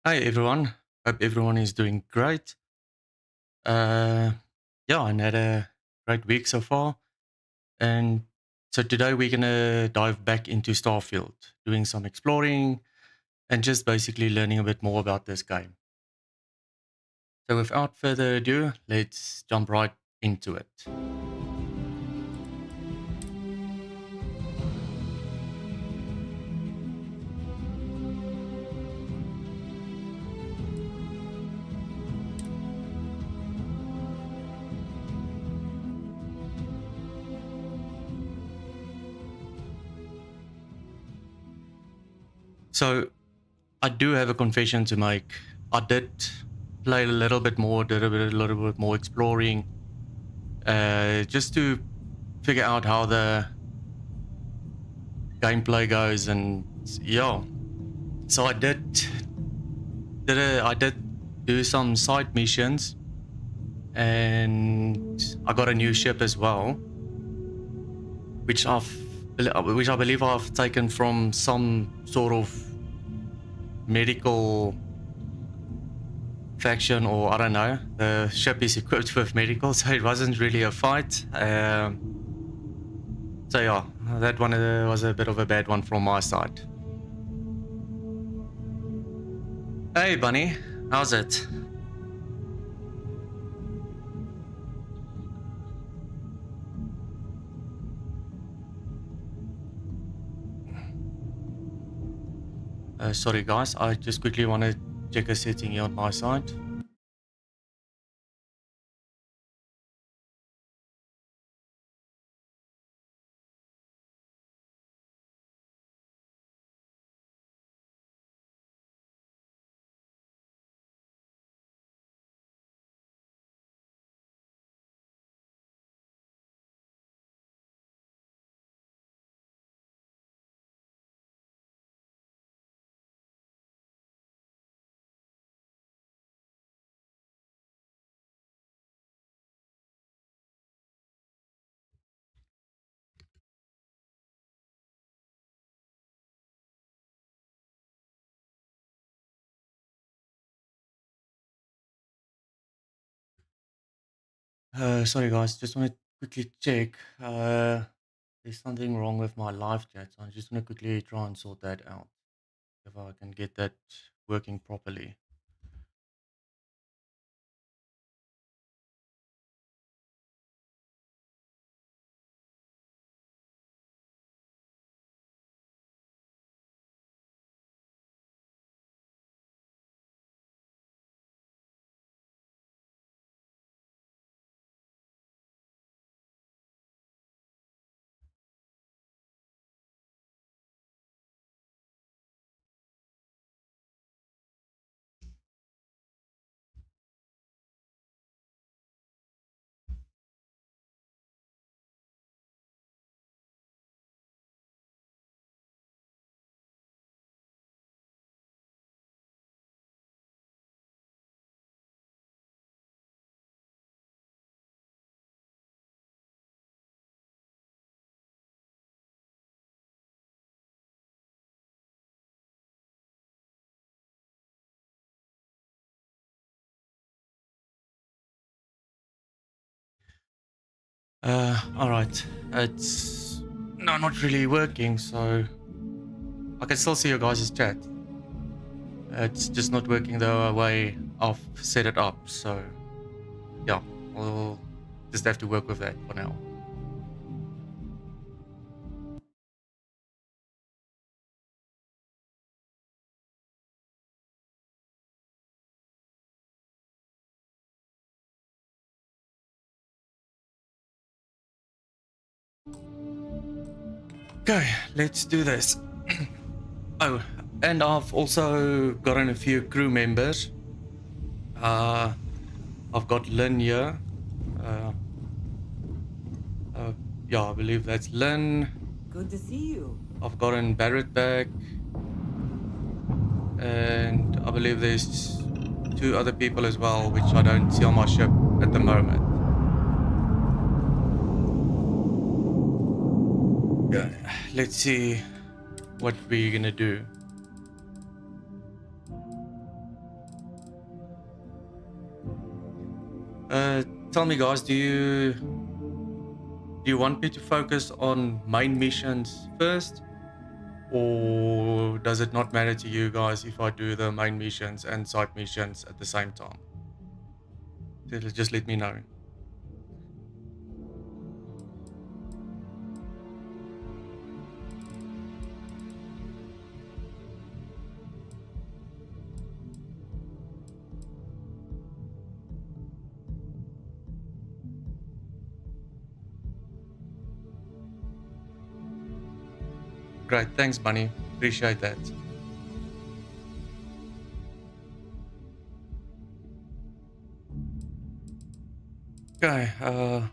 Hi everyone, hope everyone is doing great. Uh, yeah, I had a great week so far. And so today we're going to dive back into Starfield, doing some exploring and just basically learning a bit more about this game. So without further ado, let's jump right into it. So I do have a confession to make. I did play a little bit more, did a little bit more exploring, just to figure out how the gameplay goes, and yeah. So I did do some side missions, and I got a new ship as well, which which I believe I've taken from some sort of medical faction, or I don't know. The ship is equipped with medical, so it wasn't really a fight. So yeah, that one was a bit of a bad one from my side. Hey, Bunny, how's it? Sorry, guys, I just quickly want to check a setting here on my side. Sorry, guys, just want to quickly check. There's something wrong with my live chat, so I just want to quickly try and sort that out. If I can get that working properly. All right. It's not really working, so I can still see your guys' chat. It's just not working the way I've set it up. So yeah, we'll just have to work with that for now. Okay, let's do this. Oh, and I've also gotten a few crew members. Uh, I've got Lynn here. Uh, uh, yeah, I believe that's Lynn. Good to see you. I've gotten Barrett back. And I believe there's two other people as well, which I don't see on my ship at the moment. Yeah, let's see what we're gonna do. Tell me, guys, do you want me to focus on main missions first, or does it not matter to you guys if I do the main missions and side missions at the same time? Just let me know. Great, thanks, Bunny. Appreciate that. Okay, well,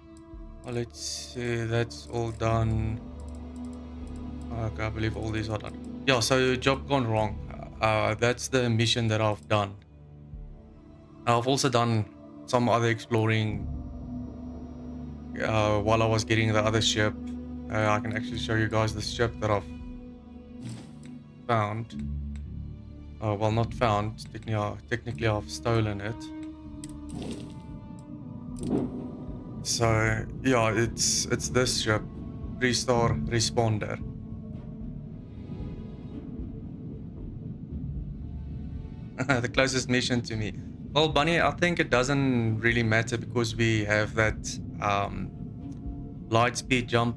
let's see, that's all done. Okay, I believe all these are done. Yeah, so job gone wrong. That's the mission that I've done. I've also done some other exploring while I was getting the other ship. I can actually show you guys the ship that I've found. Well, not found. Technically, I've stolen it. So yeah, it's this ship, 3-star responder. The closest mission to me. Well, Bunny, I think it doesn't really matter because we have that light speed jump.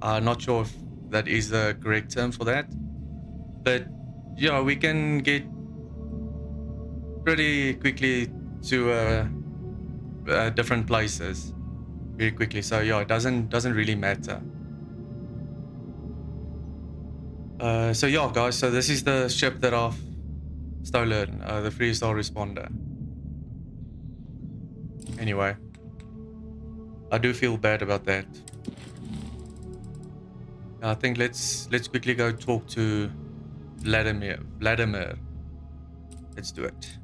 Not sure if that is the correct term for that, but yeah, we can get pretty quickly to different places very quickly. So yeah, it doesn't really matter. So yeah, guys, so this is the ship that I've stolen, the 3-star responder. Anyway, I do feel bad about that. I think let's quickly go talk to Vladimir. Let's do it.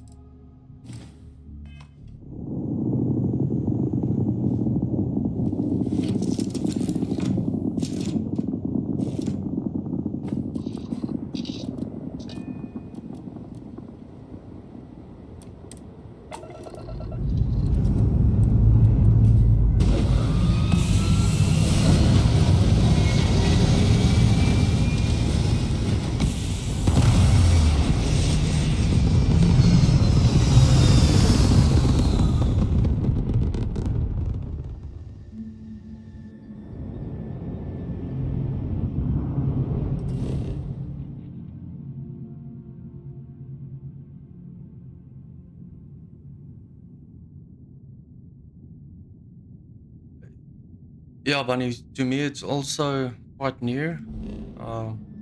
Yeah, Bunny, to me it's also quite new.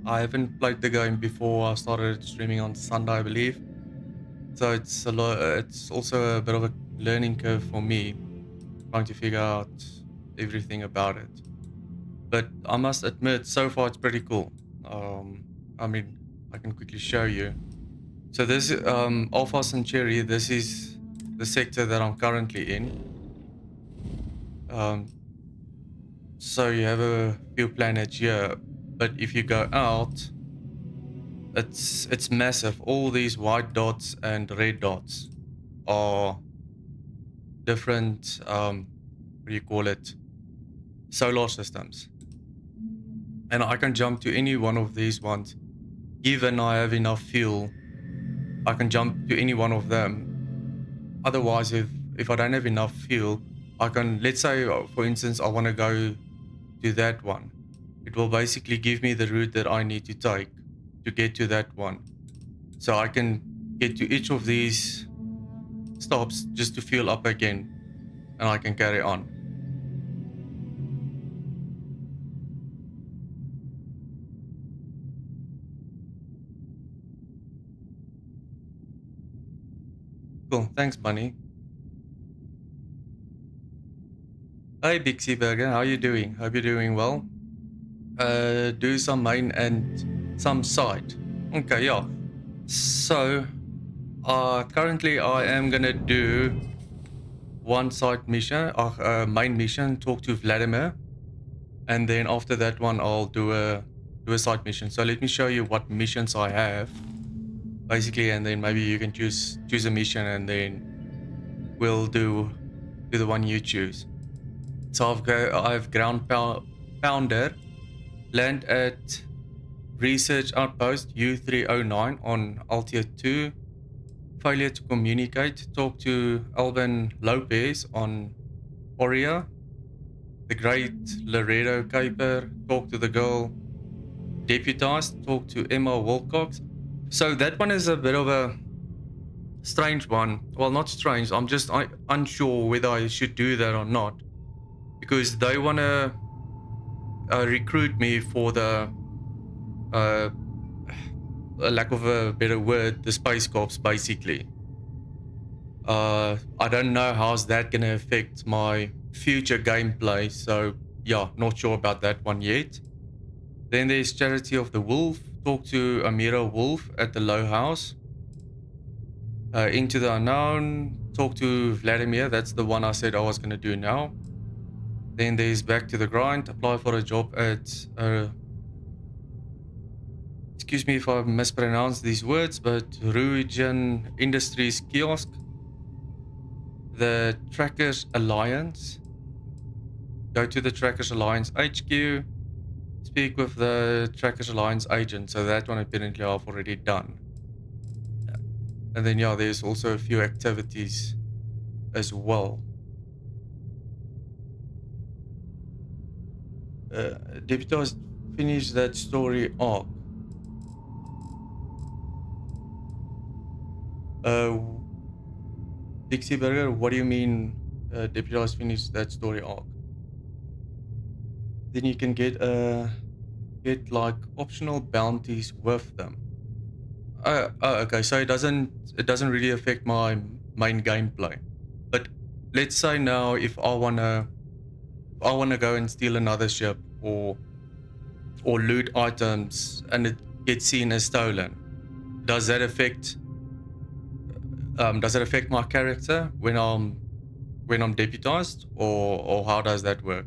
I haven't played the game before I started streaming on Sunday, I believe. So it's it's also a bit of a learning curve for me, trying to figure out everything about it. But I must admit, so far it's pretty cool. I mean, I can quickly show you. So this Alpha Centauri, this is the sector that I'm currently in. So you have a few planets here, but if you go out, it's massive. All these white dots and red dots are different, what do you call it, solar systems. And I can jump to any one of these ones. Given I have enough fuel, I can jump to any one of them. Otherwise, if I don't have enough fuel, I can, let's say, for instance, I want to go to that one. It will basically give me the route that I need to take to get to that one. So I can get to each of these stops just to fuel up again, and I can carry on. Cool, thanks, Bunny. Hey, Bixie Burger, how you doing? Hope you're doing well. Do some main and some side. Okay, yeah. So, currently I am gonna do one side mission, main mission, talk to Vladimir, and then after that one I'll do a side mission. So let me show you what missions I have, basically, and then maybe you can choose a mission, and then we'll do to the one you choose. So I've ground pounder, land at research outpost U309 on Altia 2, failure to communicate, talk to Alvin Lopez on Oria, the great Laredo Caper, talk to the girl deputized, talk to Emma Wilcox. So that one is a bit of a strange one. Well, not strange, I'm just unsure whether I should do that or not, because they want to recruit me for the lack of a better word, the Space Corps, basically. I don't know how's that going to affect my future gameplay, so yeah, not sure about that one yet. Then there's Charity of the Wolf, talk to Amira Wolf at the Low House. Into the Unknown, talk to Vladimir, that's the one I said I was going to do now. Then there's Back to the Grind, apply for a job at excuse me if I mispronounce these words, but Ruijin Industries kiosk. The Trackers Alliance, go to the Trackers Alliance HQ, speak with the Trackers Alliance agent. So that one apparently I've already done. And then yeah, there's also a few activities as well. Deputized finish that story arc. Dixie Burger, what do you mean deputized finish that story arc? Then you can get like optional bounties with them. Okay, so it doesn't really affect my main gameplay. But let's say now if I wanna go and steal another ship or loot items and it gets seen as stolen, does that affect my character when I'm deputized, or how does that work?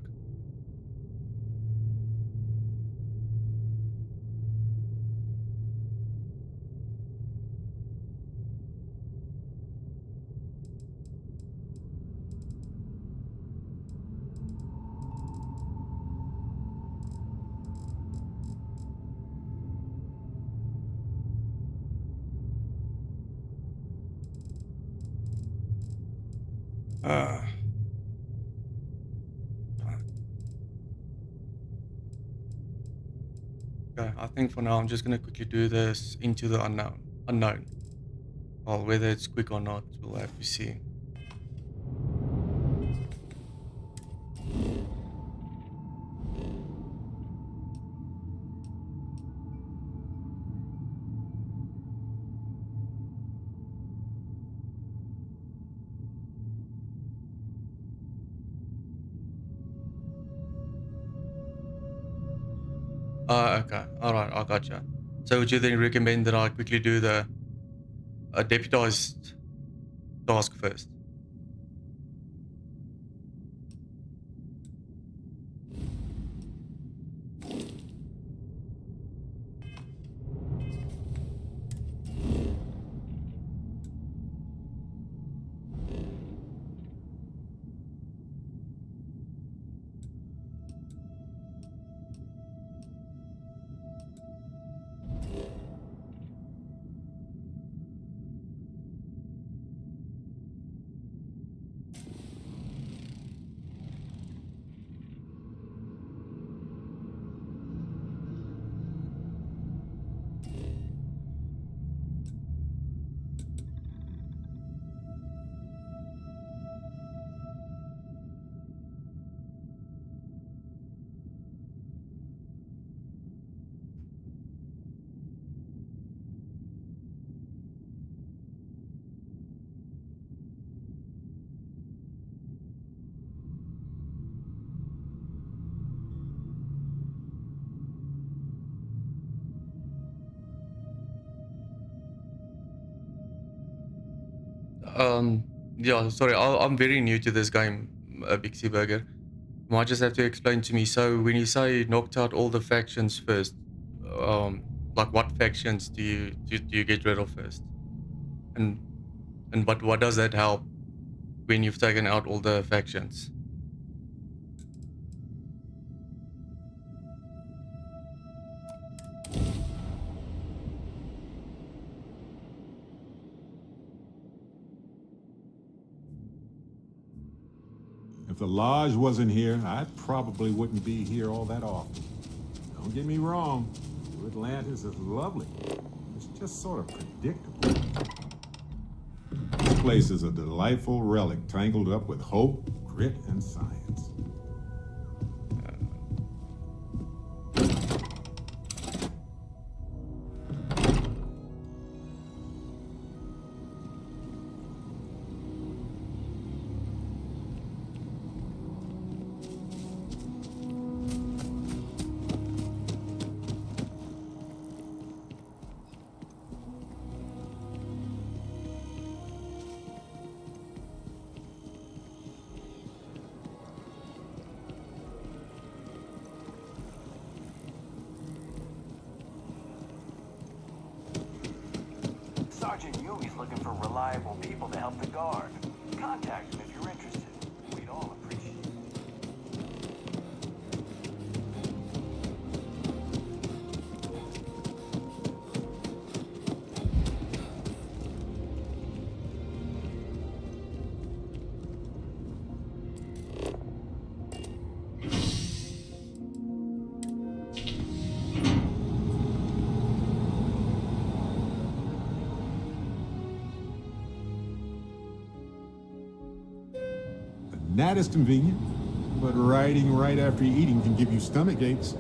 Okay, I think for now I'm just gonna quickly do this into the unknown. Well, whether it's quick or not, we'll have to see. Okay, alright, I gotcha. So would you then recommend that I quickly do the deputized task first? Yeah, sorry, I'm very new to this game, Big C Burger. You might just have to explain to me. So when you say knocked out all the factions first, like what factions do you get rid of first, and what does that help? when you've taken out all the factions. If the Lodge wasn't here, I probably wouldn't be here all that often. Don't get me wrong, New Atlantis is lovely. It's just sort of predictable. This place is a delightful relic tangled up with hope, grit, and science. Sergeant Yumi's looking for reliable people to help the guard. Contact him if you're interested. We'd all appreciate it. That is convenient, but riding right after eating can give you stomach aches.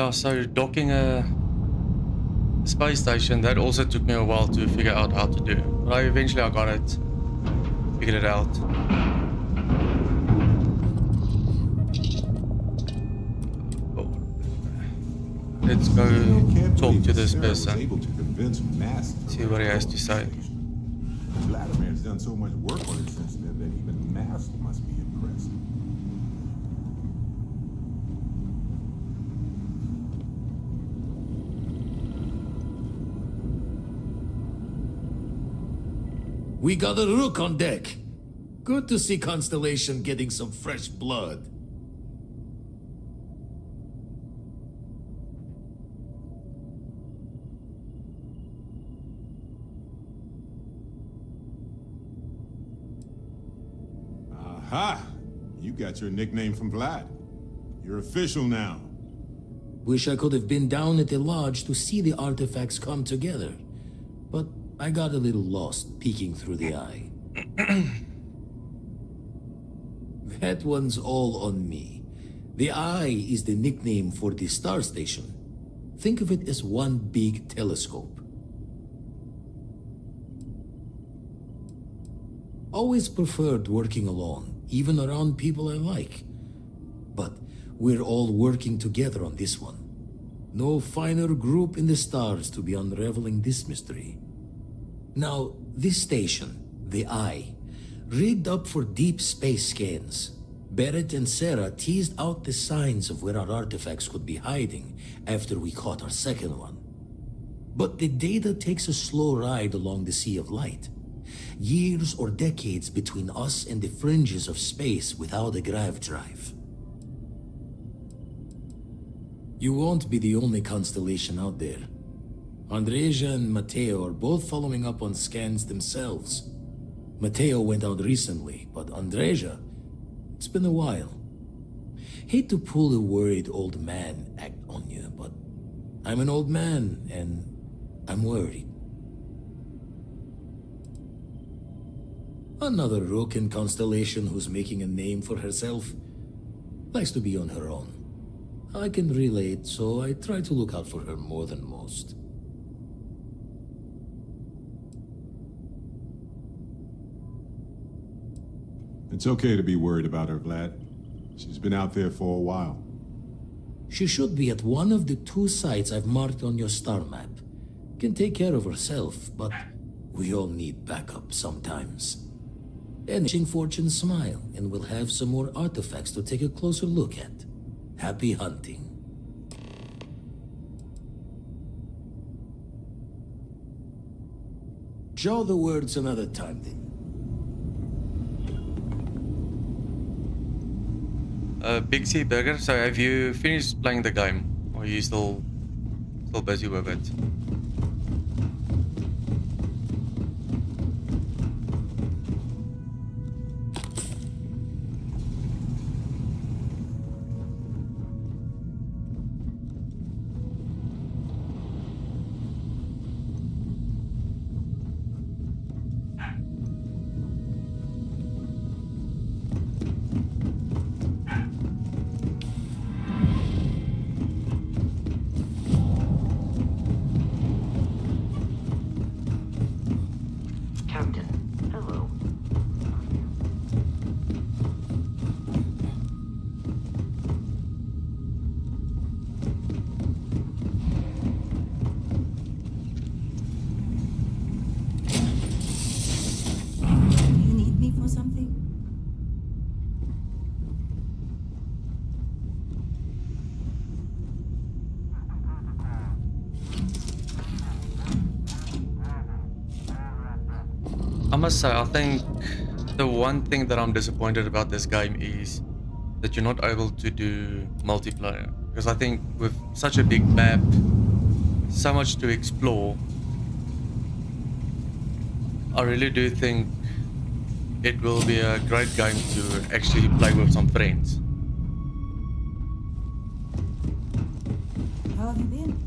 Yeah, so docking a space station, that also took me a while to figure out how to do. But eventually I got it, figured it out. Let's go talk to this person, see what he has to say. Vladimir's done so much work on it since then that even Master must be impressed. We got a rook on deck. Good to see Constellation getting some fresh blood. Aha! You got your nickname from Vlad. You're official now. Wish I could have been down at the lodge to see the artifacts come together. But I got a little lost peeking through the eye. That one's all on me. The eye is the nickname for the star station. Think of it as one big telescope. Always preferred working alone, even around people I like. But we're all working together on this one. No finer group in the stars to be unraveling this mystery. Now, this station, the Eye, rigged up for deep space scans. Barrett and Sarah teased out the signs of where our artifacts could be hiding after we caught our second one. But the data takes a slow ride along the Sea of Light. Years or decades between us and the fringes of space without a grav drive. You won't be the only constellation out there. Andreja and Matteo are both following up on scans themselves. Matteo went out recently, but Andreja, it's been a while. Hate to pull a worried old man act on you, but I'm an old man and I'm worried. Another rook in Constellation who's making a name for herself. Likes to be on her own. I can relate, so I try to look out for her more than most. It's okay to be worried about her, Vlad. She's been out there for a while. She should be at one of the 2 sites I've marked on your star map. Can take care of herself, but we all need backup sometimes. And wishing Fortune smile, and we'll have some more artifacts to take a closer look at. Happy hunting. Show the words another time, then. Big C Burger, so have you finished playing the game? Or are you still busy with it? I must say, I think the one thing that I'm disappointed about this game is that you're not able to do multiplayer. Because I think with such a big map, so much to explore, I really do think it will be a great game to actually play with some friends. How have you been?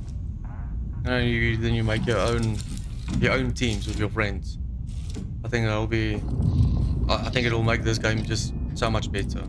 And then you make your own teams with your friends. I think it'll make this game just so much better.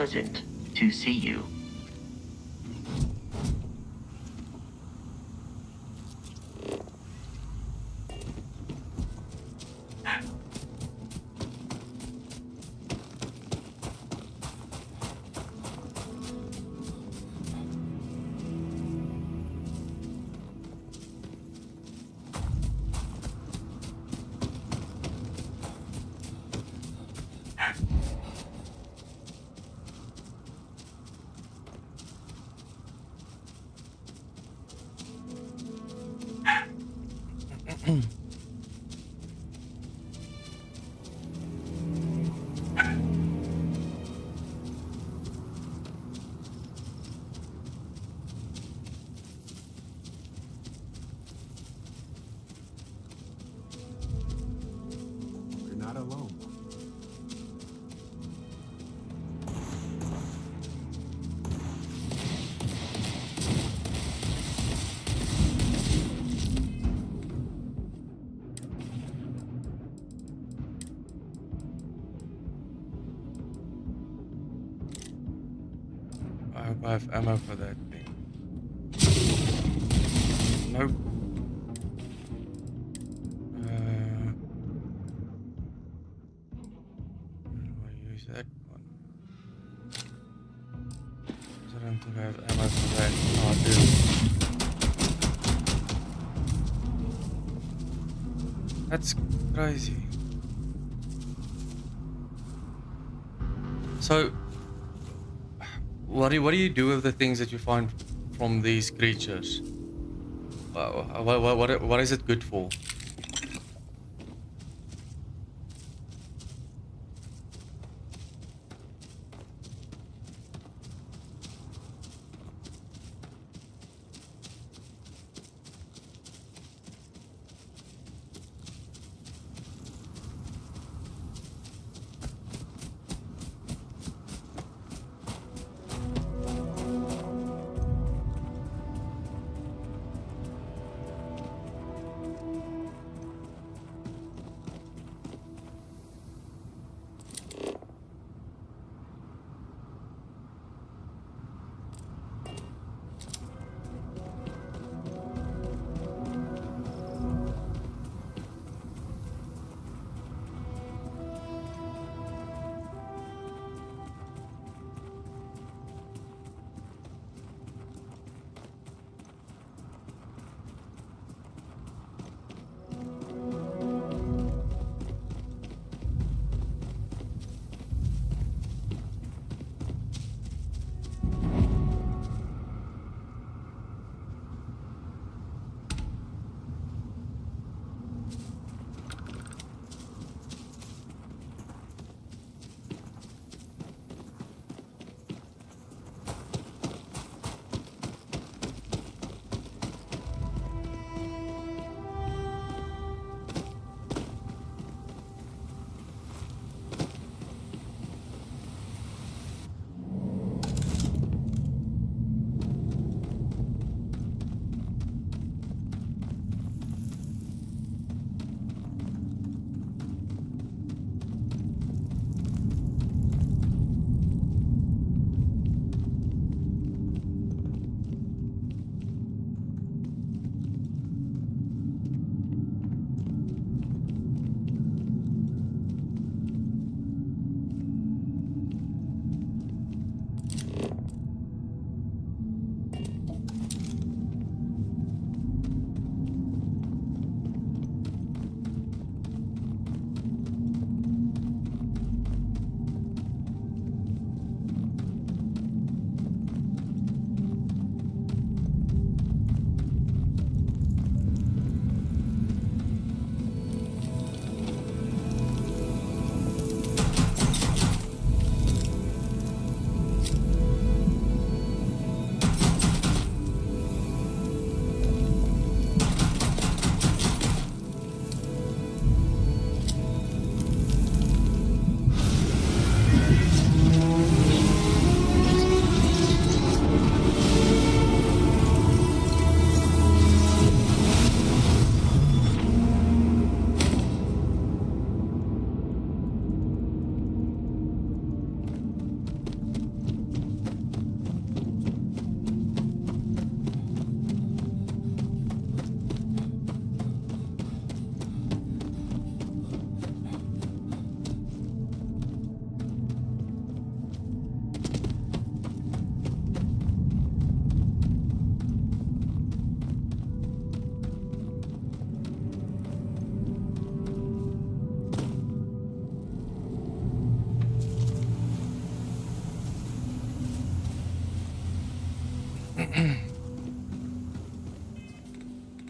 pleasant to see you. We're not alone. I hope I have ammo for that thing. Nope. Where do I use that one? 'Cause I don't think I have ammo for that. Oh, I do. That's crazy. So, what do you do with the things that you find from these creatures? What is it good for?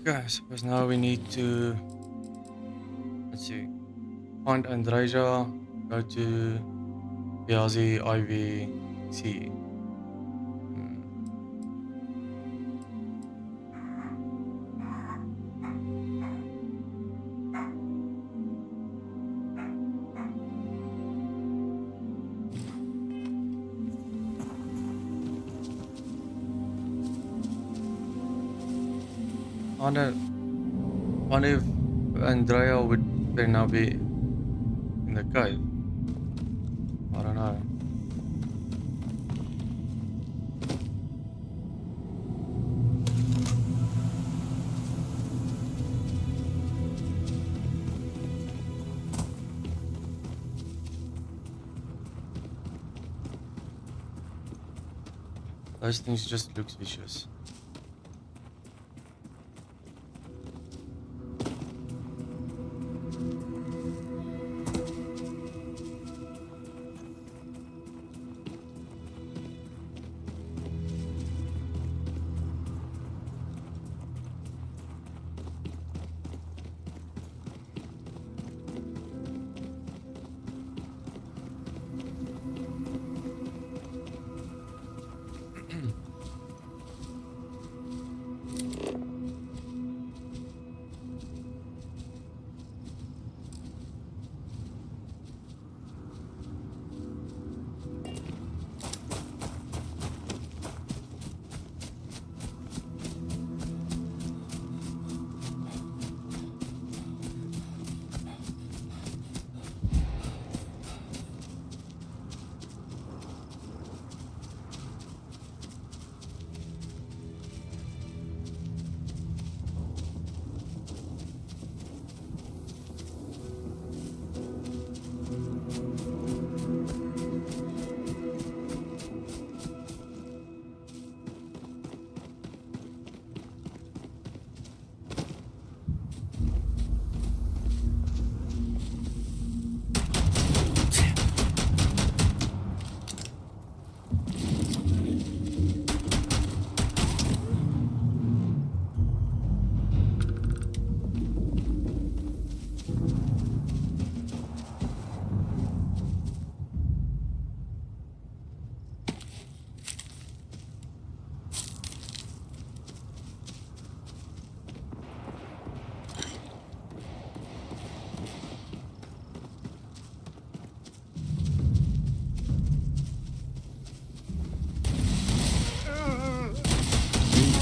Okay, I suppose now we need to, let's see, find Andreja, go to Piazzi, Ivy, C. Wonder if Andrea would now be in the cave. I don't know. Those things just looks vicious.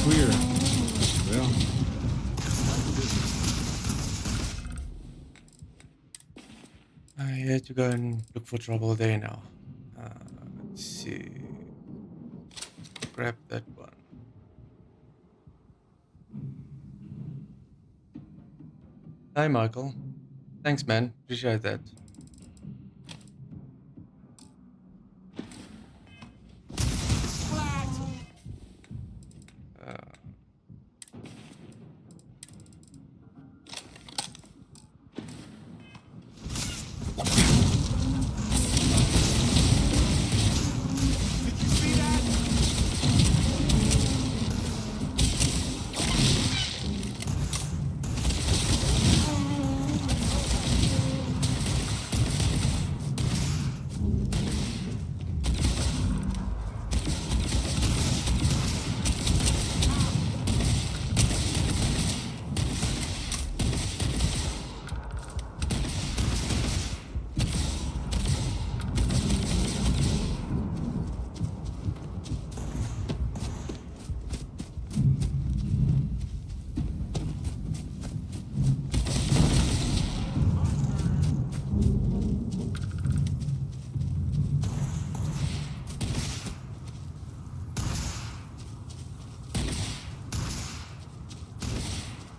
Clear. Well, I had to go and look for trouble there now. Let's see. Grab that one. Hi, Michael. Thanks, man. Appreciate that.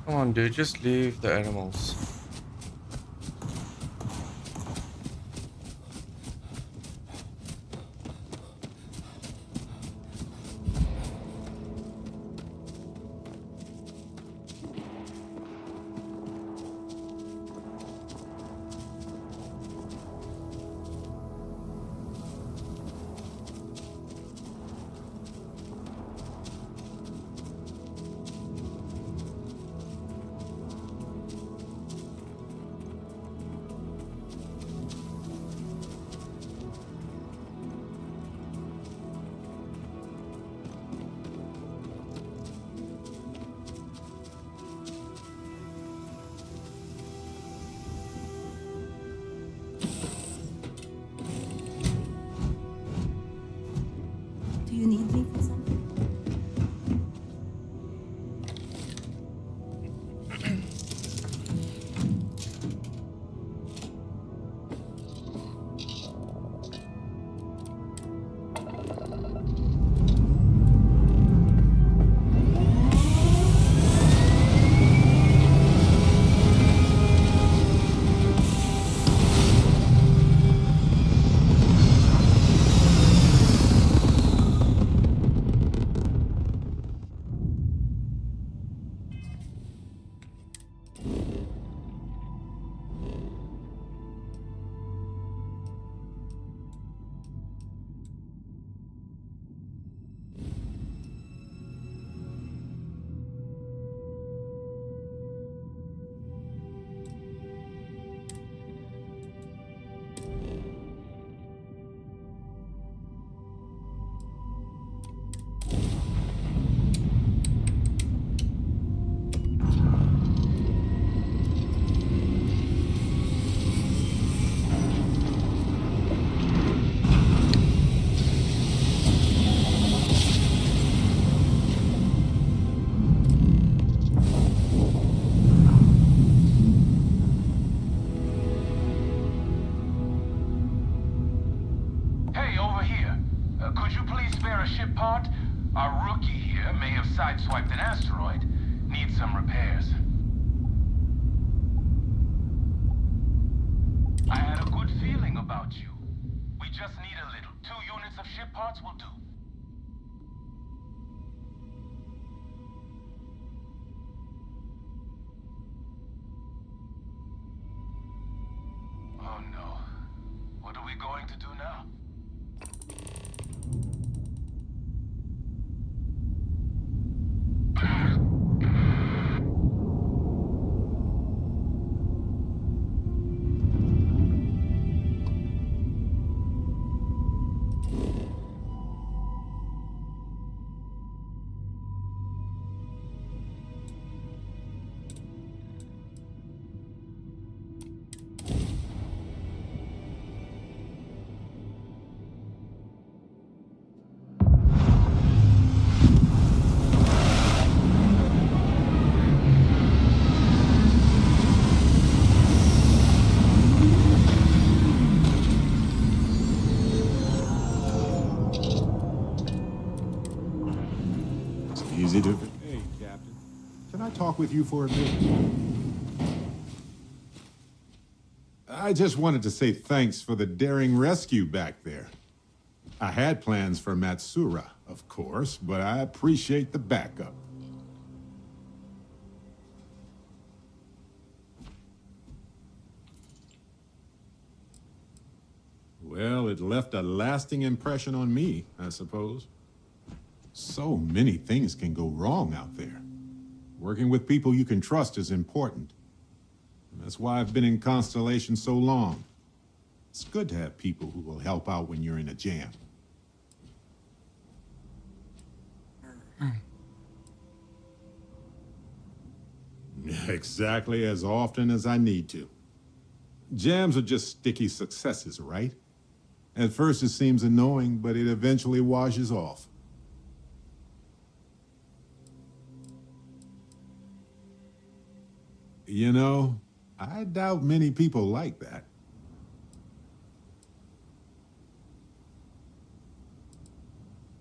Come on, dude. Just leave the animals. just need a little. 2 units of ship parts will do. Oh no. What are we going to do now? Easy to... Hey, Captain. Can I talk with you for a minute? I just wanted to say thanks for the daring rescue back there. I had plans for Matsura, of course, but I appreciate the backup. Well, it left a lasting impression on me, I suppose. So many things can go wrong out there. Working with people you can trust is important. And that's why I've been in Constellation so long. It's good to have people who will help out when you're in a jam. Exactly as often as I need to. Jams are just sticky successes, right? At first it seems annoying, but it eventually washes off. You know, I doubt many people like that.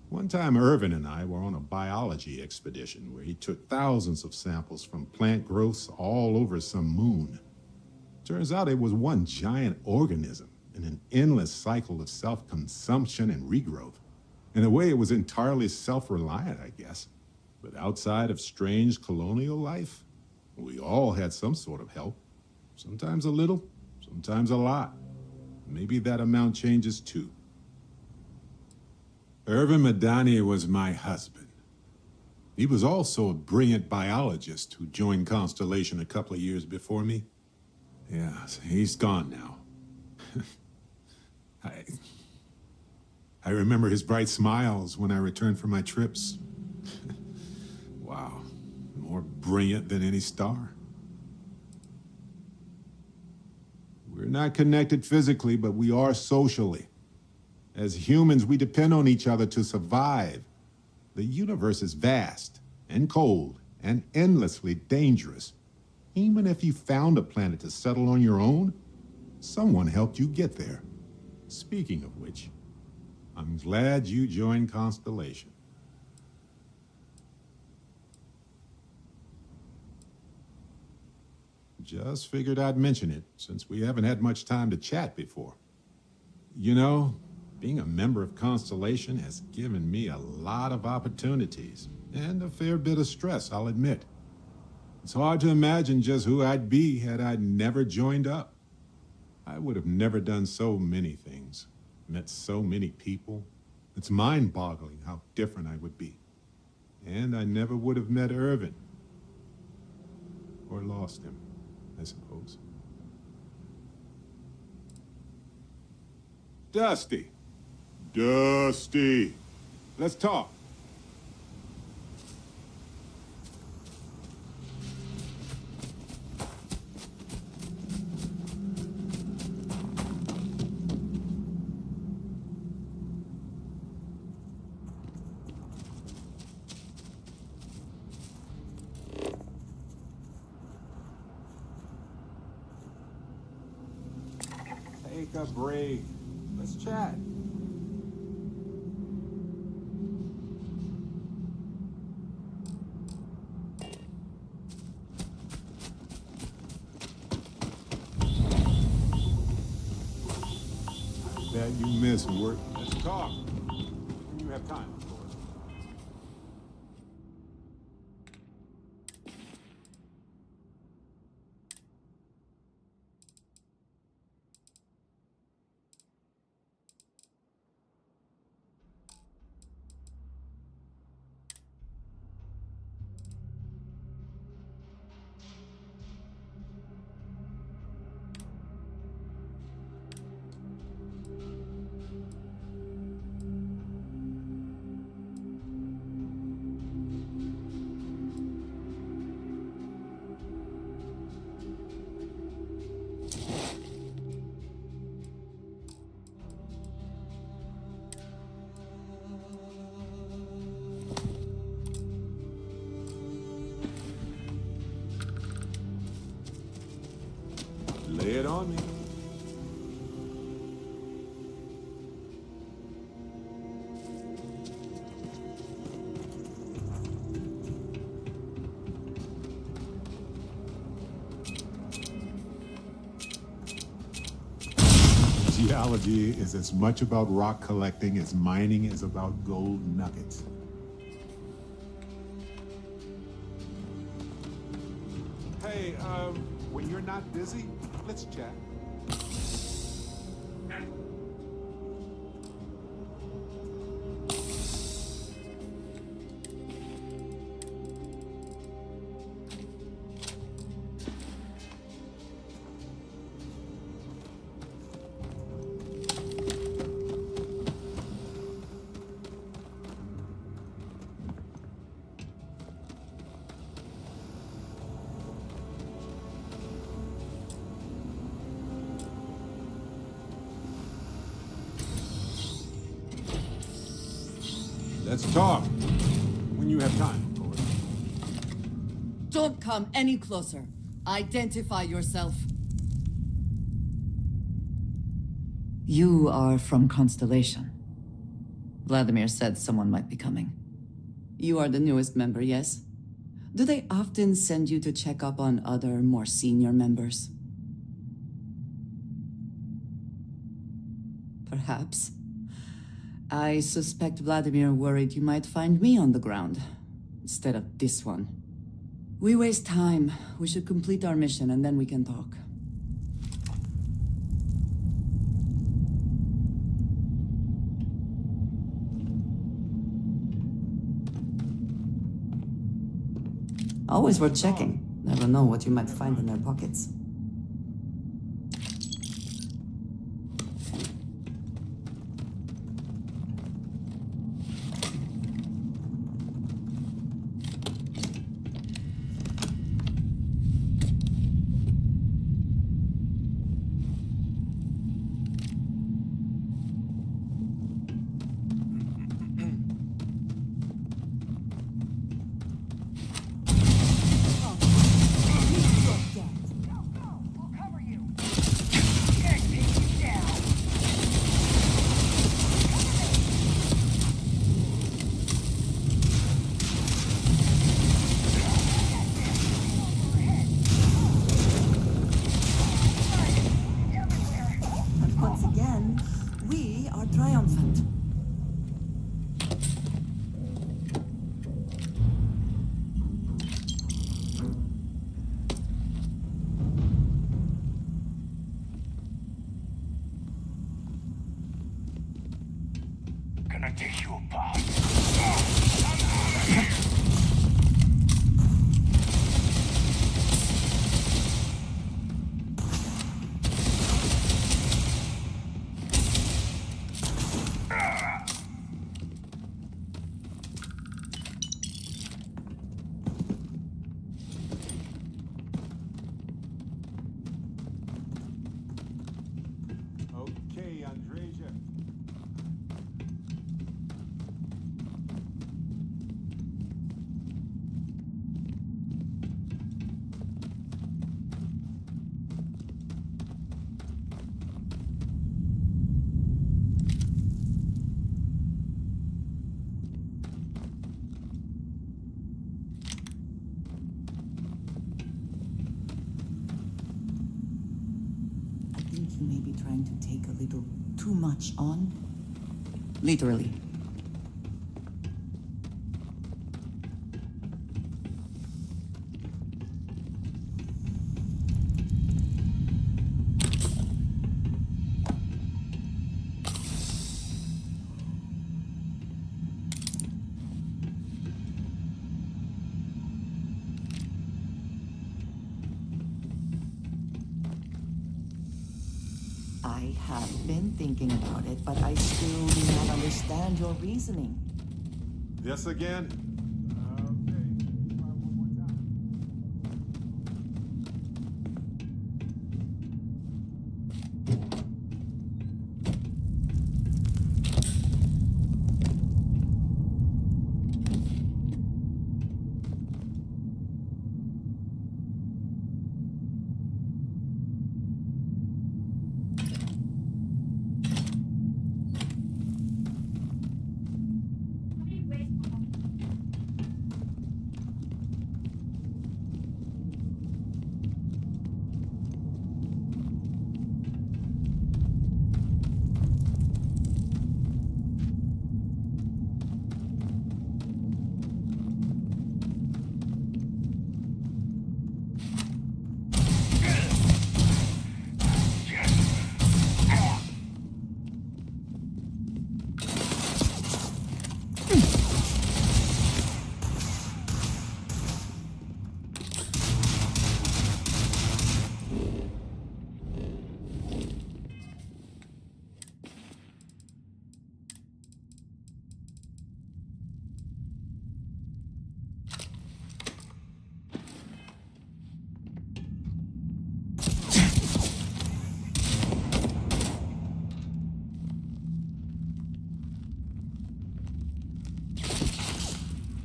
One time, Irvin and I were on a biology expedition where he took thousands of samples from plant growths all over some moon. Turns out it was one giant organism in an endless cycle of self-consumption and regrowth. In a way, it was entirely self-reliant, I guess. But outside of strange colonial life, we all had some sort of help. Sometimes a little, sometimes a lot. Maybe that amount changes too. Irvin Madani was my husband. He was also a brilliant biologist who joined Constellation a couple of years before me. Yeah, he's gone now. I remember his bright smiles when I returned from my trips. Wow. More brilliant than any star. We're not connected physically, but we are socially. As humans, we depend on each other to survive. The universe is vast and cold and endlessly dangerous. Even if you found a planet to settle on your own, someone helped you get there. Speaking of which, I'm glad you joined Constellation. Just figured I'd mention it, since we haven't had much time to chat before. You know, being a member of Constellation has given me a lot of opportunities, and a fair bit of stress, I'll admit. It's hard to imagine just who I'd be had I never joined up. I would have never done so many things, met so many people. It's mind-boggling how different I would be. And I never would have met Irvin. Or lost him, I suppose. Dusty. Dusty. Let's talk. Take a break. Let's chat. I bet You missed work. Let's talk. When you have time, of course. Lay it on me. Geology is as much about rock collecting as mining is about gold nuggets. Hey, when you're not busy, let's chat. Let's talk. When you have time, of course. Don't come any closer. Identify yourself. You are from Constellation. Vladimir said someone might be coming. You are the newest member, yes? Do they often send you to check up on other, more senior members? Perhaps. I suspect Vladimir worried you might find me on the ground, instead of this one. We waste time. We should complete our mission and then we can talk. Always worth checking. Never know what you might find in their pockets. Gonna take you apart. Okay, Andreja. you may be trying to take a little too much on? Literally. I have been thinking about it, but I still do not understand your reasoning. This again? Okay, try one more time.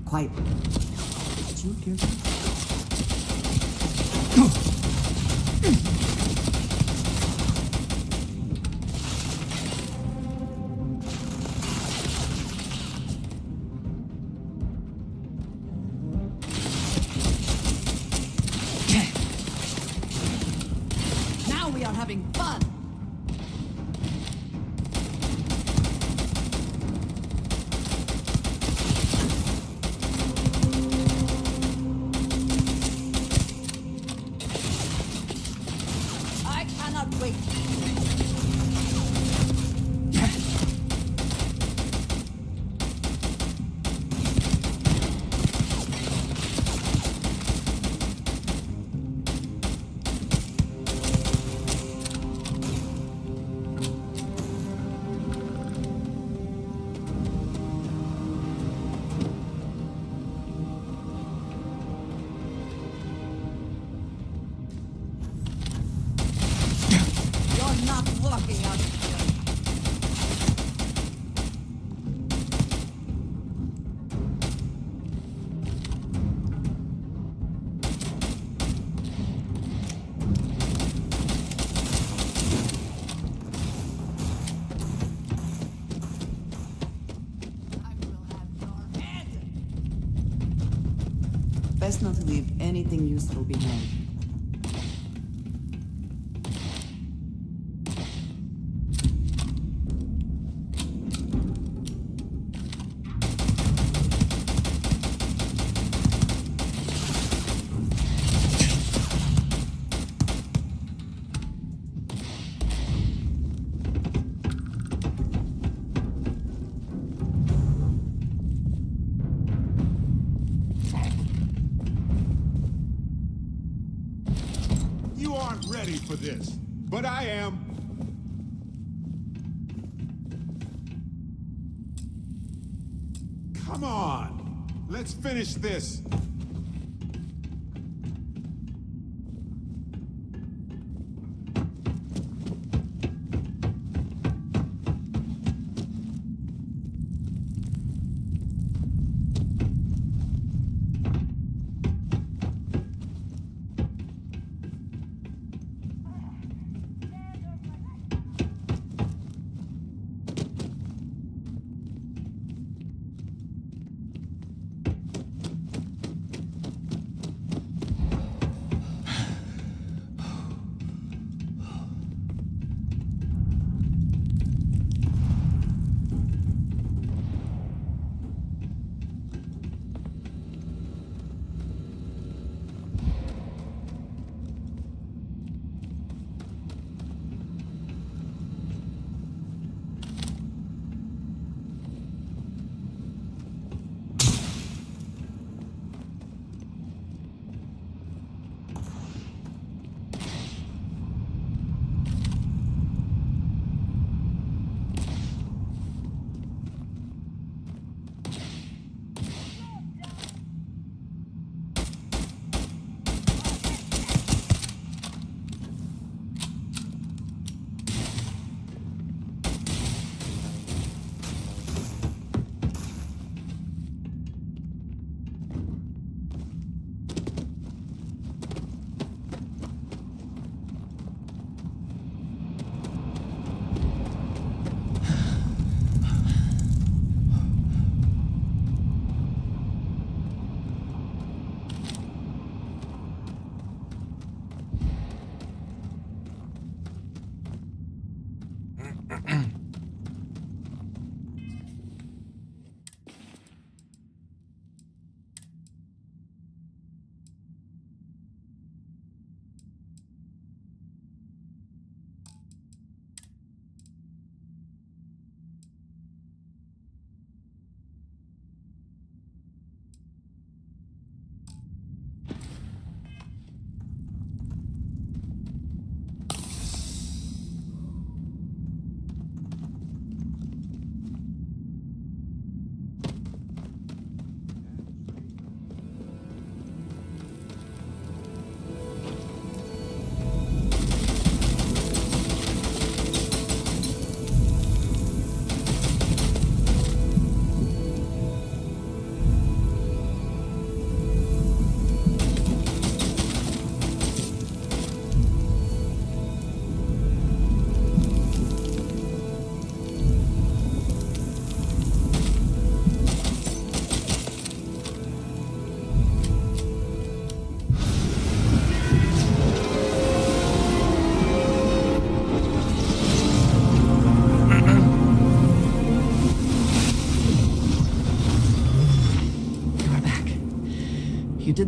Quiet. Did you hear that? Now we are having fun! I cannot wait. You're not walking out here. I will have your head. Best not to leave anything useful behind. You aren't ready for this, but I am. Come on, let's finish this.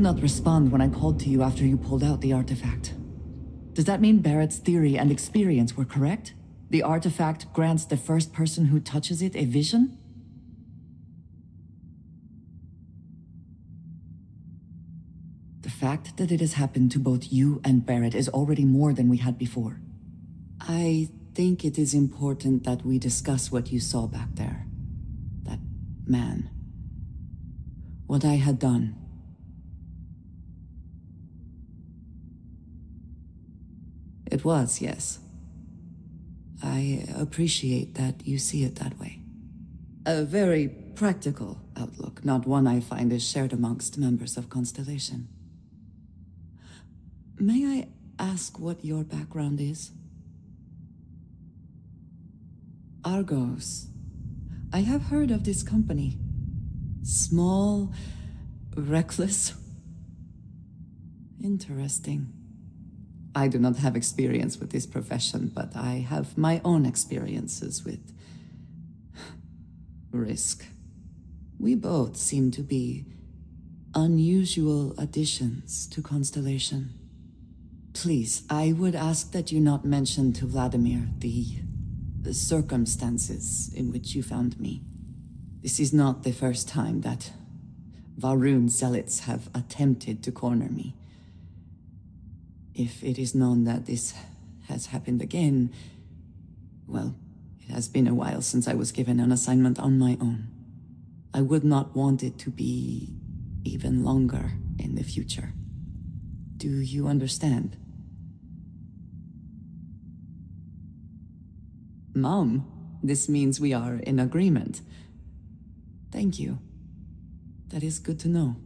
not respond when I called to you after you pulled out the artifact. Does that mean Barrett's theory and experience were correct? The artifact grants the first person who touches it a vision? The fact that it has happened to both you and Barrett is already more than we had before. I think it is important that we discuss what you saw back there. That man. What I had done. It was, yes. I appreciate that you see it that way. A very practical outlook, not one I find is shared amongst members of Constellation. May I ask what your background is? Argos. I have heard of this company. Small, reckless. Interesting. I do not have experience with this profession, but I have my own experiences with risk. We both seem to be unusual additions to Constellation. Please, I would ask that you not mention to Vladimir the circumstances in which you found me. This is not the first time that Varun zealots have attempted to corner me. If it is known that this has happened again, well, it has been a while since I was given an assignment on my own. I would not want it to be even longer in the future. Do you understand? Mom, this means we are in agreement. Thank you. That is good to know.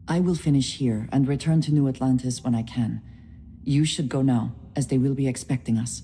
I will finish here and return to New Atlantis when I can. You should go now, as they will be expecting us.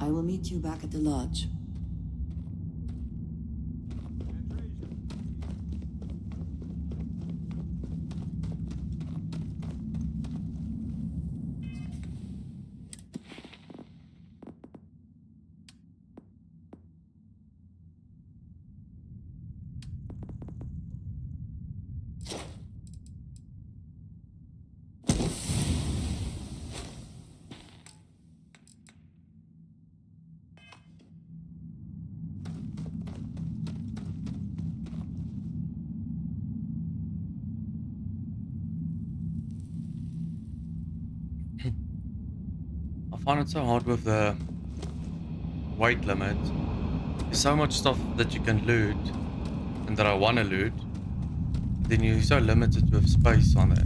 I will meet you back at the lodge. I find it so hard with the weight limit. There's so much stuff that you can loot and that I want to loot. Then you're so limited with space on it.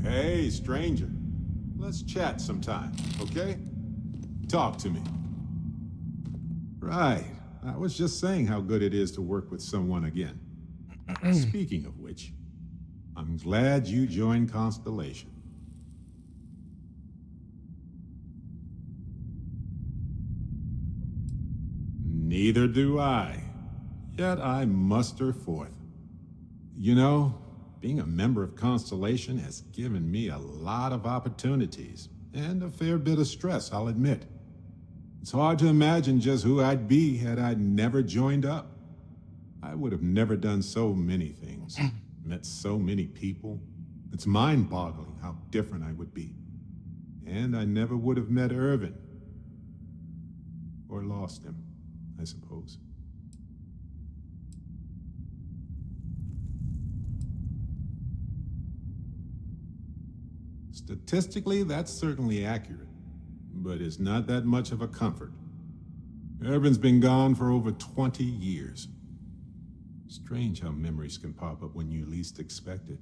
Hey, stranger. Let's chat sometime, okay? Talk to me. Right. I was just saying how good it is to work with someone again. Speaking of which, I'm glad you joined Constellation. Neither do I. Yet I muster forth. You know, being a member of Constellation has given me a lot of opportunities, and a fair bit of stress, I'll admit. It's hard to imagine just who I'd be had I never joined up. I would have never done so many things, met so many people. It's mind-boggling how different I would be. And I never would have met Irvin. Or lost him, I suppose. Statistically, that's certainly accurate, but it's not that much of a comfort. Irvin's been gone for over 20 years. Strange how memories can pop up when you least expect it.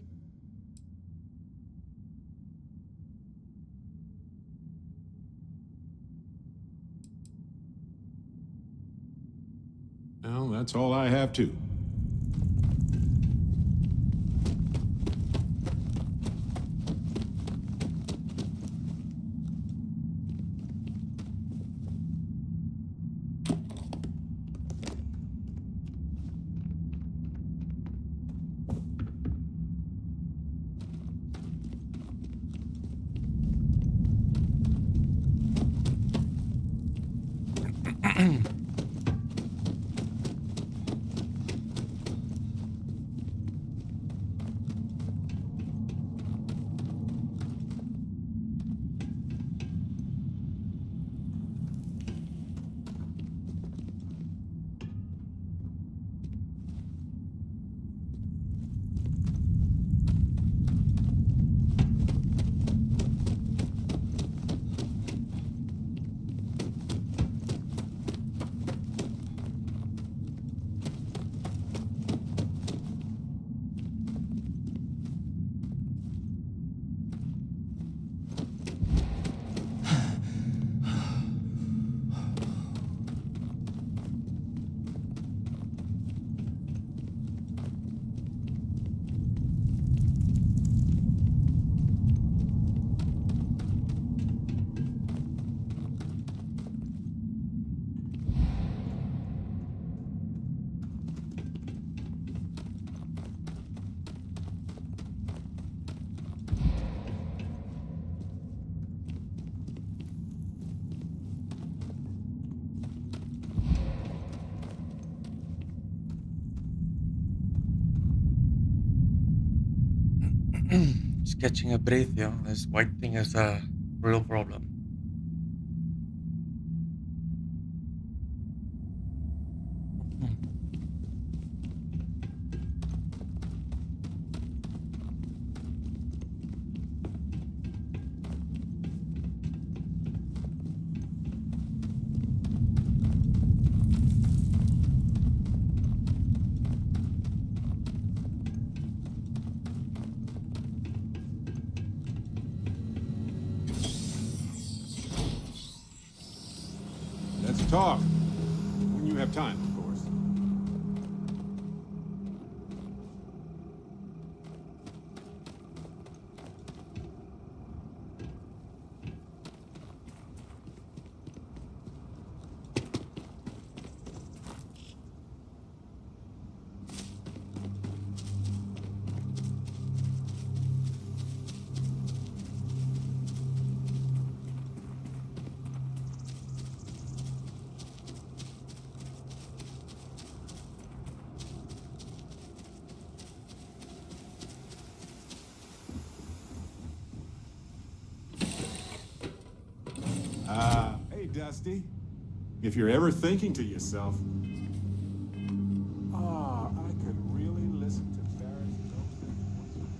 Well, that's all I have too. Just catching a breath, yeah. This white thing is a real problem. Let's talk. When you have time, of course. Hey, Dusty. If you're ever thinking to yourself, I could really listen to Barrett's dulcet voice.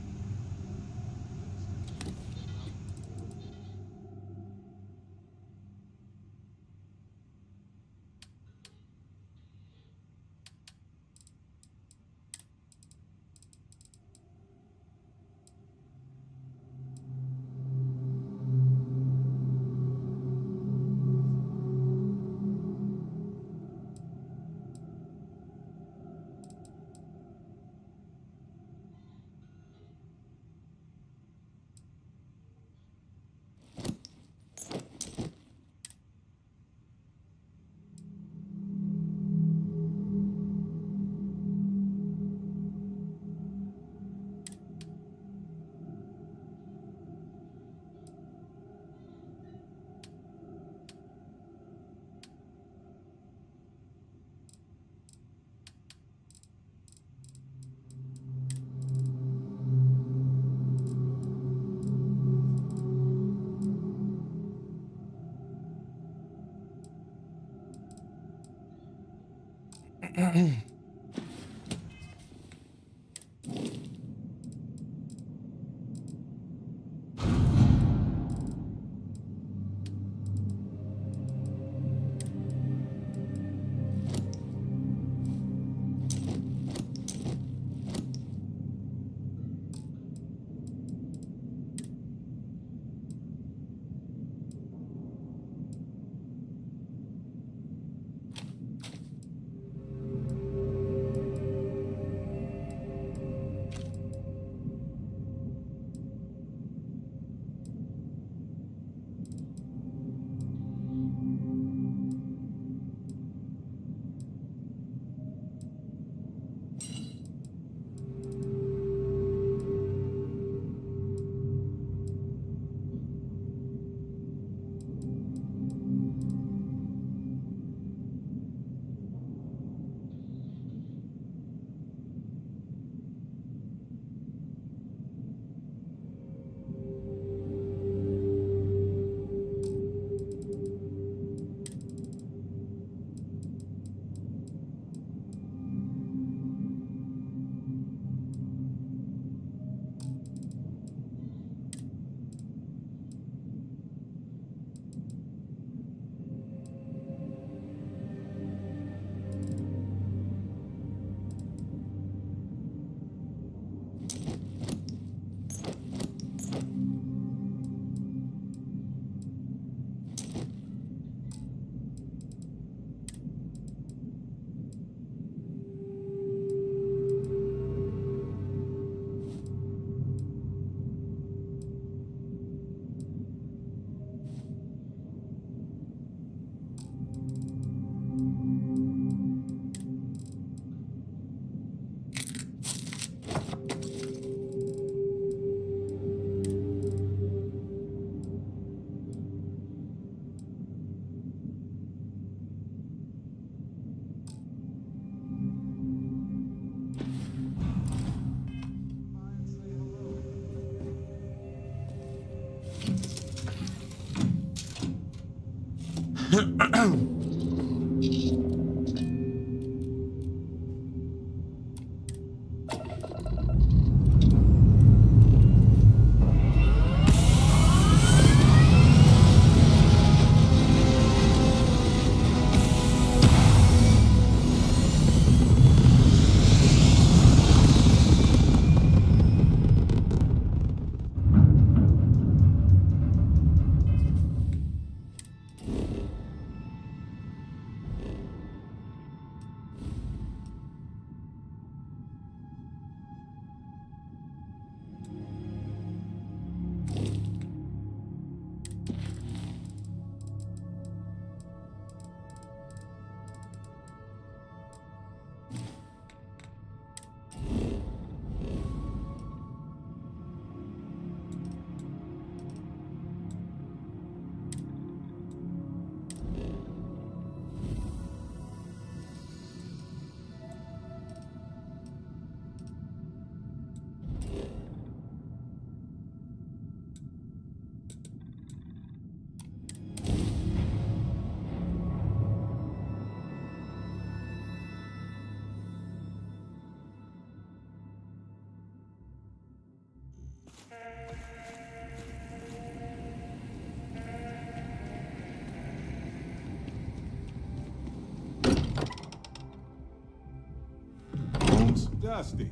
Dusty.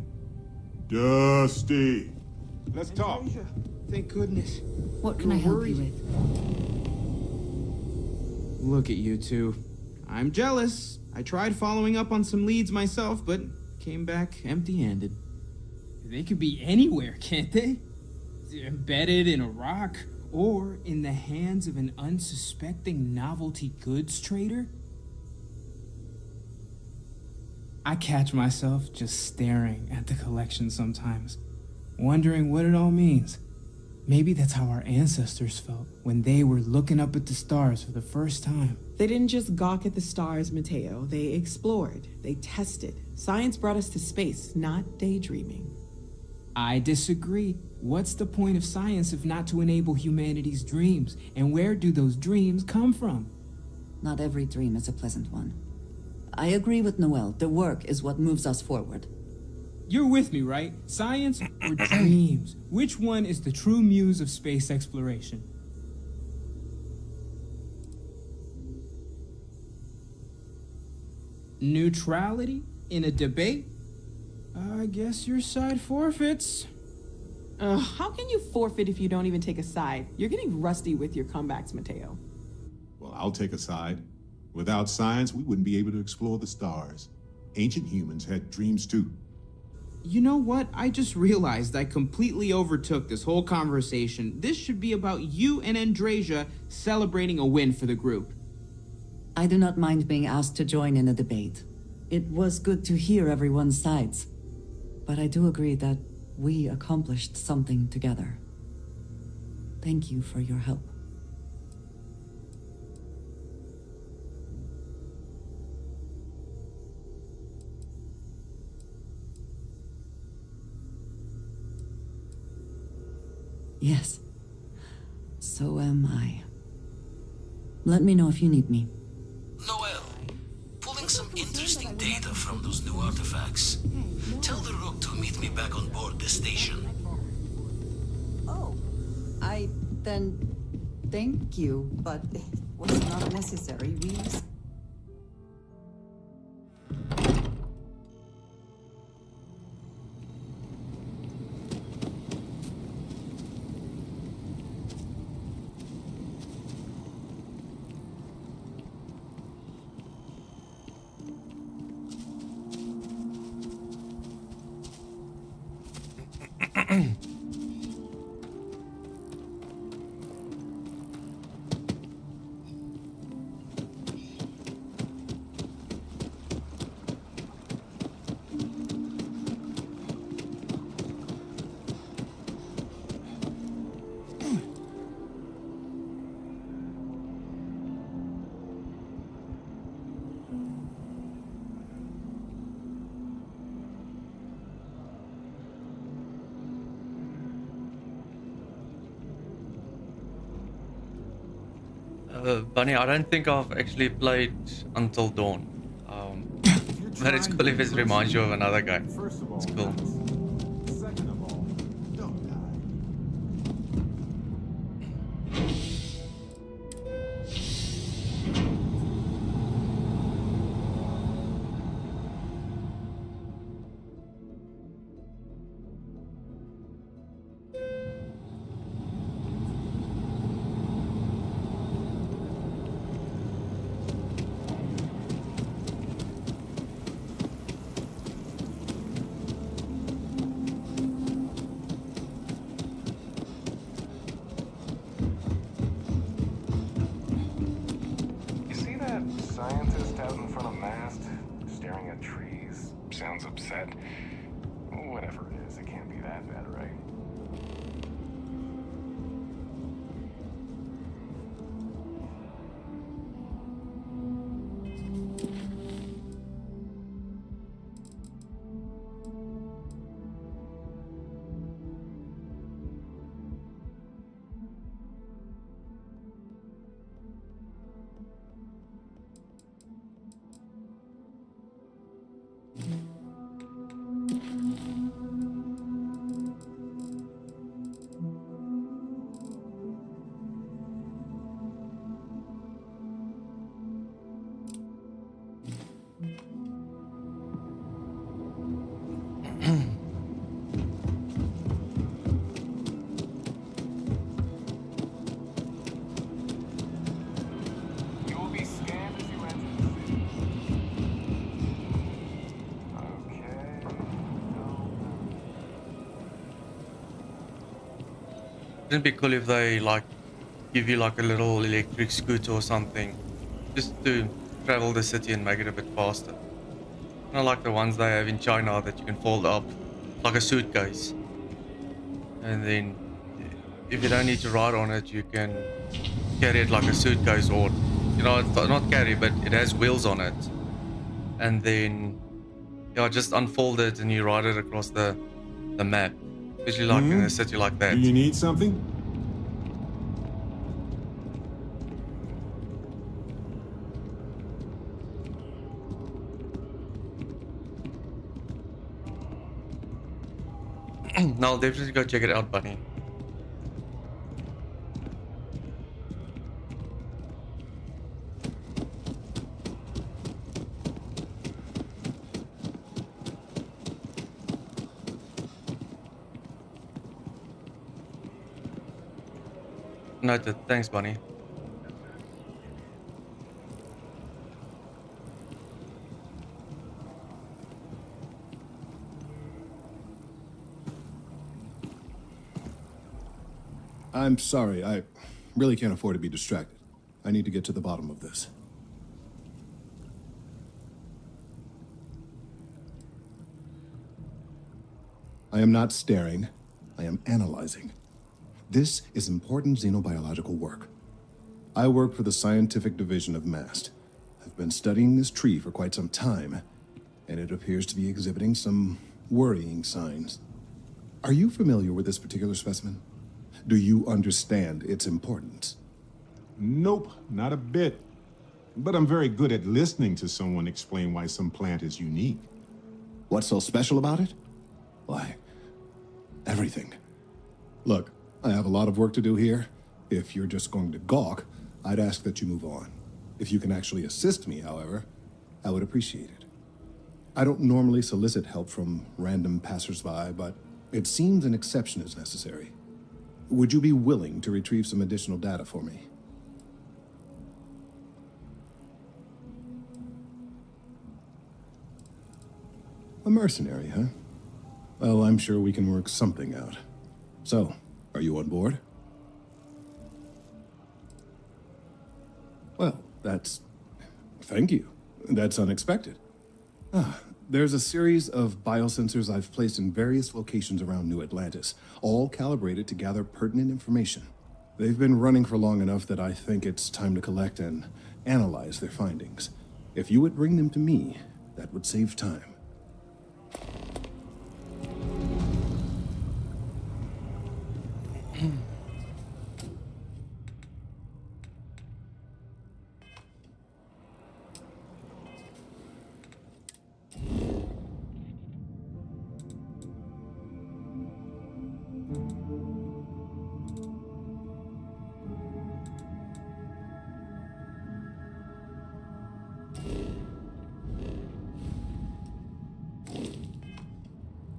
Dusty. Let's talk. Thank goodness. What can I help you with? Look at you two. I'm jealous. I tried following up on some leads myself, but came back empty-handed. They could be anywhere, can't they? Embedded in a rock, or in the hands of an unsuspecting novelty goods trader? I catch myself just staring at the collection sometimes, wondering what it all means. Maybe that's how our ancestors felt when they were looking up at the stars for the first time. They didn't just gawk at the stars, Mateo. They explored. They tested. Science brought us to space, not daydreaming. I disagree. What's the point of science if not to enable humanity's dreams? And where do those dreams come from? Not every dream is a pleasant one. I agree with Noel. The work is what moves us forward. You're with me, right? Science or dreams? Which one is the true muse of space exploration? Neutrality in a debate? I guess your side forfeits. How can you forfeit if you don't even take a side? You're getting rusty with your comebacks, Mateo. Well, I'll take a side. Without science, we wouldn't be able to explore the stars. Ancient humans had dreams too. You know what? I just realized I completely overtook this whole conversation. This should be about you and Andrasia celebrating a win for the group. I do not mind being asked to join in a debate. It was good to hear everyone's sides. But I do agree that we accomplished something together. Thank you for your help. Yes, so am I. Let me know if you need me. Noel, pulling some interesting data from those new artifacts. Tell the Rook to meet me back on board the station. Oh, then thank you, but it was not necessary. Bunny, I don't think I've actually played Until Dawn. But it's cool if it reminds you of another game. First of all, It's cool. nice. Second of all, don't die. You see that scientist out in front of mast, staring at trees? Sounds upset. Whatever it is, it can't be that bad, right? You will be scanned as you enter the city. Okay. Wouldn't it be cool if they like give you like a little electric scooter or something, just to travel the city and make it a bit faster? Kind of like the ones they have in China that you can fold up like a suitcase, and then if you don't need to ride on it, you can carry it like a suitcase, or it's not carry, but it has wheels on it, and then just unfold it and you ride it across the map, especially like in a city like that. Do you need something? No, I'll definitely go check it out, Bunny. Noted. Thanks, Bunny. I'm sorry, I really can't afford to be distracted. I need to get to the bottom of this. I am not staring, I am analyzing. This is important xenobiological work. I work for the scientific division of MAST. I've been studying this tree for quite some time, and it appears to be exhibiting some worrying signs. Are you familiar with this particular specimen? Do you understand its importance? Nope, not a bit. But I'm very good at listening to someone explain why some plant is unique. What's so special about it? Why, everything. Look, I have a lot of work to do here. If you're just going to gawk, I'd ask that you move on. If you can actually assist me, however, I would appreciate it. I don't normally solicit help from random passersby, but it seems an exception is necessary. Would you be willing to retrieve some additional data for me? A mercenary, huh? Well, I'm sure we can work something out. So, are you on board? Well, thank you. That's unexpected. There's a series of biosensors I've placed in various locations around New Atlantis, all calibrated to gather pertinent information. They've been running for long enough that I think it's time to collect and analyze their findings. If you would bring them to me, that would save time.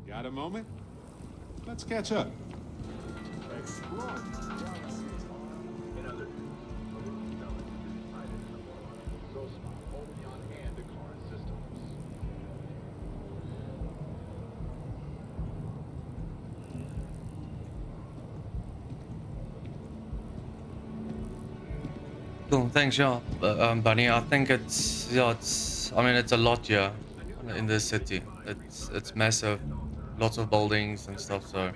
Got a moment? Let's catch up. Explore. Cool, thanks, yeah, Bunny. I think it's I mean, it's a lot here in this city. It's massive, lots of buildings and stuff. So,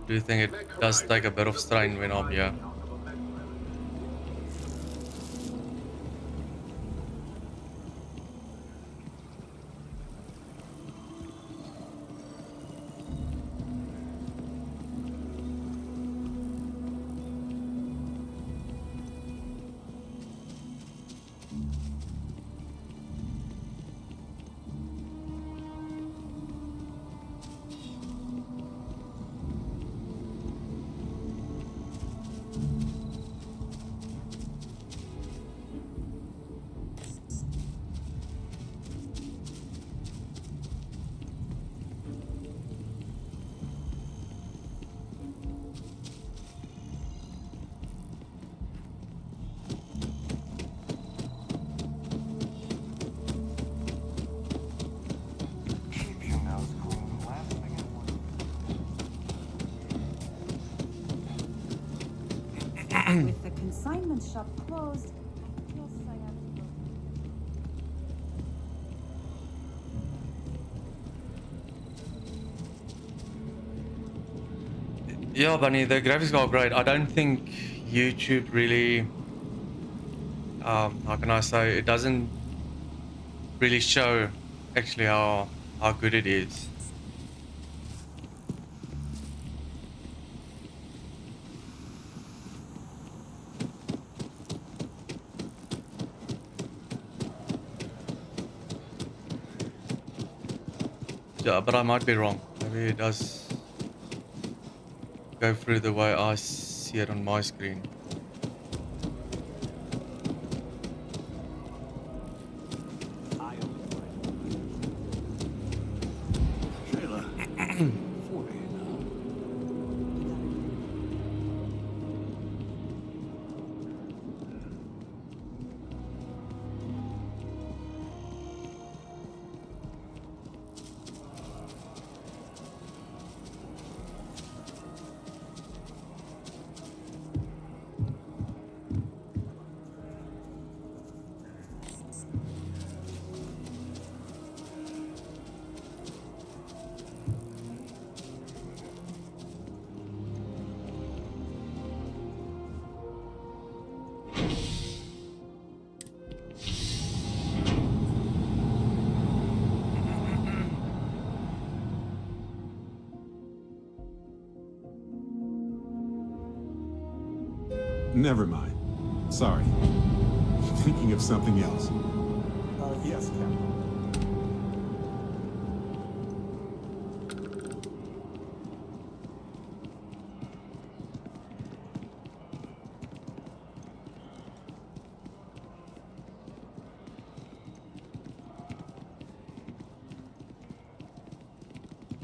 do you think it does take a bit of strain when I'm here? With the consignment shop closed, I guess I have to go. Yeah, Bunny, the graphics are great. I don't think YouTube really, how can I say, it doesn't really show actually how good it is. Yeah, but I might be wrong. Maybe it does go through the way I see it on my screen. Never mind. Sorry. Thinking of something else. Yes, Captain.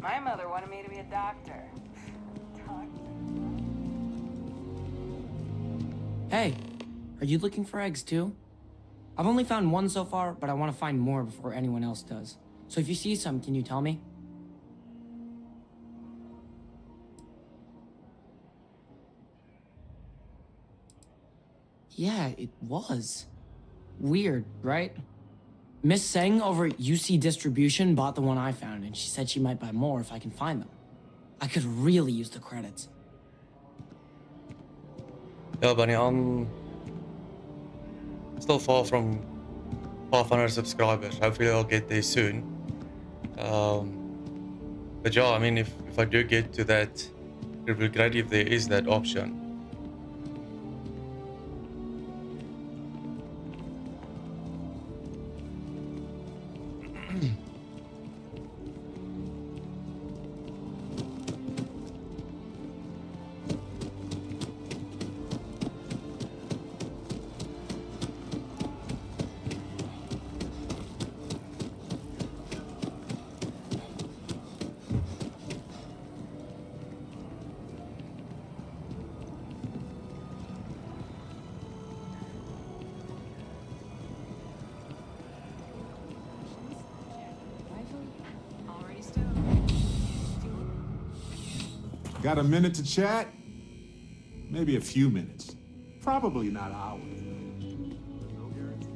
My mother wanted me to be a doctor. Hey, are you looking for eggs too? I've only found one so far, but I want to find more before anyone else does. So if you see some, can you tell me? Yeah, it was. Weird, right? Miss Seng over at UC Distribution bought the one I found, and she said she might buy more if I can find them. I could really use the credits. Yeah, Bunny, I'm still far from 500 subscribers. Hopefully I'll get there soon. But yeah, I mean, if I do get to that, it would be great if there is that option. Got a minute to chat? Maybe a few minutes. Probably not hours. No guarantees.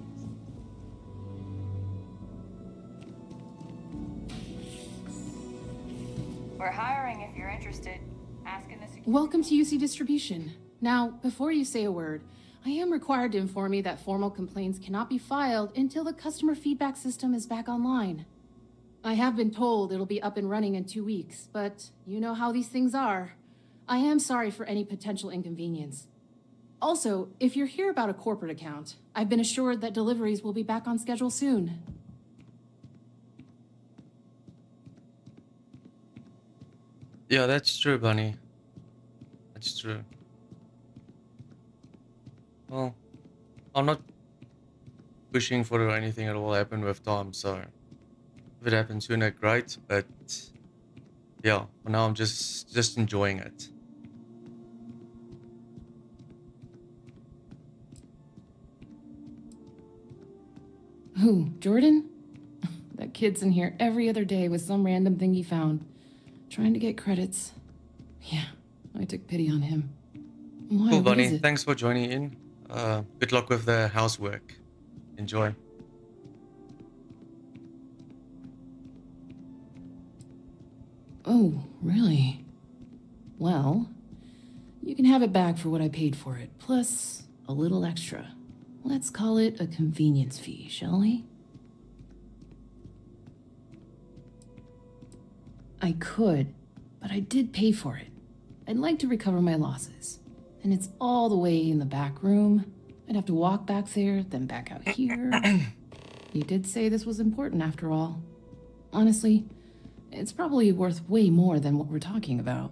We're hiring if you're interested. Asking the security. Welcome to UC Distribution. Now, before you say a word, I am required to inform you that formal complaints cannot be filed until the customer feedback system is back online. I have been told it'll be up and running in 2 weeks, but you know how these things are. I am sorry for any potential inconvenience. Also, if you're here about a corporate account, I've been assured that deliveries will be back on schedule soon. Yeah, that's true, Bunny. That's true. Well, I'm not pushing for anything that will happen with time, so if it happens sooner, great, but yeah, for now I'm just enjoying it. Who, Jordan? That kid's in here every other day with some random thing he found, trying to get credits. Yeah, I took pity on him. Why, Cool, what Bunny. is it? Thanks for joining in. Good luck with the housework. Enjoy. Oh, really? Well, you can have it back for what I paid for it, plus a little extra. Let's call it a convenience fee, shall we? I could, but I did pay for it. I'd like to recover my losses. And it's all the way in the back room. I'd have to walk back there, then back out here. You did say this was important after all. Honestly, it's probably worth way more than what we're talking about.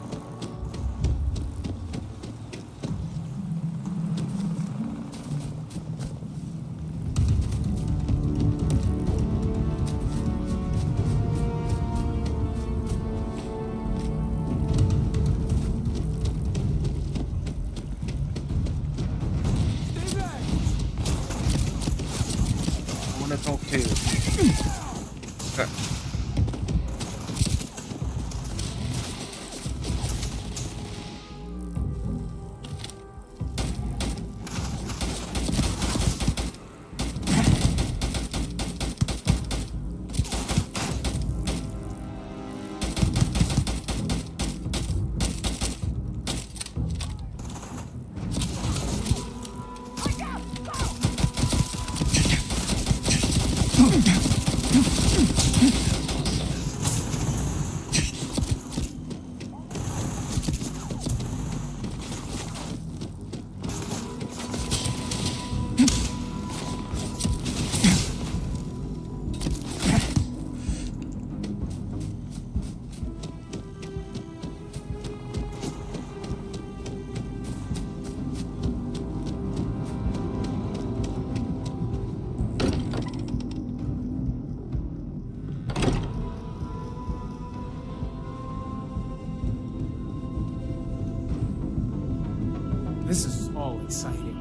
This is all exciting,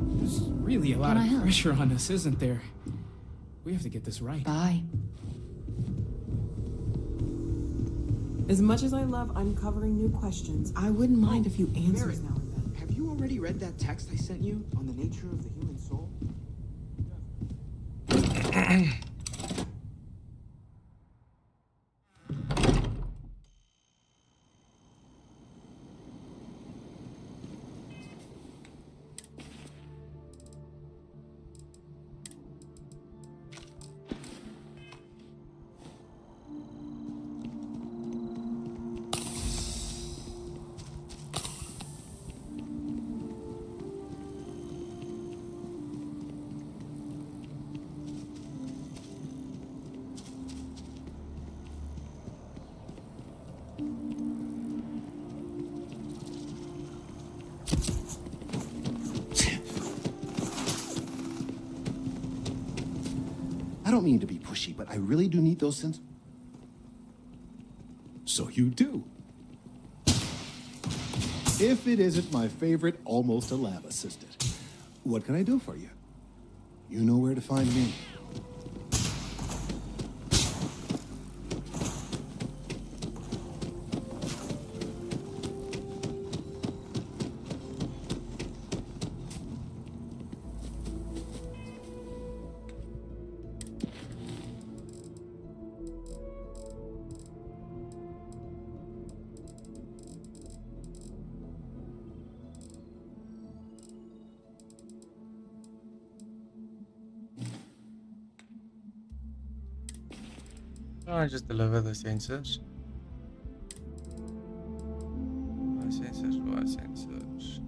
but there's really a lot Can I of help? pressure on us, isn't there? We have to get this right. Bye. As much as I love uncovering new questions, I wouldn't mind a few answers Merritt, now and then. have you already read that text I sent you on the nature of the human soul? I don't mean to be pushy, but I really do need those sensors. So you do. If it isn't my favorite almost a lab assistant, what can I do for you? You know where to find me. I just deliver the sensors. Right sensors, right sensors.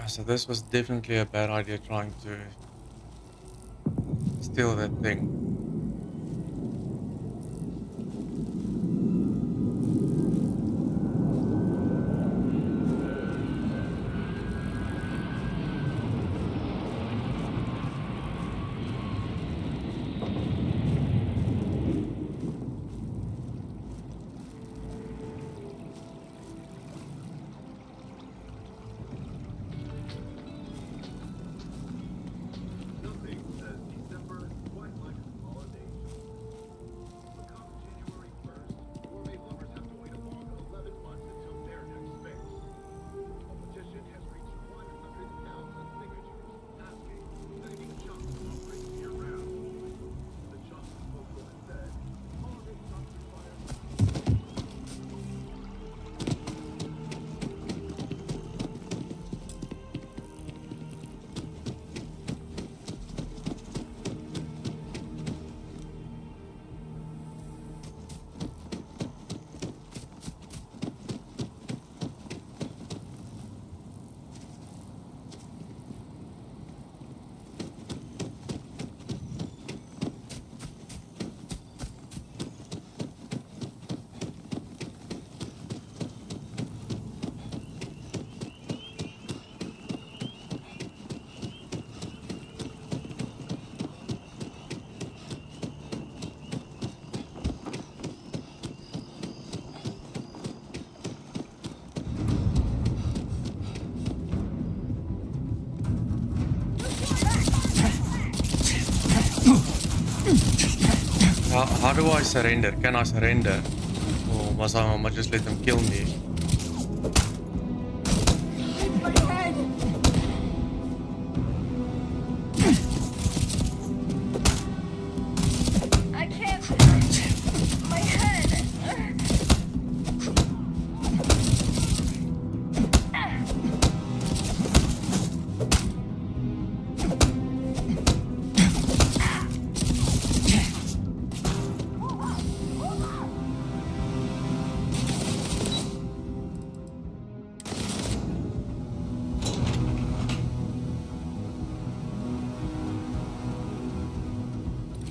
So this was definitely a bad idea trying to steal that thing. How do I surrender? Can I surrender? Or must I just let them kill me? I can't. My head.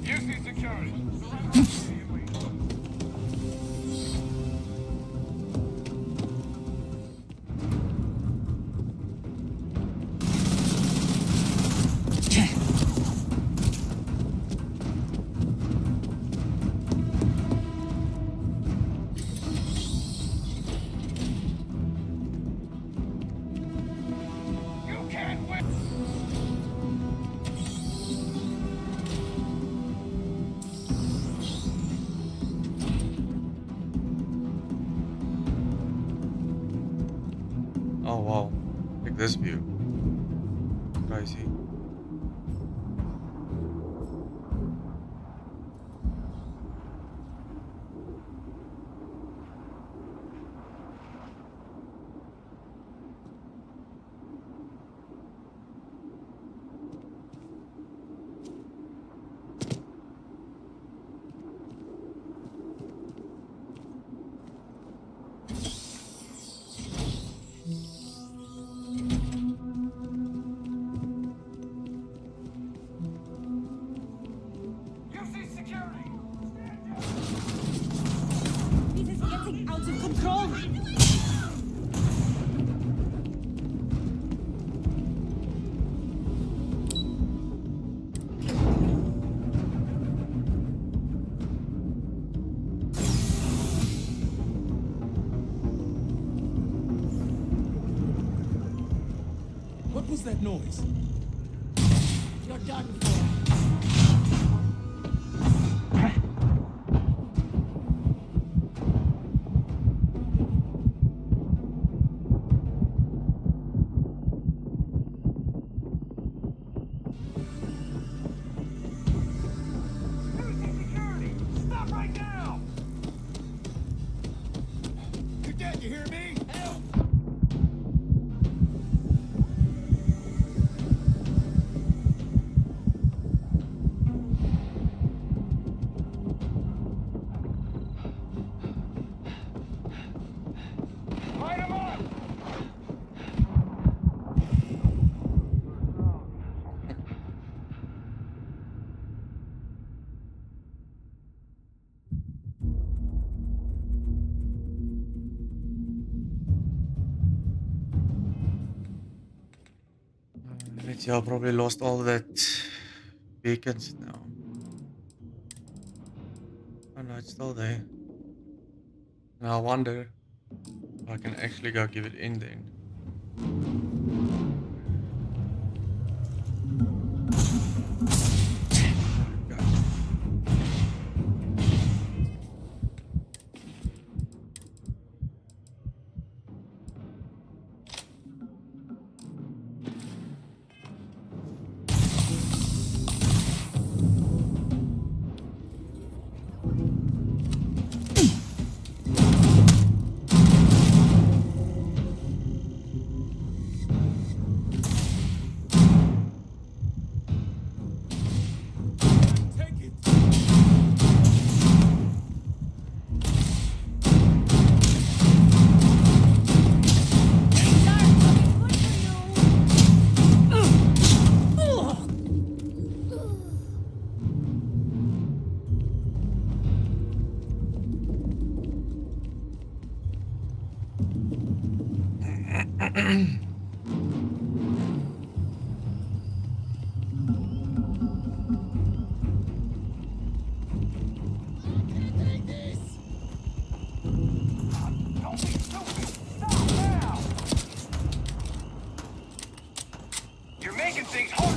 UC security. You can't win. Oh wow, take this view. Crazy. UC security. This is getting out of control. What was that noise? You're done for. Security. Stop right now. You're dead, you hear me? Help! Right, yeah, I probably lost all that beacons now. Oh no, it's still there. Now I wonder if I can actually go give it in then. You're making things hard.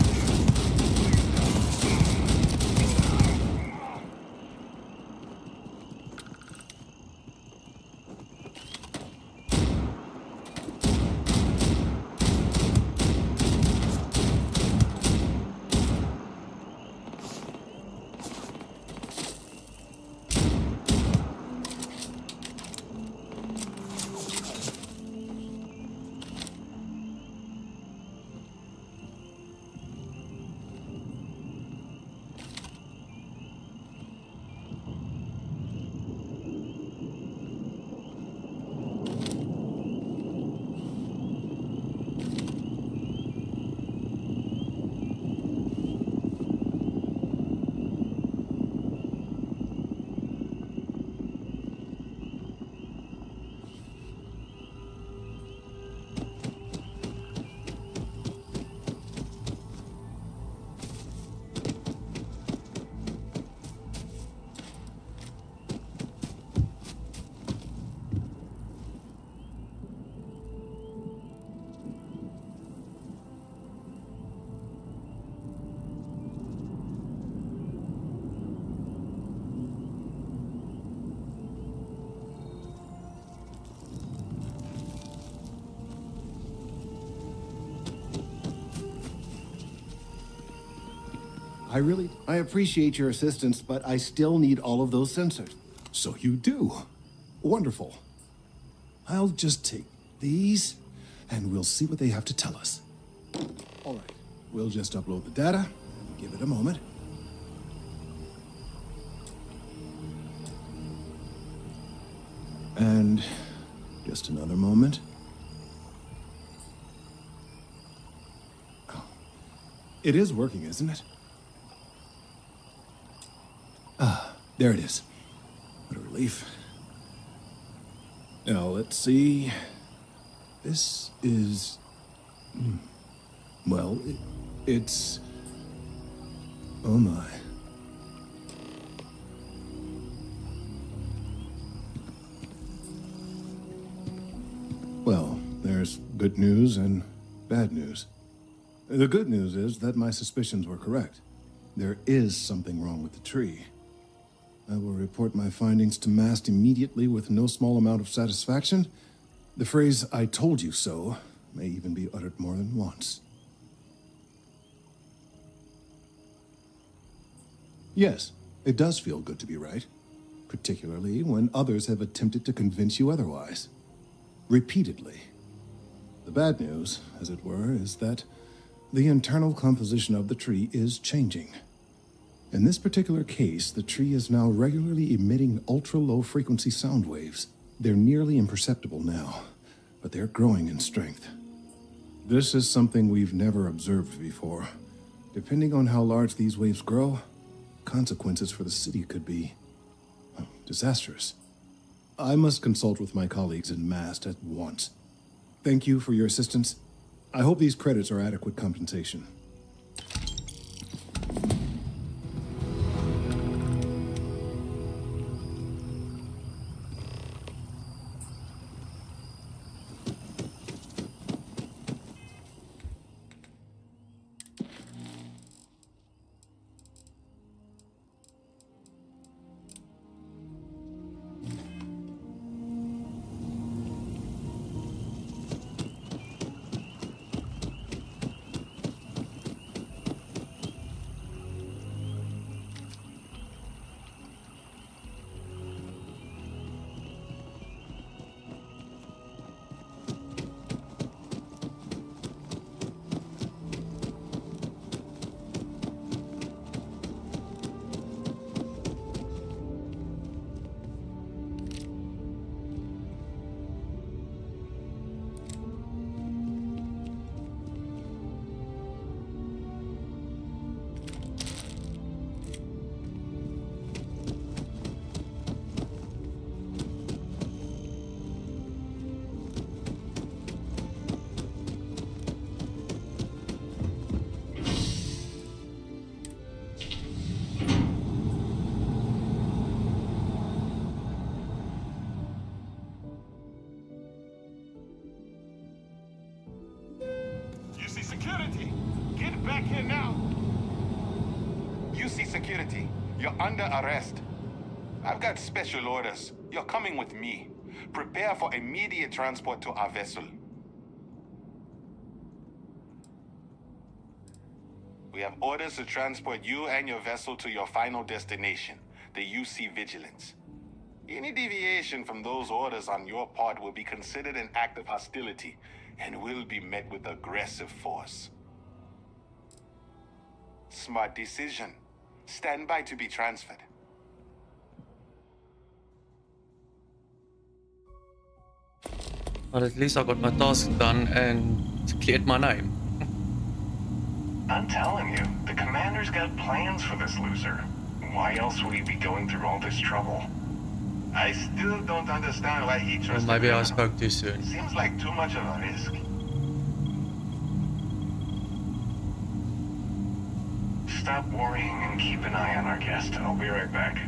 I appreciate your assistance, but I still need all of those sensors. So you do. Wonderful. I'll just take these, and we'll see what they have to tell us. All right, we'll just upload the data. Give it a moment. And just another moment. Oh. It is working, isn't it? Ah, there it is. What a relief. Now, let's see. This is... Well, it's... Oh my. Well, there's good news and bad news. The good news is that my suspicions were correct. There is something wrong with the tree. I will report my findings to MAST immediately with no small amount of satisfaction. The phrase, "I told you so," may even be uttered more than once. Yes, it does feel good to be right, particularly when others have attempted to convince you otherwise. Repeatedly. The bad news, as it were, is that the internal composition of the tree is changing. In this particular case, the tree is now regularly emitting ultra-low frequency sound waves. They're nearly imperceptible now, but they're growing in strength. This is something we've never observed before. Depending on how large these waves grow, consequences for the city could be disastrous. I must consult with my colleagues in MAST at once. Thank you for your assistance. I hope these credits are adequate compensation. UC security! Get back here now! UC security, you're under arrest. I've got special orders. You're coming with me. Prepare for immediate transport to our vessel. We have orders to transport you and your vessel to your final destination, the UC Vigilance. Any deviation from those orders on your part will be considered an act of hostility and will be met with aggressive force. Smart decision. Stand by to be transferred. But at least I got my task done and cleared my name. I'm telling you, the commander's got plans for this loser. Why else would he be going through all this trouble? I still don't understand why he Or trusts maybe I the spoke too soon. Seems like too much of a risk. Stop worrying and keep an eye on our guest. I'll be right back.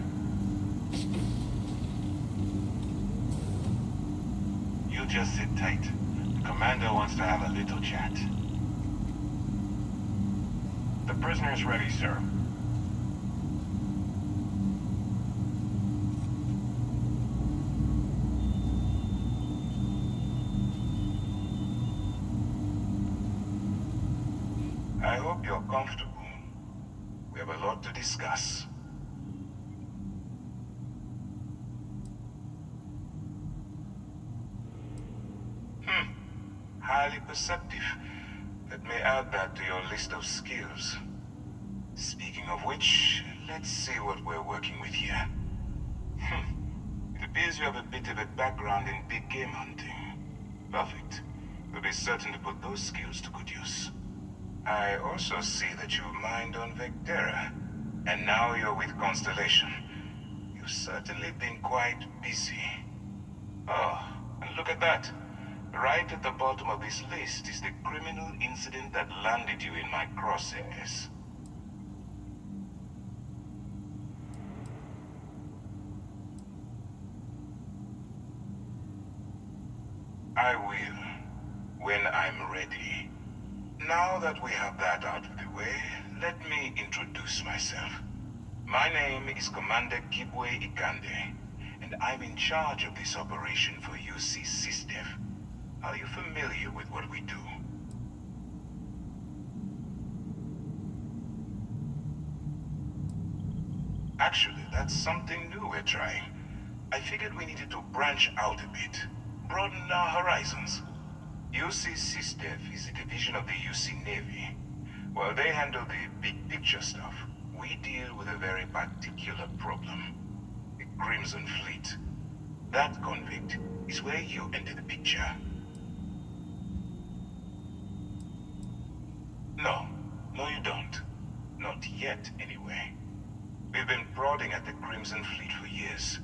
You just sit tight. The commander wants to have a little chat. The prisoner's ready, sir. I hope you're comfortable. We have a lot to discuss. Highly perceptive. Let me add that to your list of skills. Speaking of which, let's see what we're working with here. It appears you have a bit of a background in big game hunting. Perfect. We'll be certain to put those skills to good use. I also see that you mined on Vectera, and now you're with Constellation. You've certainly been quite busy. Oh, and look at that. Right at the bottom of this list is the criminal incident that landed you in my crosshairs. I will, when I'm ready. Now that we have that out of the way, let me introduce myself. My name is Commander Kibwe Ikande, and I'm in charge of this operation for UC SysDev. Are you familiar with what we do? Actually, that's something new we're trying. I figured we needed to branch out a bit, broaden our horizons. UC SysDev is a division of the UC Navy. While they handle the big picture stuff, we deal with a very particular problem. The Crimson Fleet. That convict is where you enter the picture. No, you don't. Not yet, anyway. We've been prodding at the Crimson Fleet for years,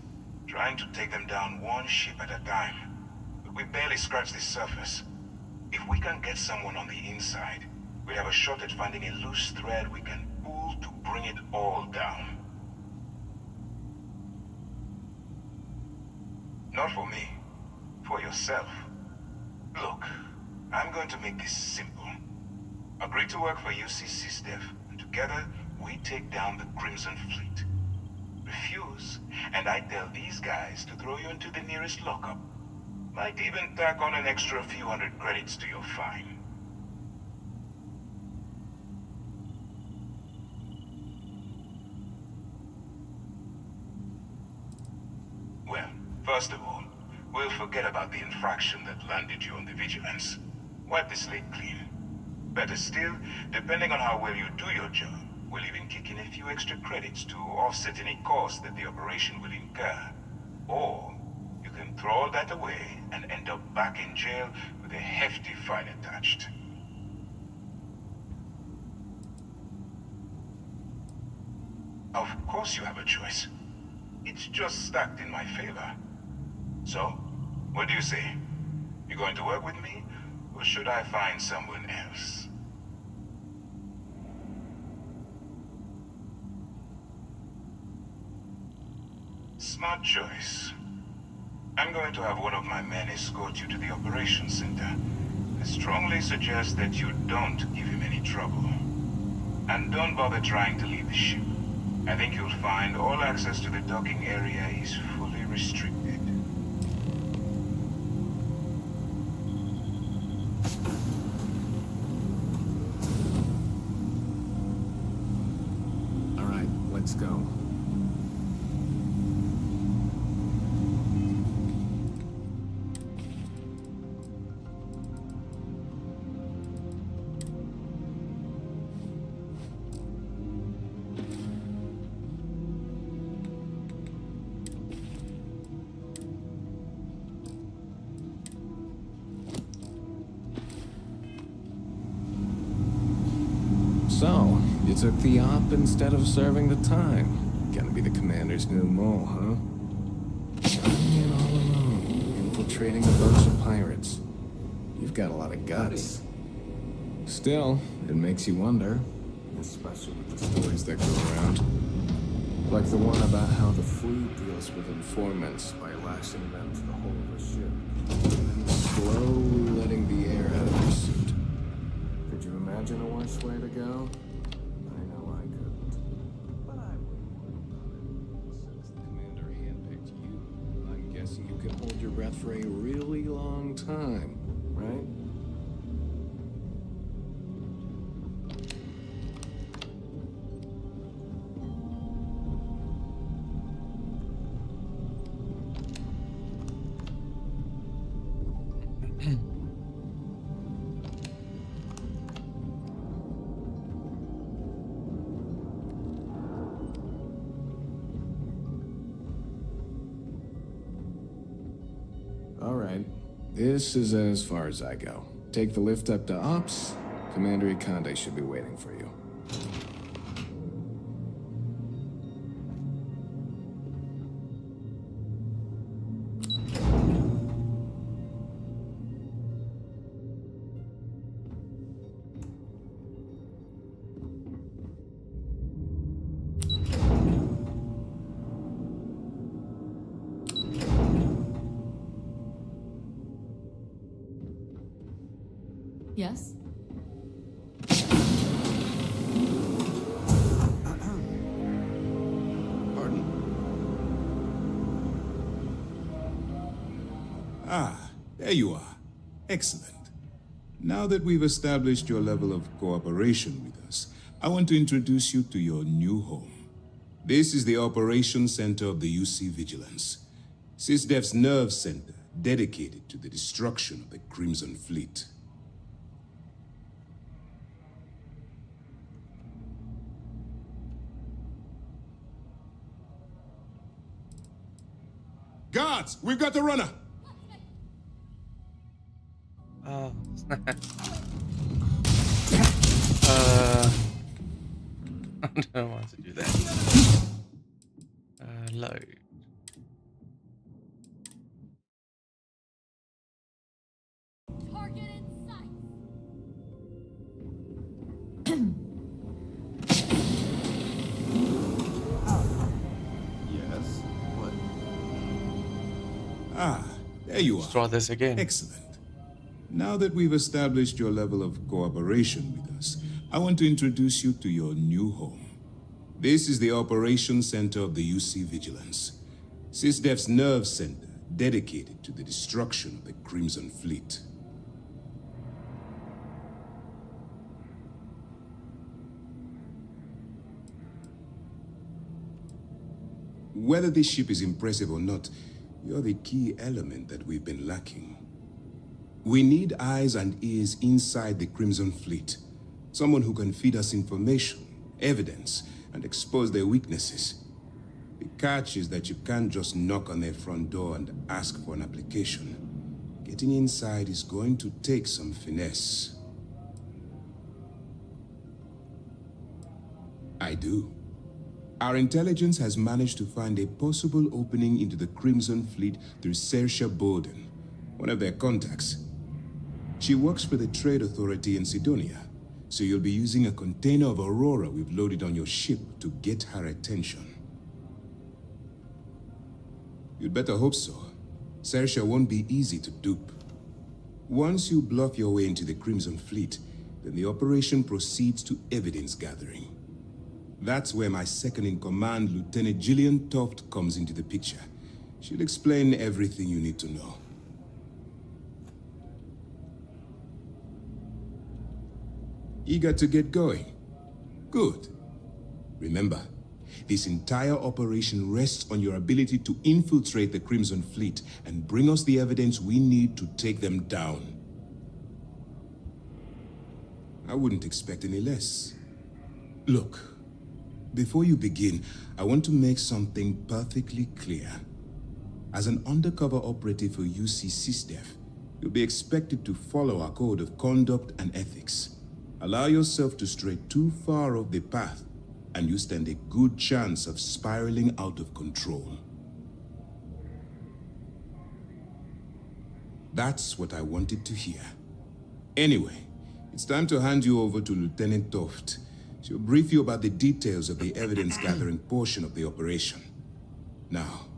trying to take them down one ship at a time. But we barely scratched the surface. If we can get someone on the inside, we have a shot at finding a loose thread we can pull to bring it all down. Not for me. For yourself. Look, I'm going to make this simple. Agree to work for UC SysDev, and together we take down the Crimson Fleet. Refuse, and I tell these guys to throw you into the nearest lockup. Might even tack on an extra few hundred credits to your fine. Well, first of all, we'll forget about the infraction that landed you on the Vigilance. Wipe the slate clean. Better still, depending on how well you do your job, we'll even kick in a few extra credits to offset any cost that the operation will incur. Or, you can throw all that away and end up back in jail with a hefty fine attached. Of course you have a choice. It's just stacked in my favor. So, what do you say? You going to work with me, or should I find someone else? Smart choice. I'm going to have one of my men escort you to the operations center. I strongly suggest that you don't give him any trouble. And don't bother trying to leave the ship. I think you'll find all access to the docking area is fully restricted. All right, let's go. So, you took the op instead of serving the time. Gonna be the commander's new mole, huh? Coming in all alone, infiltrating a bunch of pirates. You've got a lot of guts. Still, it makes you wonder, especially with the stories that go around. Like the one about how the fleet deals with informants by lashing them to the hull of a ship, and then slowly letting the air out of their suit. Could you imagine a worse way to go? I know I couldn't. But I wouldn't worry about it. Since the commander handpicked you, I'm guessing you can hold your breath for a really long time, right? All right. This is as far as I go. Take the lift up to Ops. Commander Ikande should be waiting for you. Yes? Pardon? Ah, there you are. Excellent. Now that we've established your level of cooperation with us, I want to introduce you to your new home. This is the Operations Center of the UC Vigilance, SysDev's nerve center dedicated to the destruction of the Crimson Fleet. Guards, we've got the runner! Oh, I don't want to do that. Load. Target in sight. There you Let's are. try this again. Excellent. Now that we've established your level of cooperation with us, I want to introduce you to your new home. This is the Operations Center of the UC Vigilance, SysDef's nerve center dedicated to the destruction of the Crimson Fleet. Whether this ship is impressive or not, you're the key element that we've been lacking. We need eyes and ears inside the Crimson Fleet. Someone who can feed us information, evidence, and expose their weaknesses. The catch is that you can't just knock on their front door and ask for an application. Getting inside is going to take some finesse. I do. Our intelligence has managed to find a possible opening into the Crimson Fleet through Saoirse Bowden, one of their contacts. She works for the Trade Authority in Sidonia, so you'll be using a container of Aurora we've loaded on your ship to get her attention. You'd better hope so. Saoirse won't be easy to dupe. Once you bluff your way into the Crimson Fleet, then the operation proceeds to evidence gathering. That's where my second-in-command, Lieutenant Gillian Toft, comes into the picture. She'll explain everything you need to know. Eager to get going? Good. Remember, this entire operation rests on your ability to infiltrate the Crimson Fleet and bring us the evidence we need to take them down. I wouldn't expect any less. Look, before you begin, I want to make something perfectly clear. As an undercover operative for UC SysDef, you'll be expected to follow our code of conduct and ethics. Allow yourself to stray too far off the path, and you stand a good chance of spiraling out of control. That's what I wanted to hear. Anyway, it's time to hand you over to Lieutenant Toft. She'll brief you about the details of the evidence-gathering portion of the operation. Now,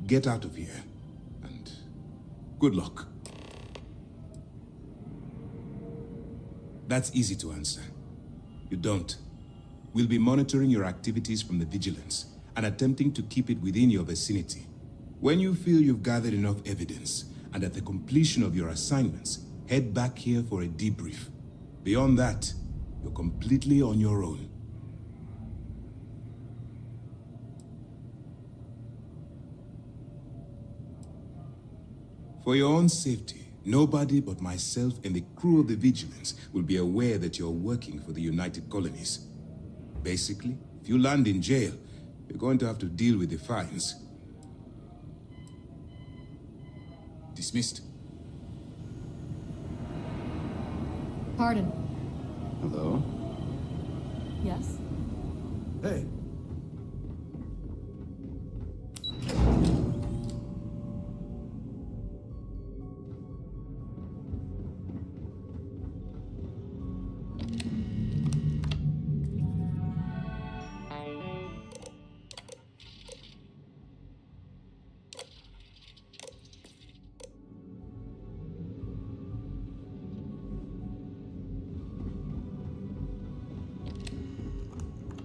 get out of here, and good luck. That's easy to answer. You don't. We'll be monitoring your activities from the Vigilance and attempting to keep it within your vicinity. When you feel you've gathered enough evidence, and at the completion of your assignments, head back here for a debrief. Beyond that, you're completely on your own. For your own safety, nobody but myself and the crew of the Vigilance will be aware that you're working for the United Colonies. Basically, if you land in jail, you're going to have to deal with the fines. Dismissed. Pardon. Hello? Yes? Hey.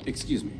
Excuse me.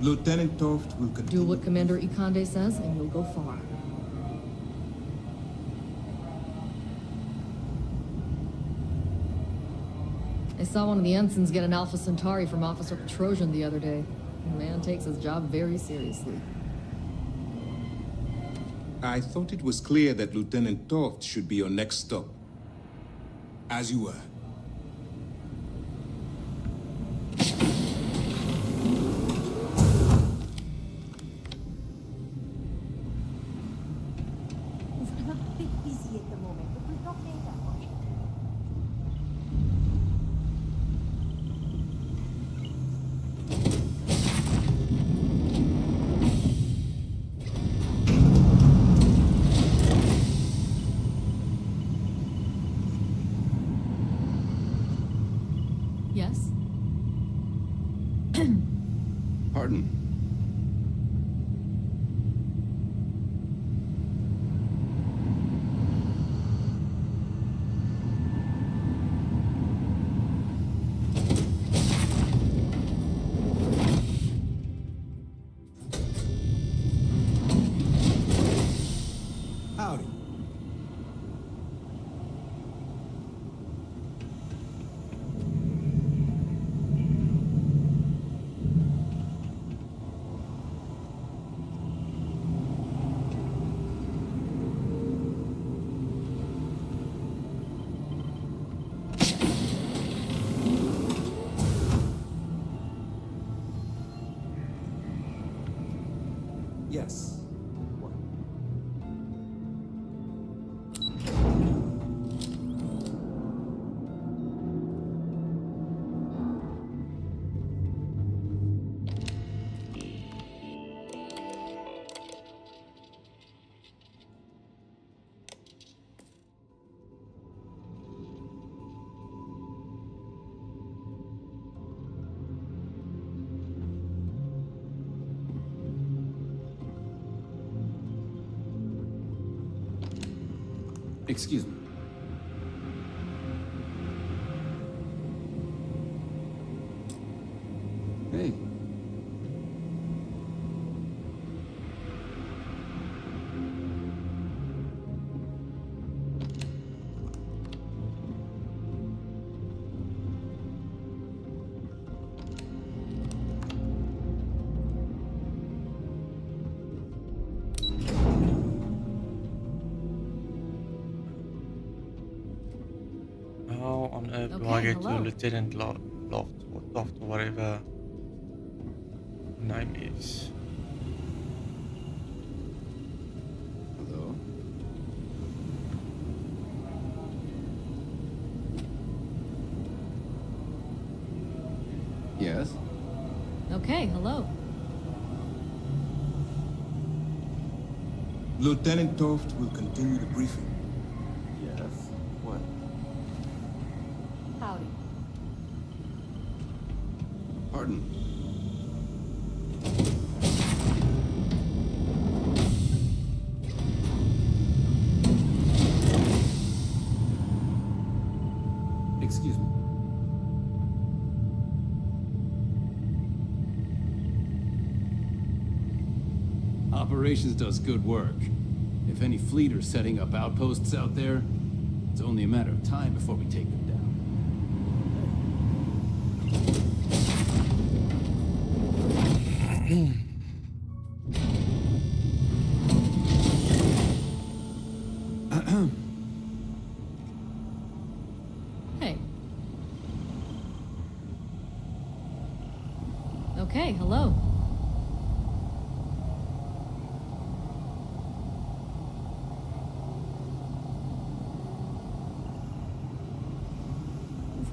Lieutenant Toft will continue. Do what Commander Ikande says, and you'll go far. I saw one of the ensigns get an Alpha Centauri from Officer Petrosian the other day. The man takes his job very seriously. I thought it was clear that Lieutenant Toft should be your next stop. As you were. I'm a bit busy at the moment, but we'll talk later, okay? Yes? Pardon. Howdy. Yes. What? Excuse me. Hey. How on earth do Okay, I get hello. to Lieutenant Loft or Toft or whatever name is? Hello? Yes? Okay, hello. Lieutenant Toft will continue the briefing. Yes. What? Howdy. Pardon. Excuse me. Operations does good work. If any fleet are setting up outposts out there, it's only a matter of time before we take them down. Hey. Okay, hello.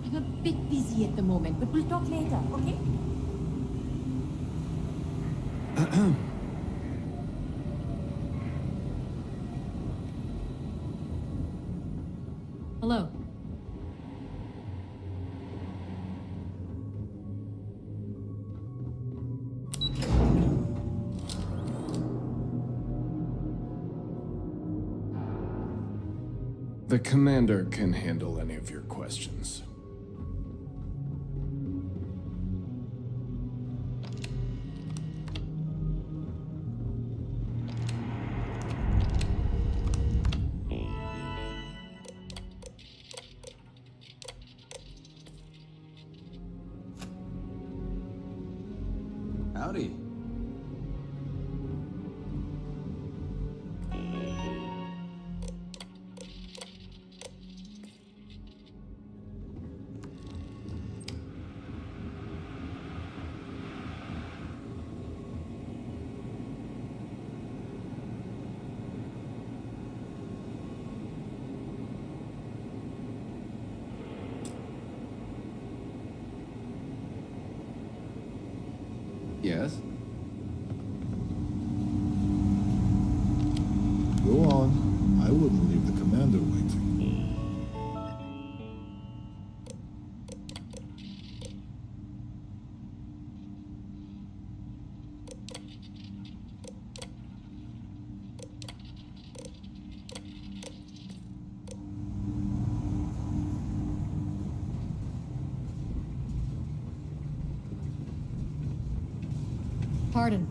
I'm a bit busy at the moment, but we'll talk later, okay? Hello. The commander can handle any of your questions. Howdy. Yes? Go on. I wouldn't leave the commander waiting. Pardon.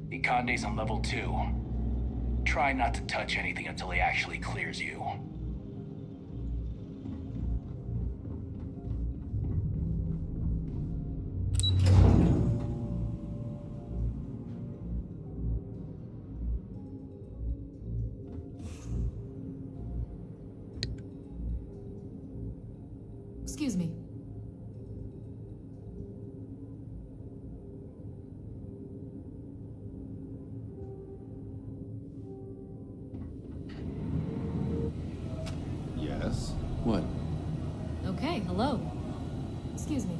Ikande's on level 2. Try not to touch anything until he actually clears you. Excuse me. Yes? What? Okay, hello. Excuse me.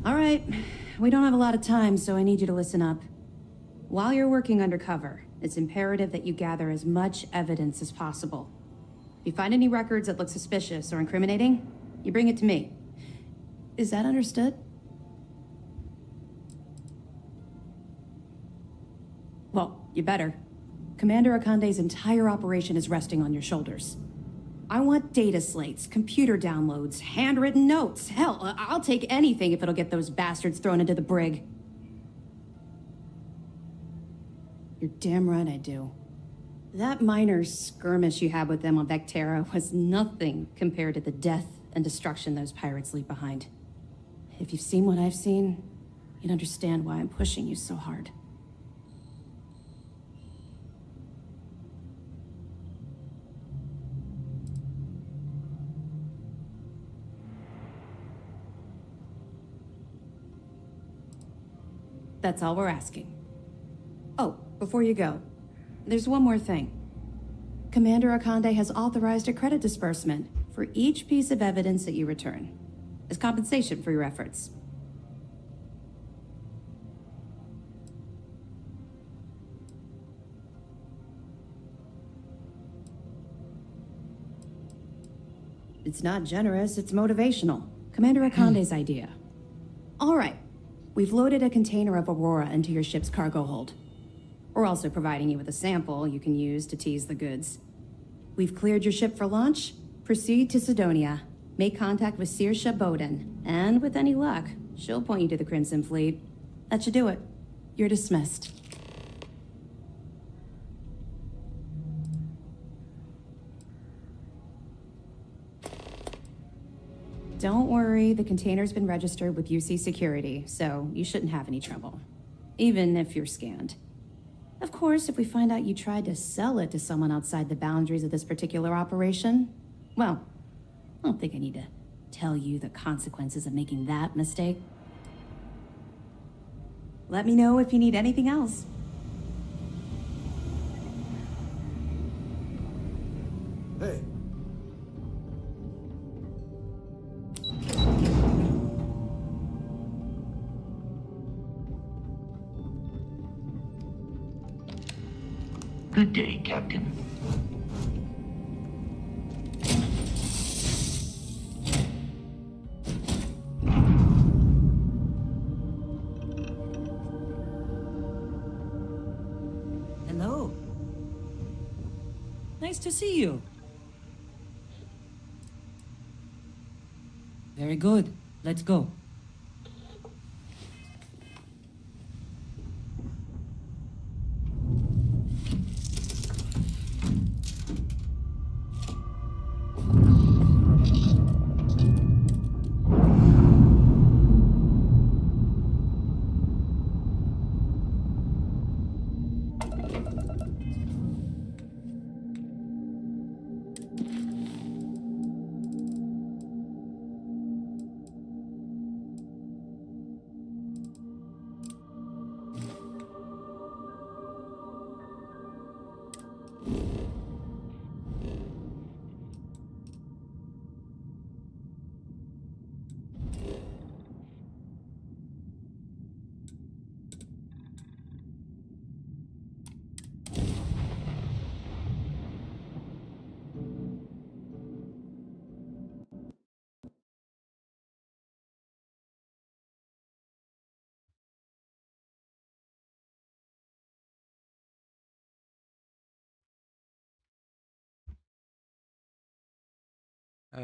All right, we don't have a lot of time, so I need you to listen up. While you're working undercover, it's imperative that you gather as much evidence as possible. If you find any records that look suspicious or incriminating, you bring it to me. Is that understood? Well, you better. Commander Akande's entire operation is resting on your shoulders. I want data slates, computer downloads, handwritten notes. Hell, I'll take anything if it'll get those bastards thrown into the brig. You're damn right I do. That minor skirmish you had with them on Vectera was nothing compared to the death and destruction those pirates leave behind. If you've seen what I've seen, you'd understand why I'm pushing you so hard. That's all we're asking. Oh, before you go, there's one more thing. Commander Akande has authorized a credit disbursement for each piece of evidence that you return, as compensation for your efforts. It's not generous, it's motivational. Commander Akande's idea. All right. We've loaded a container of Aurora into your ship's cargo hold. We're also providing you with a sample you can use to tease the goods. We've cleared your ship for launch. Proceed to Sidonia. Make contact with Saoirse Bowden. And with any luck, she'll point you to the Crimson Fleet. That should do it. You're dismissed. Don't worry, the container's been registered with UC Security, so you shouldn't have any trouble. Even if you're scanned. Of course, if we find out you tried to sell it to someone outside the boundaries of this particular operation, well, I don't think I need to tell you the consequences of making that mistake. Let me know if you need anything else. Hey. Good day, Captain. Nice to see you. Very good. Let's go.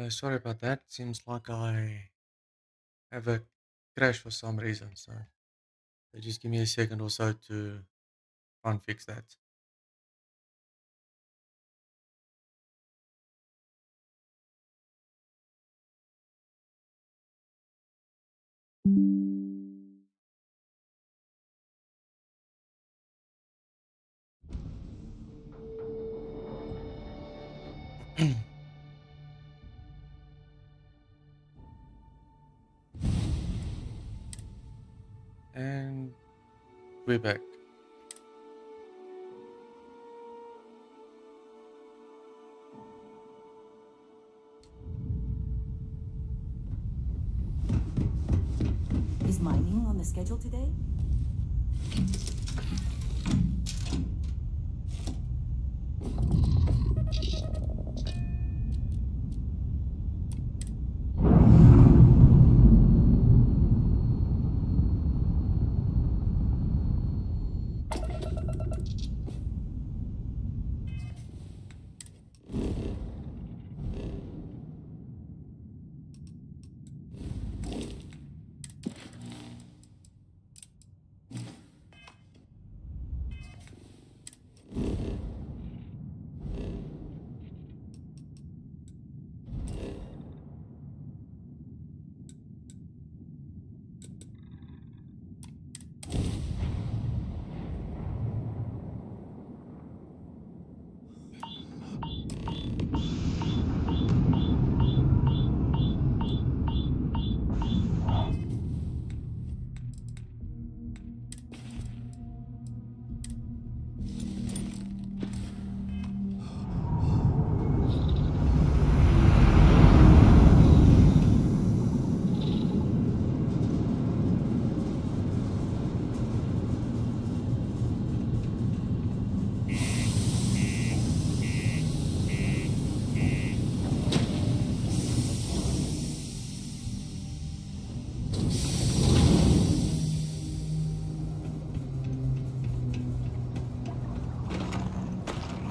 Sorry about that. Seems like I have a crash for some reason. So just give me a second or so to try and fix that. And we're back. Is mining on the schedule today?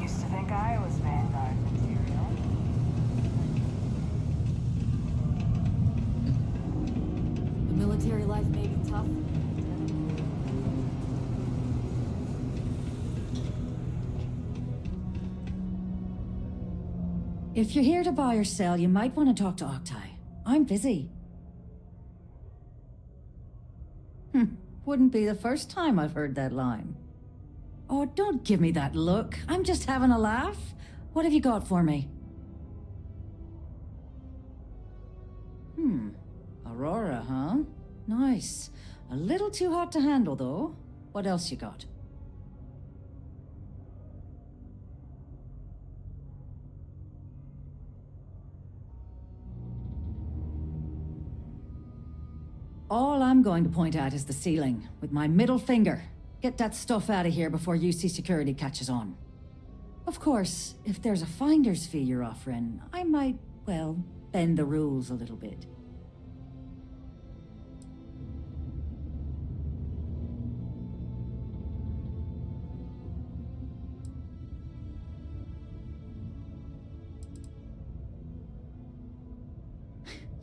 Used to think I was Vanguard material. The military life may be tough. If you're here to buy or sell, you might want to talk to Octai. I'm busy. Wouldn't be the first time I've heard that line. Oh, don't give me that look. I'm just having a laugh. What have you got for me? Aurora, huh? Nice. A little too hot to handle, though. What else you got? All I'm going to point at is the ceiling, with my middle finger. Get that stuff out of here before UC security catches on. Of course, if there's a finder's fee you're offering, I might, well, bend the rules a little bit.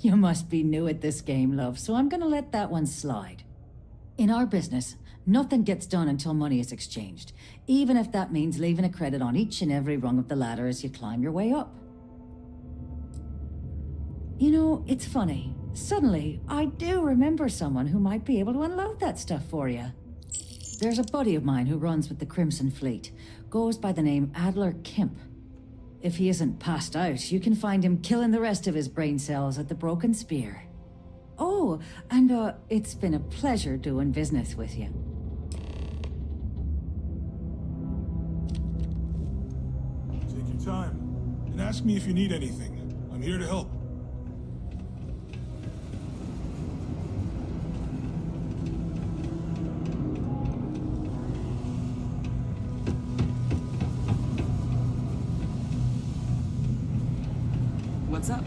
You must be new at this game, love, so I'm gonna let that one slide. In our business, nothing gets done until money is exchanged, even if that means leaving a credit on each and every rung of the ladder as you climb your way up. You know, it's funny. Suddenly, I do remember someone who might be able to unload that stuff for you. There's a buddy of mine who runs with the Crimson Fleet, goes by the name Adler Kemp. If he isn't passed out, you can find him killing the rest of his brain cells at the Broken Spear. Oh, and it's been a pleasure doing business with you. Take your time, and ask me if you need anything. I'm here to help. What's up?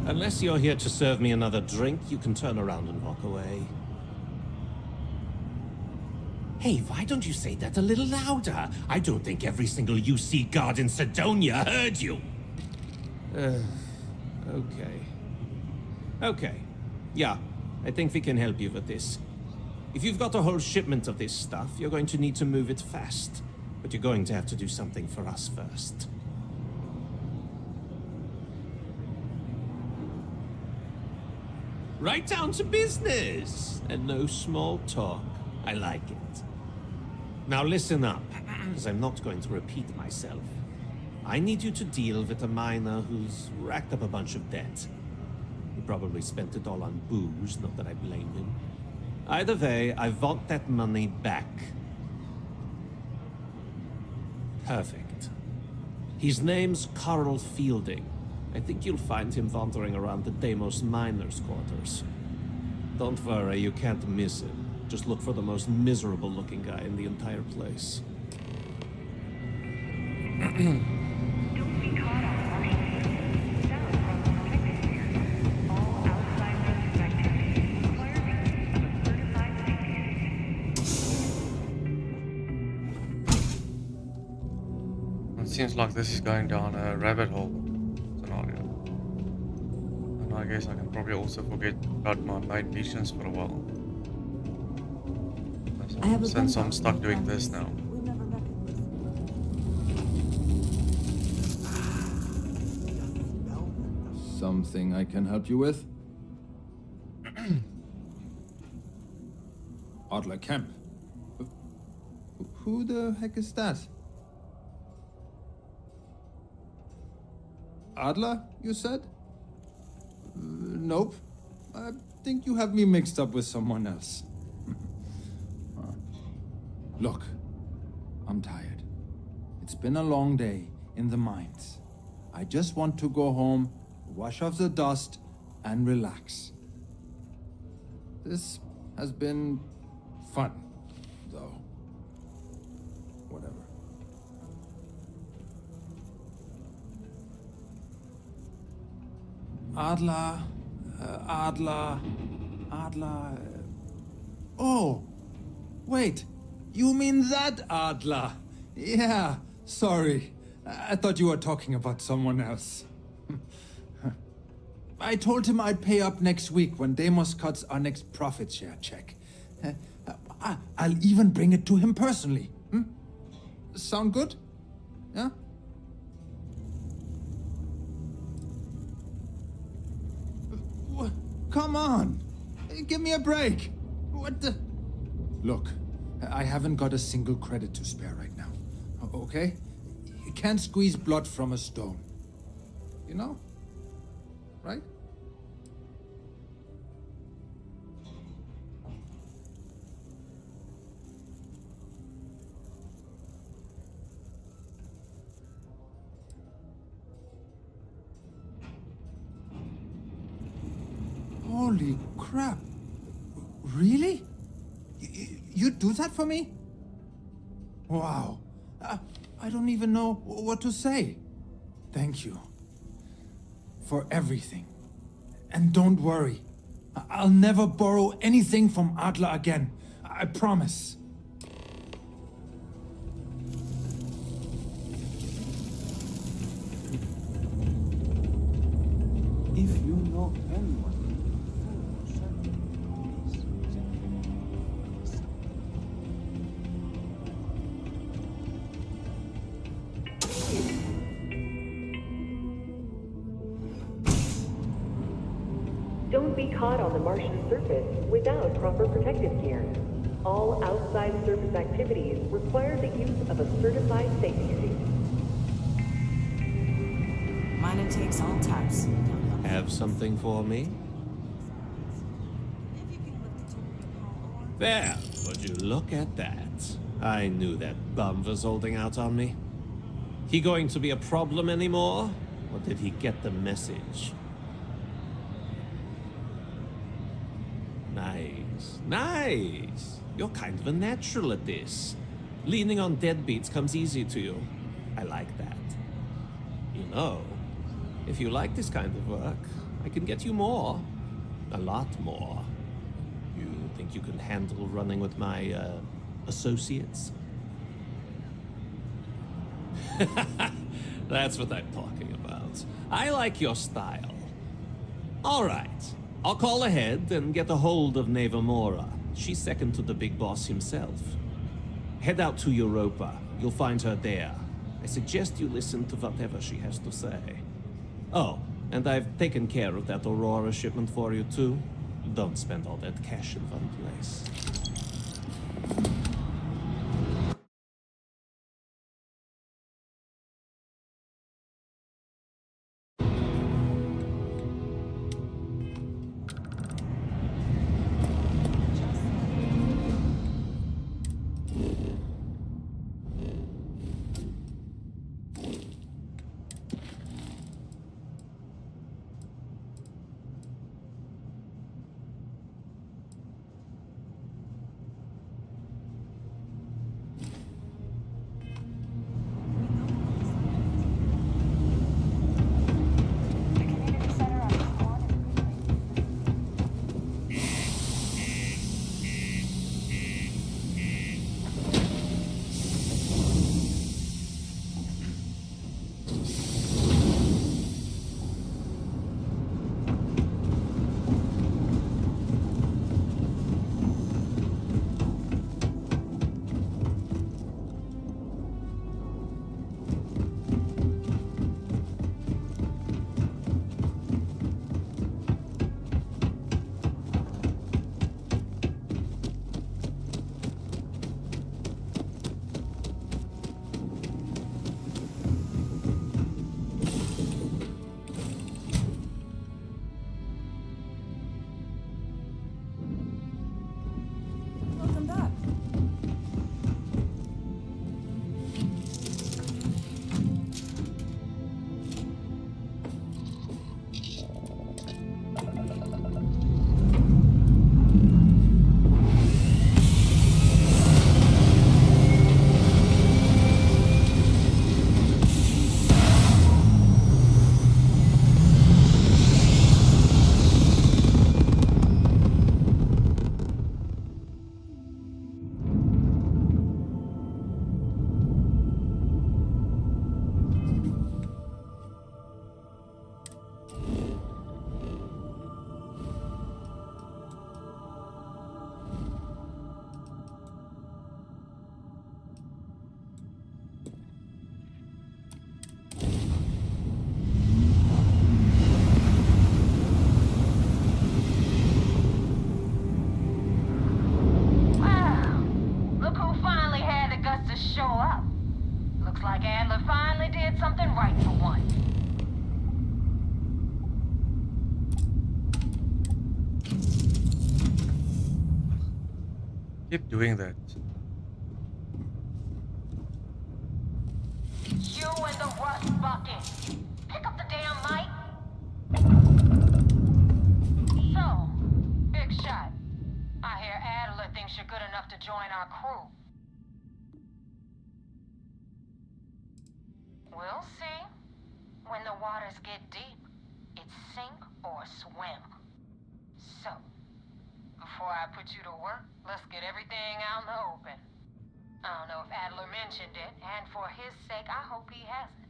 Unless you're here to serve me another drink, you can turn around and walk away. Hey, why don't you say that a little louder? I don't think every single UC guard in Sidonia heard you. Okay. Okay. Yeah, I think we can help you with this. If you've got a whole shipment of this stuff, you're going to need to move it fast. But you're going to have to do something for us first. Right down to business, and no small talk. I like it. Now listen up, as I'm not going to repeat myself. I need you to deal with a miner who's racked up a bunch of debt. He probably spent it all on booze, not that I blame him. Either way, I want that money back. Perfect. His name's Carl Fielding. I think you'll find him wandering around the Deimos miners' quarters. Don't worry, you can't miss him. Just look for the most miserable-looking guy in the entire place. It seems like this is going down a rabbit hole scenario. And I guess I can probably also forget about my main missions for a while. Since I'm stuck doing this now. Something I can help you with? Adler Kemp. Who the heck is that? Adler, you said? Nope. I think you have me mixed up with someone else. Look, I'm tired. It's been a long day in the mines. I just want to go home, wash off the dust, and relax. This has been fun, though. Whatever. Adler. Oh, wait. You mean that Adler? Yeah, sorry. I thought you were talking about someone else. I told him I'd pay up next week when Deimos cuts our next profit share check. I'll even bring it to him personally. Sound good? Yeah? Come on! Give me a break! What the... Look, I haven't got a single credit to spare right now. Okay? You can't squeeze blood from a stone. You know? Right? Holy crap. Really? You'd do that for me? Wow. I don't even know what to say. Thank you. For everything. And don't worry. I'll never borrow anything from Adler again. I promise. Don't be caught on the Martian surface without proper protective gear. All outside surface activities require the use of a certified safety suit. Mine takes all types. Have something for me? There, would you look at that? I knew that bum was holding out on me. He going to be a problem anymore? Or did he get the message? Nice, nice. You're kind of a natural at this. Leaning on deadbeats comes easy to you. I like that. You know, if you like this kind of work, I can get you more. A lot more. You think you can handle running with my, associates? That's what I'm talking about. I like your style. All right. I'll call ahead and get a hold of Nevamora. She's second to the big boss himself. Head out to Europa. You'll find her there. I suggest you listen to whatever she has to say. Oh, and I've taken care of that Aurora shipment for you too. Don't spend all that cash in one place. Keep doing that. You and the rust bucket. Pick up the damn mic. So, big shot. I hear Adler thinks you're good enough to join our crew. We'll see. When the waters get deep, it's sink or swim. So, before I put you to work, let's get everything out in the open. I don't know if Adler mentioned it, and for his sake, I hope he hasn't.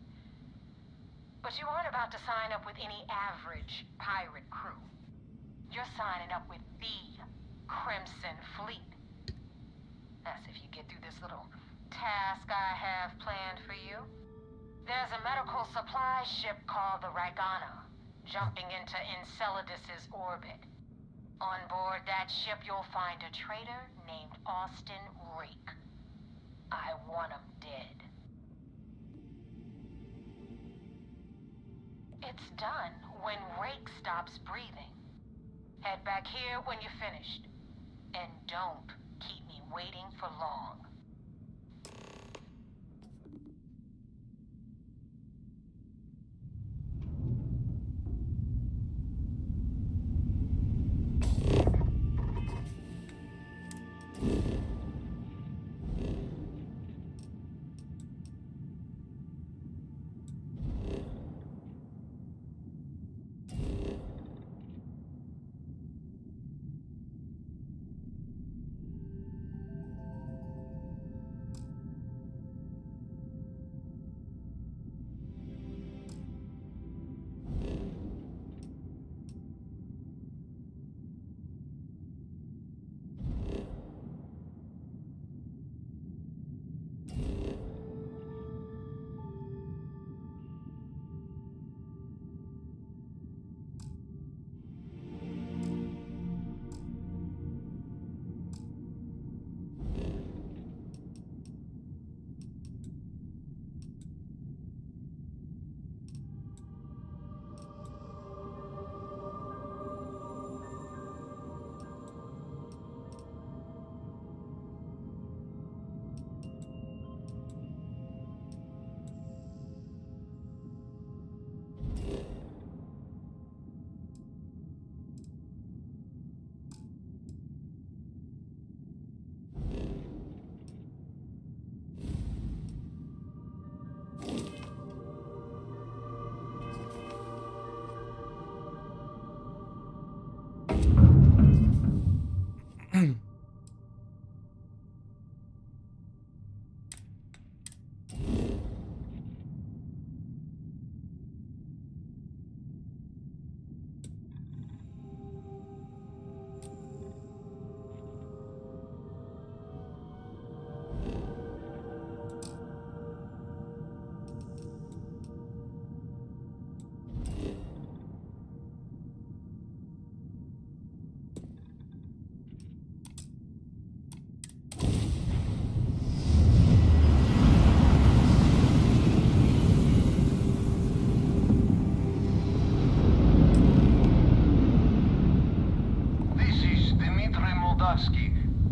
But you aren't about to sign up with any average pirate crew. You're signing up with the Crimson Fleet. That's if you get through this little task I have planned for you. There's a medical supply ship called the Ragana, jumping into Enceladus's orbit. On board that ship, you'll find a traitor named Austin Reek. I want him dead. It's done when Rake stops breathing. Head back here when you're finished. And don't keep me waiting for long.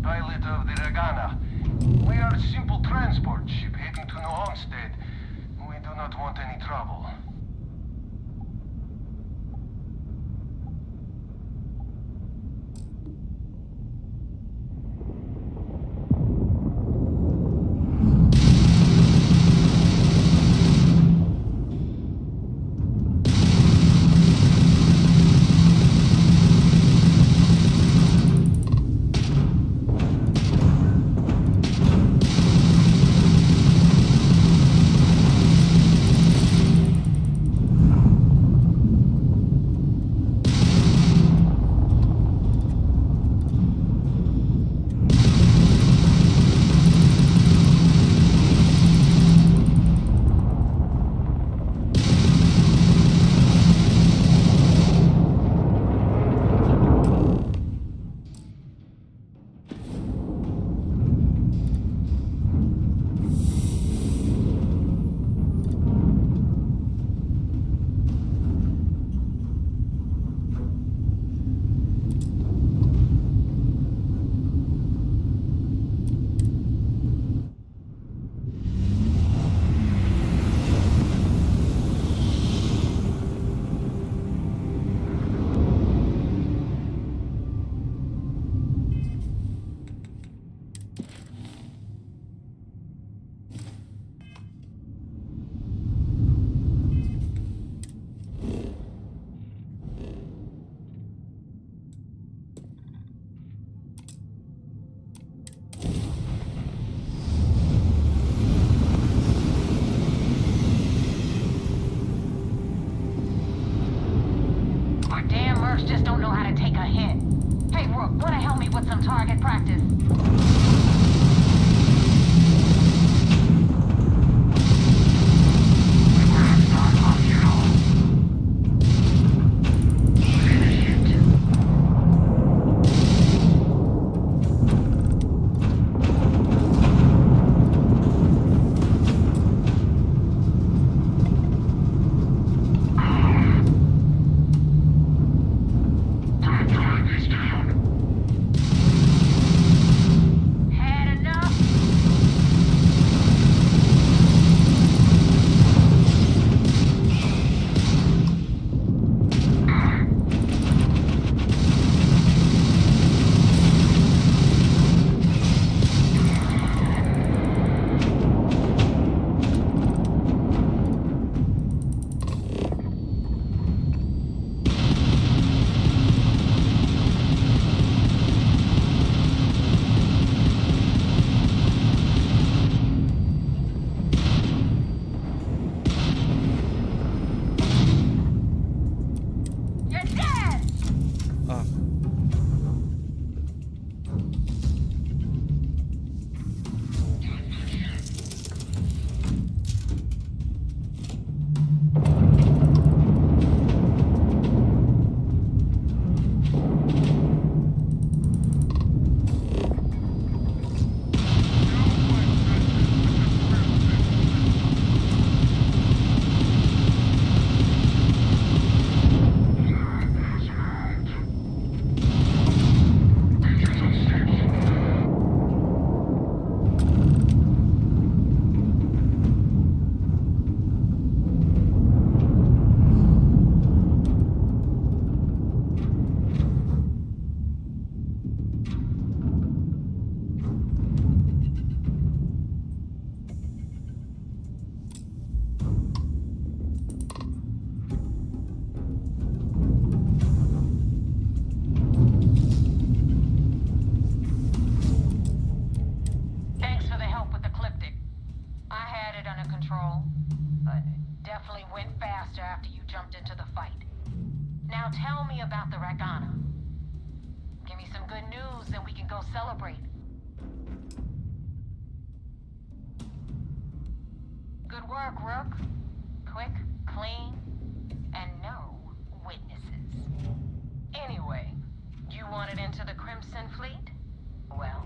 Pilot of the Regana. We are a simple transport ship heading to New Homestead. We do not want any trouble. Just don't know how to take a hit. Hey, Rook, wanna help me with some target practice? about the Ragana? Give me some good news, then we can go celebrate. Good work, Rook. Quick, clean, and no witnesses. Anyway, you wanted into the Crimson Fleet? Well,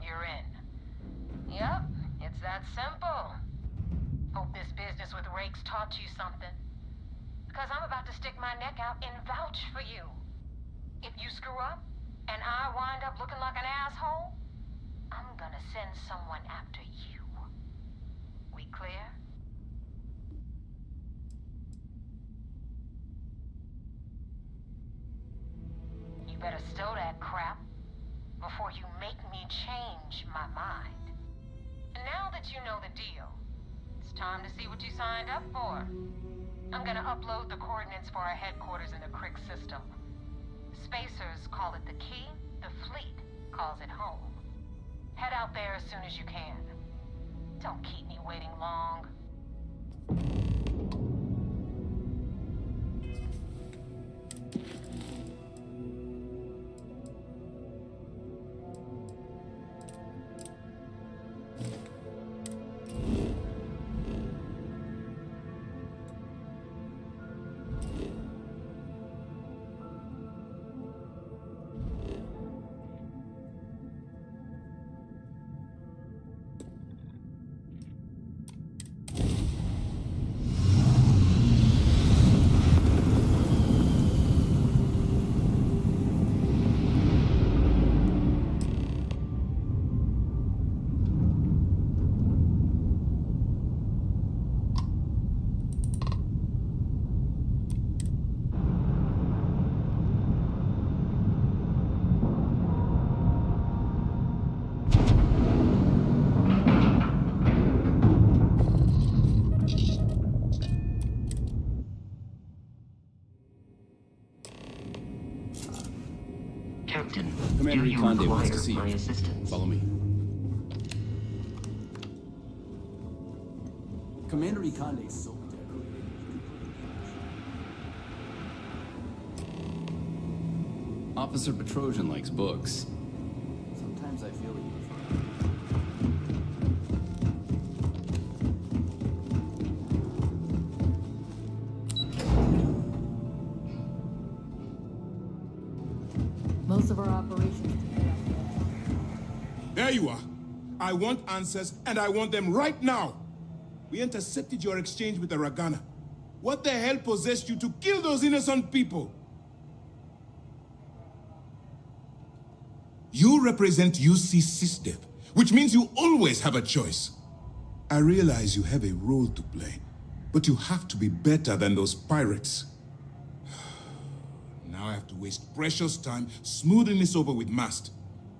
you're in. Yep, it's that simple. Hope this business with Rakes taught you something. Because I'm about to stick my neck out and vouch for you. If you screw up, and I wind up looking like an asshole, I'm gonna send someone after you. We clear? You better stow that crap before you make me change my mind. And now that you know the deal, it's time to see what you signed up for. I'm gonna upload the coordinates for our headquarters in the Crick system. Spacers call it the key, the fleet calls it home. Head out there as soon as you can. Don't keep me waiting long. Captain, Commander do you Ikonde require wants to see my you. assistance? Follow me. Commander Ikonde is so decorated. Officer Petrosian likes books. Sometimes I feel he Most of our operations. There you are. I want answers, and I want them right now. We intercepted your exchange with the Ragana. What the hell possessed you to kill those innocent people? You represent UC SysDev, which means you always have a choice. I realize you have a role to play, but you have to be better than those pirates. Now I have to waste precious time smoothing this over with Mast.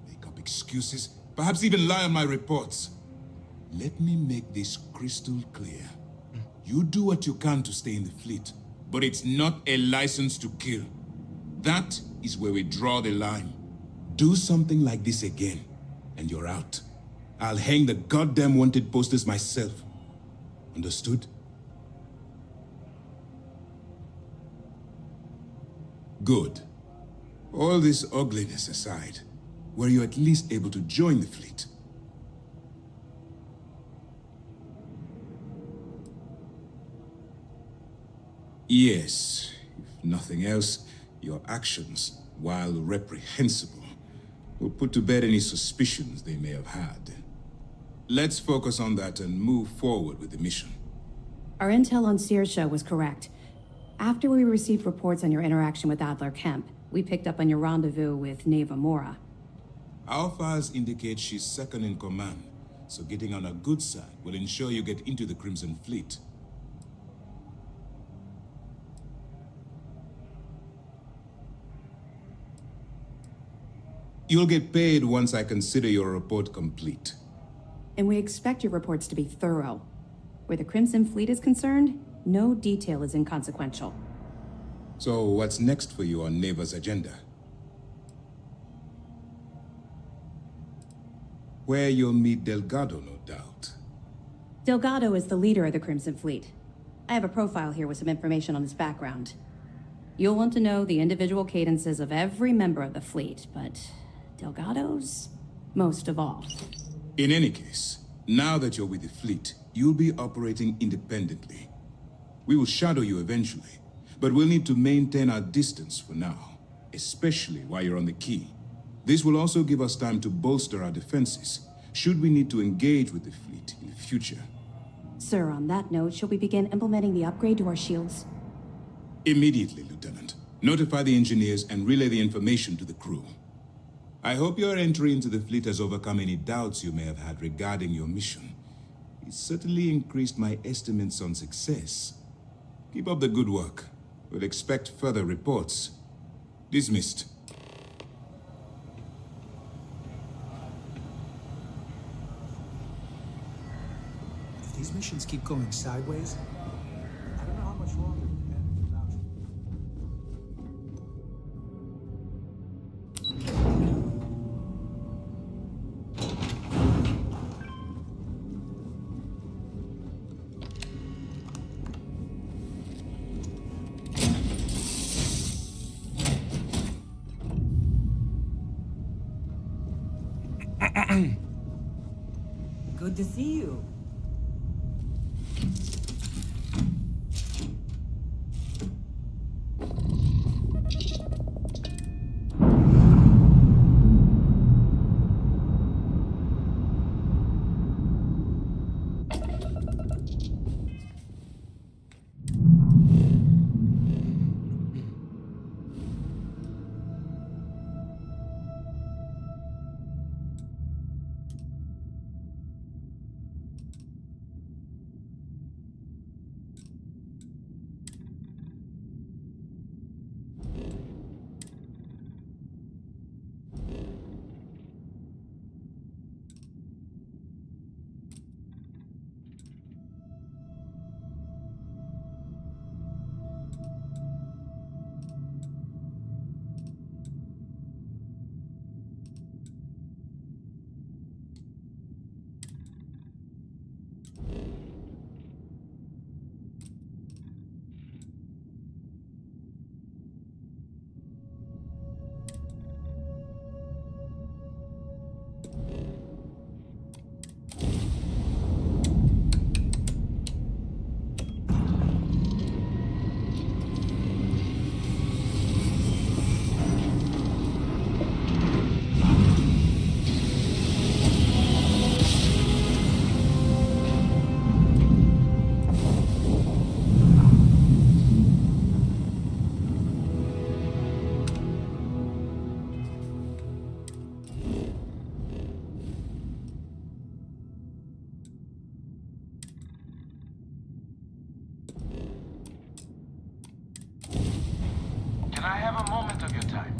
Make up excuses, perhaps even lie on my reports. Let me make this crystal clear. You do what you can to stay in the fleet, but it's not a license to kill. That is where we draw the line. Do something like this again, and you're out. I'll hang the goddamn wanted posters myself. Understood? Good. All this ugliness aside, were you at least able to join the fleet? Yes. If nothing else, your actions, while reprehensible, will put to bed any suspicions they may have had. Let's focus on that and move forward with the mission. Our intel on Saoirse was correct. After we received reports on your interaction with Adler Kemp, we picked up on your rendezvous with Neva Mora. Our files indicate she's second in command, so getting on her good side will ensure you get into the Crimson Fleet. You'll get paid once I consider your report complete. And we expect your reports to be thorough. Where the Crimson Fleet is concerned, no detail is inconsequential. So what's next for you on Neva's agenda? Where you'll meet Delgado, no doubt. Delgado is the leader of the Crimson Fleet. I have a profile here with some information on his background. You'll want to know the individual cadences of every member of the fleet, but Delgado's most of all. In any case, now that you're with the fleet, you'll be operating independently. We will shadow you eventually, but we'll need to maintain our distance for now, especially while you're on the key. This will also give us time to bolster our defenses, should we need to engage with the fleet in the future. Sir, on that note, shall we begin implementing the upgrade to our shields? Immediately, Lieutenant. Notify the engineers and relay the information to the crew. I hope your entry into the fleet has overcome any doubts you may have had regarding your mission. It certainly increased my estimates on success. Keep up the good work. We'll expect further reports. Dismissed. If these missions keep going sideways, I don't know how much longer we can without you. Good to see you. Can I have a moment of your time?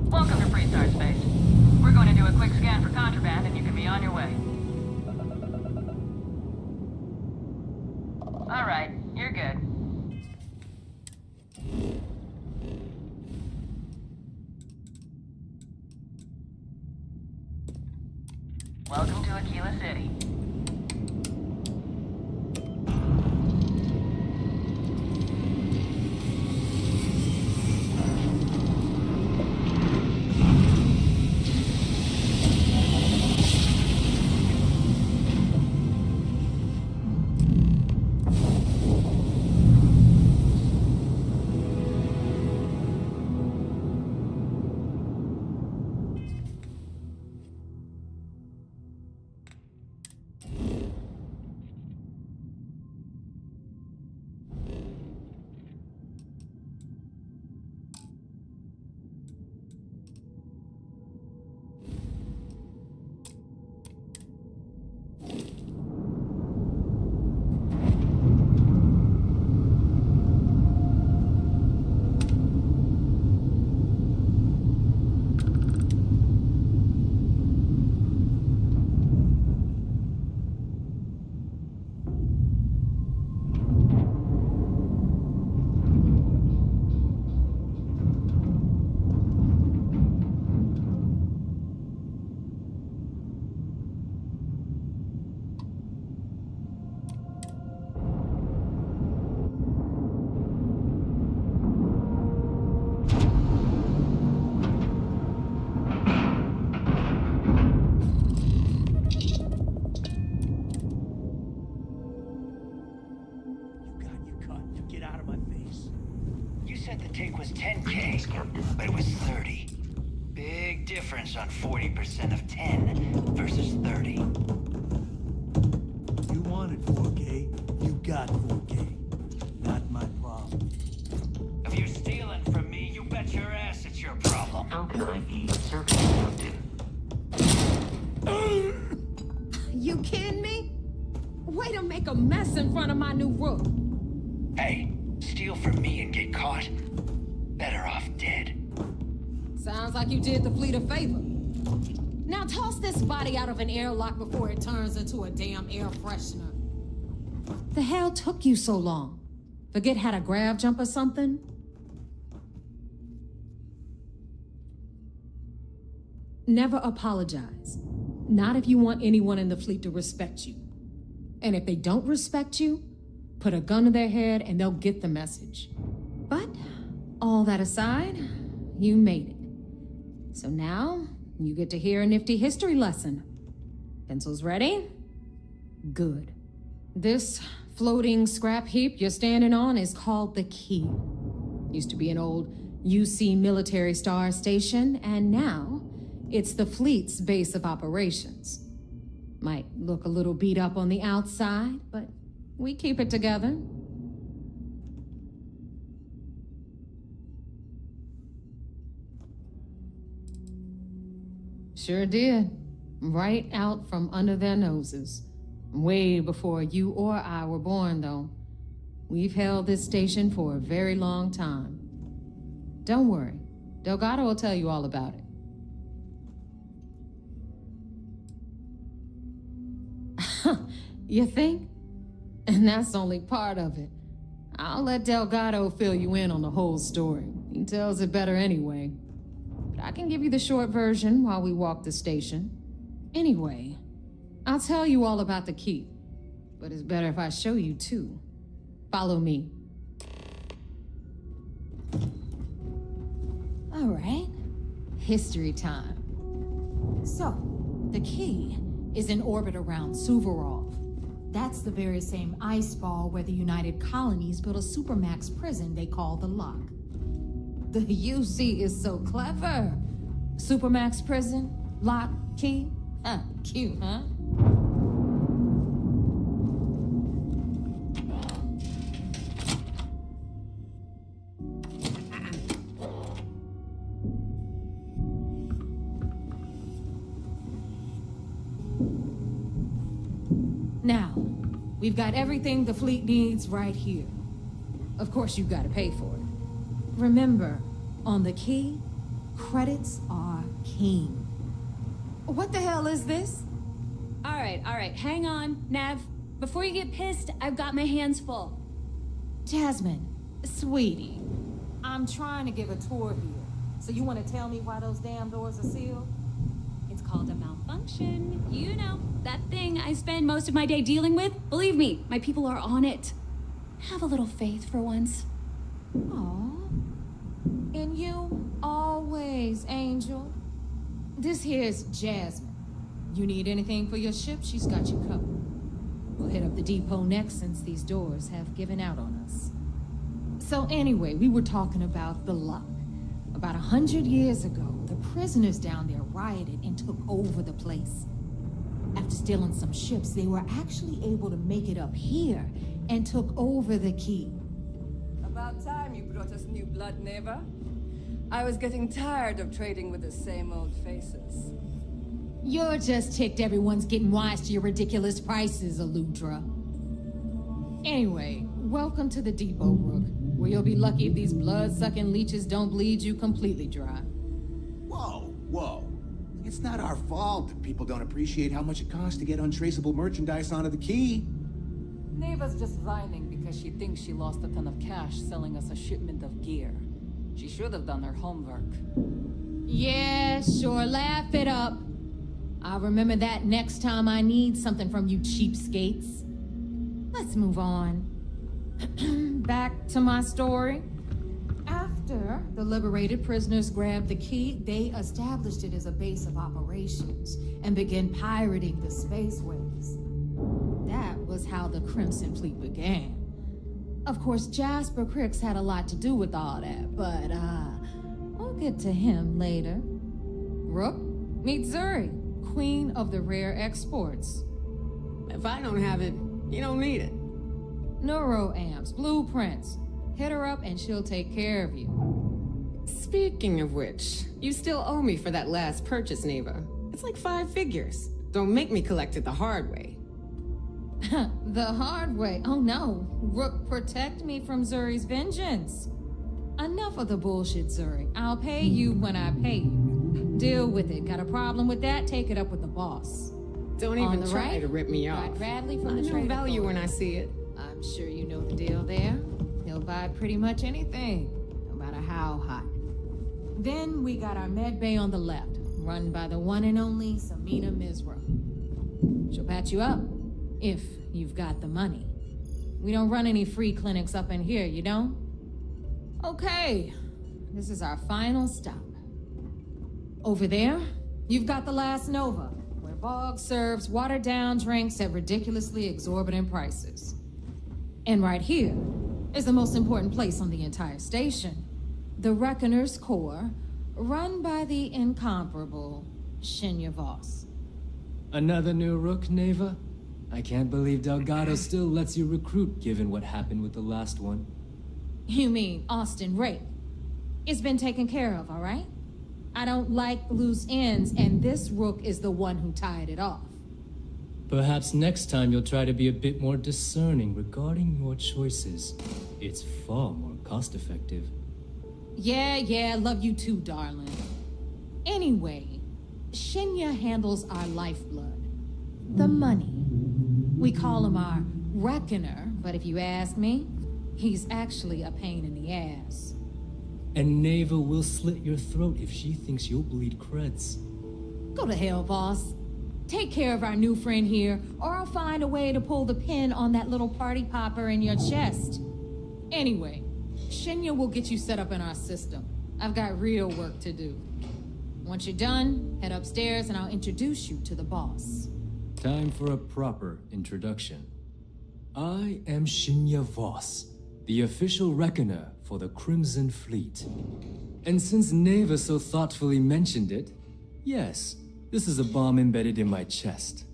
Welcome to Freestar Space. We're going to do a quick scan for contraband and you can be on your way. All right, you're good. Welcome to Aquila City. depends on 40% of 10 versus 30. You wanted 4K, you got 4K. Not my problem. If you're stealing from me, you bet your ass it's your problem. How can I be circuit instructed? You kidding me? Way to make a mess in front of my new rook. Hey, steal from me and get caught? Better off dead. Sounds like you did the fleet a favor. Now toss this body out of an airlock before it turns into a damn air freshener. The hell took you so long? Forget how to grav jump or something? Never apologize. Not if you want anyone in the fleet to respect you. And if they don't respect you, put a gun to their head and they'll get the message. But, all that aside, you made it. So now, you get to hear a nifty history lesson. Pencils ready? Good. This floating scrap heap you're standing on is called the Key. Used to be an old UC military star station, and now it's the fleet's base of operations. Might look a little beat up on the outside, but we keep it together. Sure did. Right out from under their noses. Way before you or I were born, though. We've held this station for a very long time. Don't worry. Delgado will tell you all about it. You think? And that's only part of it. I'll let Delgado fill you in on the whole story. He tells it better anyway. But I can give you the short version while we walk the station. Anyway, I'll tell you all about the Key. But it's better if I show you too. Follow me. All right. History time. So, the Key is in orbit around Suvorov. That's the very same ice ball where the United Colonies built a supermax prison they call the Lock. The UC is so clever. Supermax prison, Lock, Key. Cute, huh? Now, we've got everything the fleet needs right here. Of course, you've got to pay for it. Remember, on the Key, credits are king. What the hell is this? All right, hang on, Nav. Before you get pissed, I've got my hands full. Jasmine, sweetie, I'm trying to give a tour here. So you want to tell me why those damn doors are sealed? It's called a malfunction. You know, that thing I spend most of my day dealing with. Believe me, my people are on it. Have a little faith for once. Aw. In you, always, Angel. This here's Jasmine. You need anything for your ship, she's got you covered. We'll hit up the depot next since these doors have given out on us. So anyway, we were talking about the Lock. About 100 years ago, the prisoners down there rioted and took over the place. After stealing some ships, they were actually able to make it up here and took over the Key. About time you brought us new blood, Neva. I was getting tired of trading with the same old faces. You're just ticked everyone's getting wise to your ridiculous prices, Aludra. Anyway, welcome to the depot, Rook, where you'll be lucky if these blood-sucking leeches don't bleed you completely dry. Whoa. It's not our fault that people don't appreciate how much it costs to get untraceable merchandise onto the Key. Neva's just whining because she thinks she lost a ton of cash selling us a shipment of gear. She should have done her homework. Yeah, sure, laugh it up. I'll remember that next time I need something from you cheapskates. Let's move on. Back to my story. After the liberated prisoners grabbed the Key, they established it as a base of operations and began pirating the spaceways. That was how the Crimson Fleet began. Of course, Jasper Cricks had a lot to do with all that, but we'll get to him later. Rook, Meet Zuri, queen of the rare exports. If I don't have it, you don't need it. Neuroamps, blueprints. Hit her up and she'll take care of you. Speaking of which, you still owe me for that last purchase, Neva. It's like 5 figures. Don't make me collect it the hard way. The hard way? Oh no. Rook, protect me from Zuri's vengeance. Enough of the bullshit, Zuri. I'll pay you when I pay you. Deal with it. Got a problem with that? Take it up with the boss. Don't even try to rip me off. Bradley from I the know trade value when authority. I see it. I'm sure you know the deal there. He'll buy pretty much anything, no matter how hot. Then we got our med bay on the left, run by the one and only Samina Mizra. She'll patch you up, if you've got the money. We don't run any free clinics up in here, you don't? Okay, this is our final stop. Over there, you've got the last Nova, where Bog serves watered-down drinks at ridiculously exorbitant prices. And right here is the most important place on the entire station. The Reckoner's Core, run by the incomparable Shinya Voss. Another new Rook, Neva? I can't believe Delgado still lets you recruit given what happened with the last one. You mean Austin Rake? It's been taken care of, all right? I don't like loose ends, and this Rook is the one who tied it off. Perhaps next time you'll try to be a bit more discerning regarding your choices. It's far more cost-effective. Yeah, love you too, darling. Anyway, Shinya handles our lifeblood. The money. We call him our Reckoner, but if you ask me, he's actually a pain in the ass. And Neva will slit your throat if she thinks you'll bleed creds. Go to hell, boss. Take care of our new friend here, or I'll find a way to pull the pin on that little party popper in your chest. Anyway, Shinya will get you set up in our system. I've got real work to do. Once you're done, head upstairs and I'll introduce you to the boss. Time for a proper introduction. I am Shinya Voss, the official reckoner for the Crimson Fleet. And since Neva so thoughtfully mentioned it, yes, this is a bomb embedded in my chest.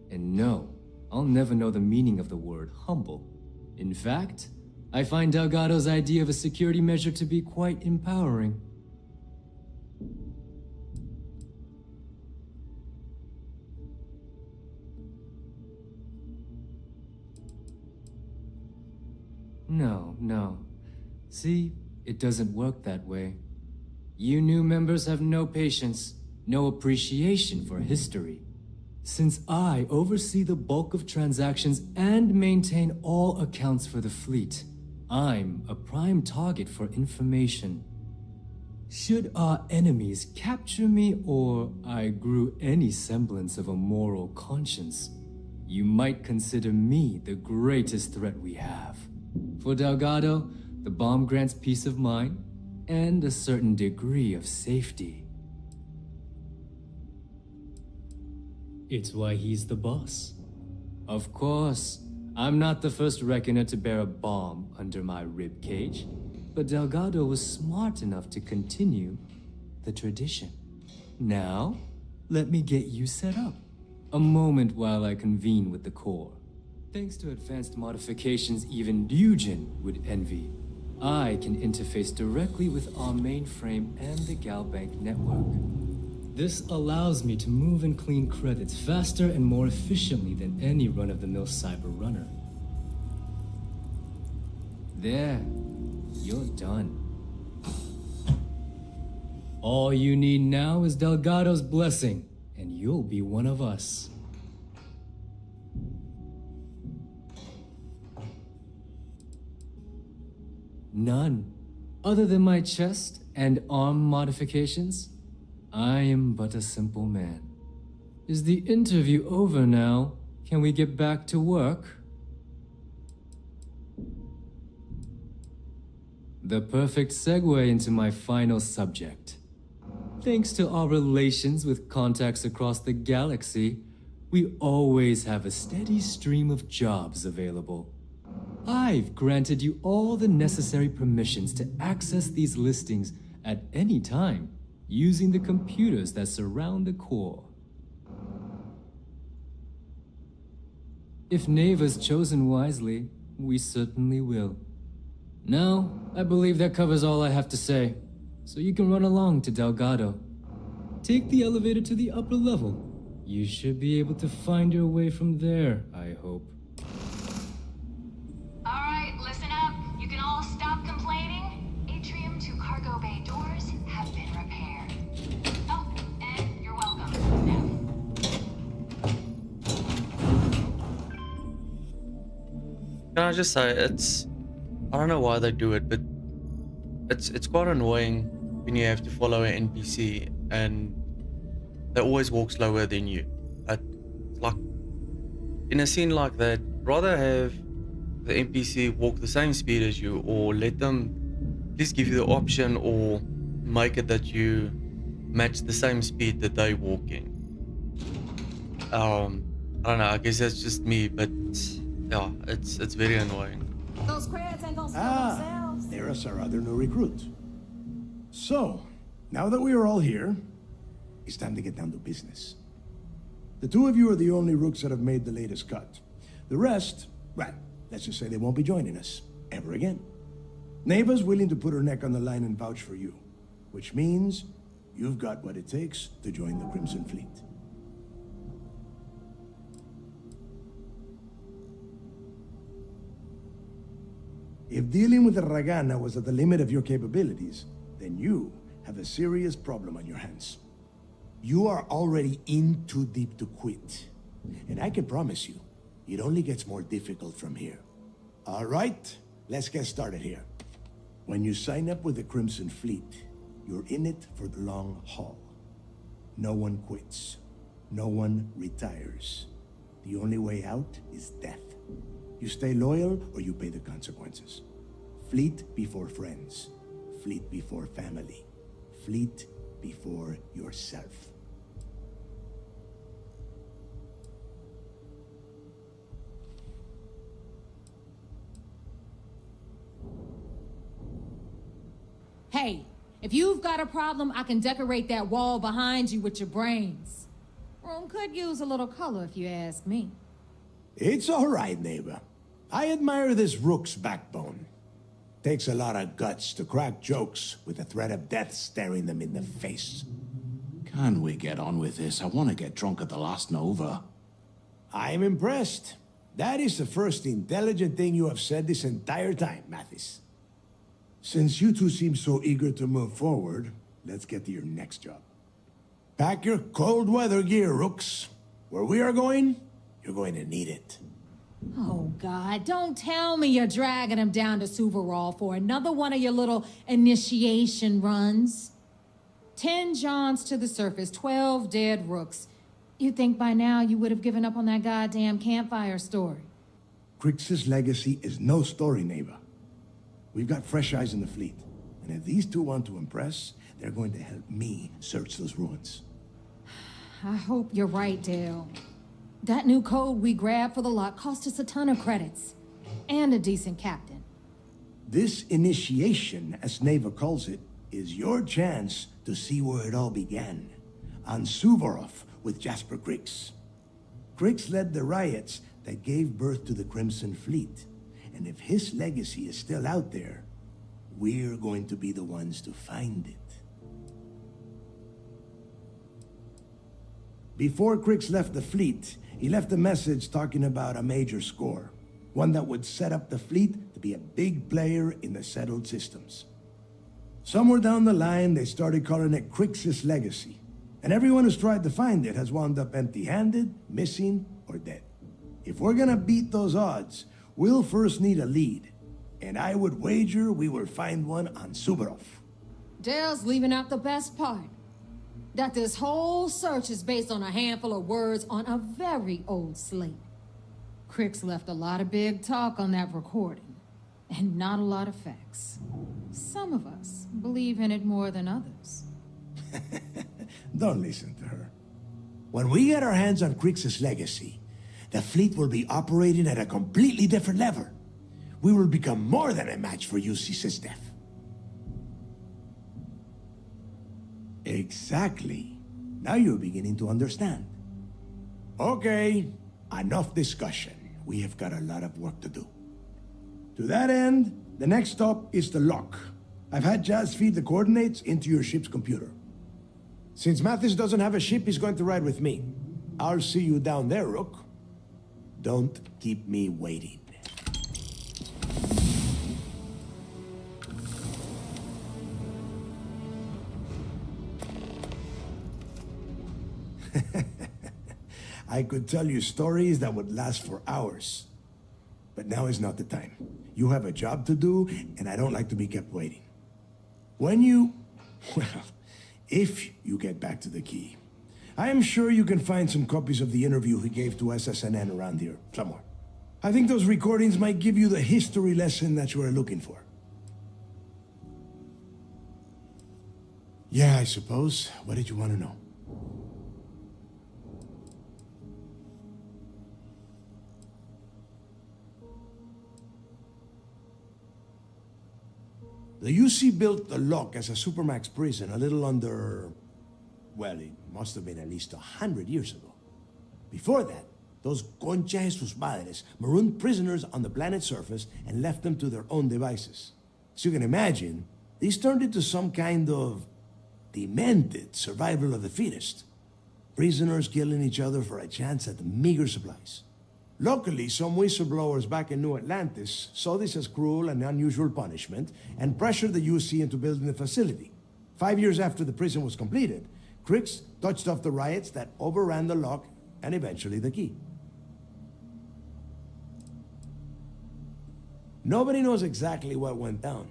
And no, I'll never know the meaning of the word humble. In fact, I find Delgado's idea of a security measure to be quite empowering. No. See, it doesn't work that way. You new members have no patience, no appreciation for history. Since I oversee the bulk of transactions and maintain all accounts for the fleet, I'm a prime target for information. Should our enemies capture me or I grew any semblance of a moral conscience, you might consider me the greatest threat we have. For Delgado, the bomb grants peace of mind and a certain degree of safety. It's why he's the boss. Of course, I'm not the first reckoner to bear a bomb under my ribcage, but Delgado was smart enough to continue the tradition. Now, let me get you set up. A moment while I convene with the core. Thanks to advanced modifications even Ryujin would envy, I can interface directly with our mainframe and the Galbank network. This allows me to move and clean credits faster and more efficiently than any run-of-the-mill cyber runner. There, you're done. All you need now is Delgado's blessing, and you'll be one of us. None. Other than my chest and arm modifications, I am but a simple man. Is the interview over now? Can we get back to work? The perfect segue into my final subject. Thanks to our relations with contacts across the galaxy, we always have a steady stream of jobs available. I've granted you all the necessary permissions to access these listings at any time. using the computers that surround the core. If Neva's chosen wisely, we certainly will. Now, I believe that covers all I have to say, so you can run along to Delgado. Take the elevator to the upper level. You should be able to find your way from there, I hope. Alright, listen up. You can all stop complaining. Atrium to cargo bay doors have been repaired. Oh, and you're welcome. Can I just say, I don't know why they do it, but it's quite annoying when you have to follow an NPC and they always walk slower than you. Like, in a scene like that, rather have the NPC walk the same speed as you, or let them at least give you the option, or make it that you match the same speed that they walk in. I don't know, I guess that's just me, but yeah, it's very annoying. Those crabs ain't gonna spill themselves. There's our other new recruit. So, now that we are all here, it's time to get down to business. The two of you are the only rooks that have made the latest cut. The rest, well, let's just say they won't be joining us ever again. Neva's willing to put her neck on the line and vouch for you, which means you've got what it takes to join the Crimson Fleet. If dealing with the Ragana was at the limit of your capabilities, then you have a serious problem on your hands. You are already in too deep to quit. And I can promise you, it only gets more difficult from here. All right, let's get started here. When you sign up with the Crimson Fleet, you're in it for the long haul. No one quits. No one retires. The only way out is death. You stay loyal or you pay the consequences. Fleet before friends. Fleet before family. Fleet before yourself. Hey, if you've got a problem, I can decorate that wall behind you with your brains. Room could use a little color if you ask me. It's all right, neighbor. I admire this rook's backbone. Takes a lot of guts to crack jokes with the threat of death staring them in the face. Can we get on with this? I want to get drunk at the last Nova. I'm impressed. That is the first intelligent thing you have said this entire time, Mathis. Since you two seem so eager to move forward, let's get to your next job. Pack your cold weather gear, rooks. Where we are going, you're going to need it. Oh, God, don't tell me you're dragging him down to Suvarol for another one of your little initiation runs. 10 Johns to the surface, 12 dead rooks. You'd think by now you would have given up on that goddamn campfire story. Crix's legacy is no story, neighbor. We've got fresh eyes in the fleet. And if these two want to impress, they're going to help me search those ruins. I hope you're right, Dale. That new code we grabbed for the lot cost us a ton of credits. And a decent captain. This initiation, as Neva calls it, is your chance to see where it all began. On Suvorov with Jasper Crix. Crix led the riots that gave birth to the Crimson Fleet. And if his legacy is still out there, we're going to be the ones to find it. Before Crix left the fleet, he left a message talking about a major score. One that would set up the fleet to be a big player in the settled systems. Somewhere down the line, they started calling it Crix's legacy. And everyone who's tried to find it has wound up empty-handed, missing, or dead. If we're gonna beat those odds, we'll first need a lead. And I would wager we will find one on Suvorov. Dale's leaving out the best part. That this whole search is based on a handful of words on a very old slate. Crix left a lot of big talk on that recording, and not a lot of facts. Some of us believe in it more than others. Don't listen to her. When we get our hands on Crix's legacy, the fleet will be operating at a completely different level. We will become more than a match for UC Sysdef. A Exactly. Now you're beginning to understand. Okay, enough discussion. We have got a lot of work to do. To that end, the next stop is the lock. I've had Jazz feed the coordinates into your ship's computer. Since Mathis doesn't have a ship, he's going to ride with me. I'll see you down there, Rook. Don't keep me waiting. I could tell you stories that would last for hours. But now is not the time. You have a job to do, and I don't like to be kept waiting. When you... well, if you get back to the key, I am sure you can find some copies of the interview he gave to SSNN around here, somewhere. I think those recordings might give you the history lesson that you are looking for. Yeah, I suppose. What did you want to know? The UC built the lock as a supermax prison a little under... well, it must have been at least 100 years ago. Before that, those concha de sus madres marooned prisoners on the planet's surface and left them to their own devices. As you can imagine, these turned into some kind of demented survival of the fittest. Prisoners killing each other for a chance at meager supplies. Luckily, some whistleblowers back in New Atlantis saw this as cruel and unusual punishment and pressured the UC into building the facility. 5 years after the prison was completed, Crix touched off the riots that overran the lock and eventually the key. Nobody knows exactly what went down.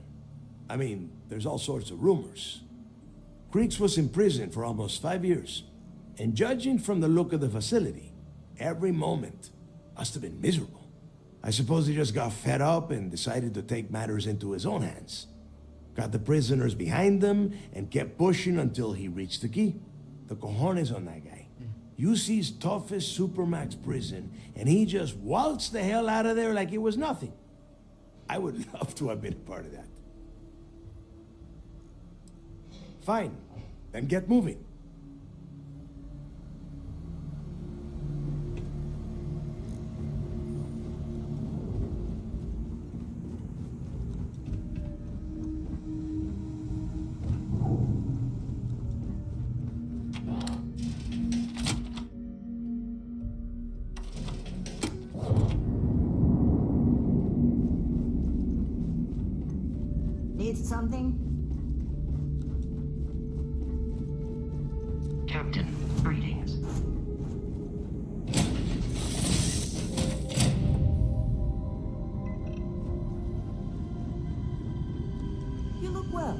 I mean, there's all sorts of rumors. Crix was in prison for almost 5 years, and judging from the look of the facility, every moment must have been miserable. I suppose he just got fed up and decided to take matters into his own hands. Got the prisoners behind them and kept pushing until he reached the key. The cojones on that guy. UC's toughest supermax prison, and he just waltzed the hell out of there like it was nothing. I would love to have been a part of that. Fine, then get moving. Need something? Captain, greetings. You look well.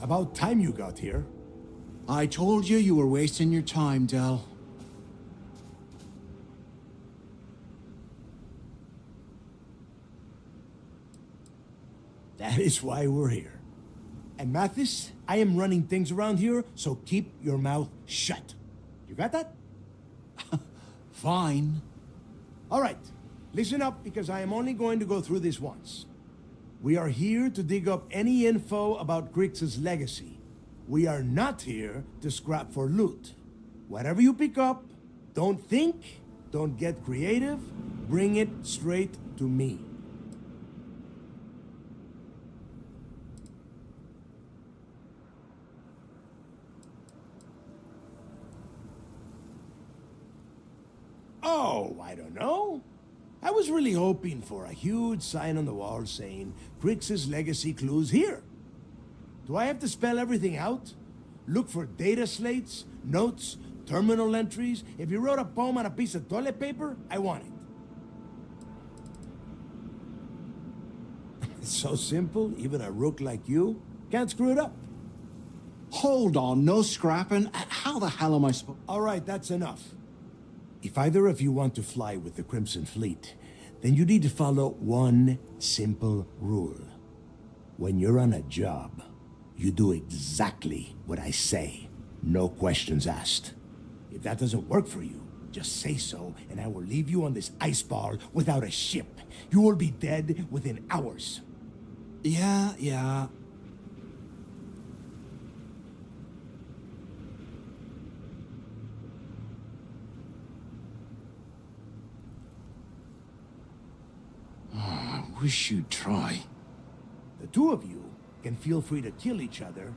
About time you got here. I told you you were wasting your time, Del. That is why we're here. And Mathis, I am running things around here, so keep your mouth shut. You got that? Fine. All right, listen up because I am only going to go through this once. We are here to dig up any info about Grix's legacy. We are not here to scrap for loot. Whatever you pick up, don't think, don't get creative, bring it straight to me. Oh, I don't know. I was really hoping for a huge sign on the wall saying, Grix's legacy clues here. Do I have to spell everything out? Look for data slates, notes, terminal entries? If you wrote a poem on a piece of toilet paper, I want it. It's so simple, even a rook like you can't screw it up. Hold on, no scrapping. How the hell am I supposed... All right, that's enough. If either of you want to fly with the Crimson Fleet, then you need to follow one simple rule. When you're on a job, you do exactly what I say. No questions asked. If that doesn't work for you, just say so, and I will leave you on this ice ball without a ship. You will be dead within hours. Yeah. I wish you'd try. The two of you can feel free to kill each other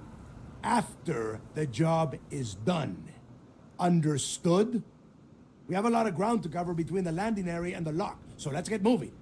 after the job is done. Understood? We have a lot of ground to cover between the landing area and the lock, so let's get moving.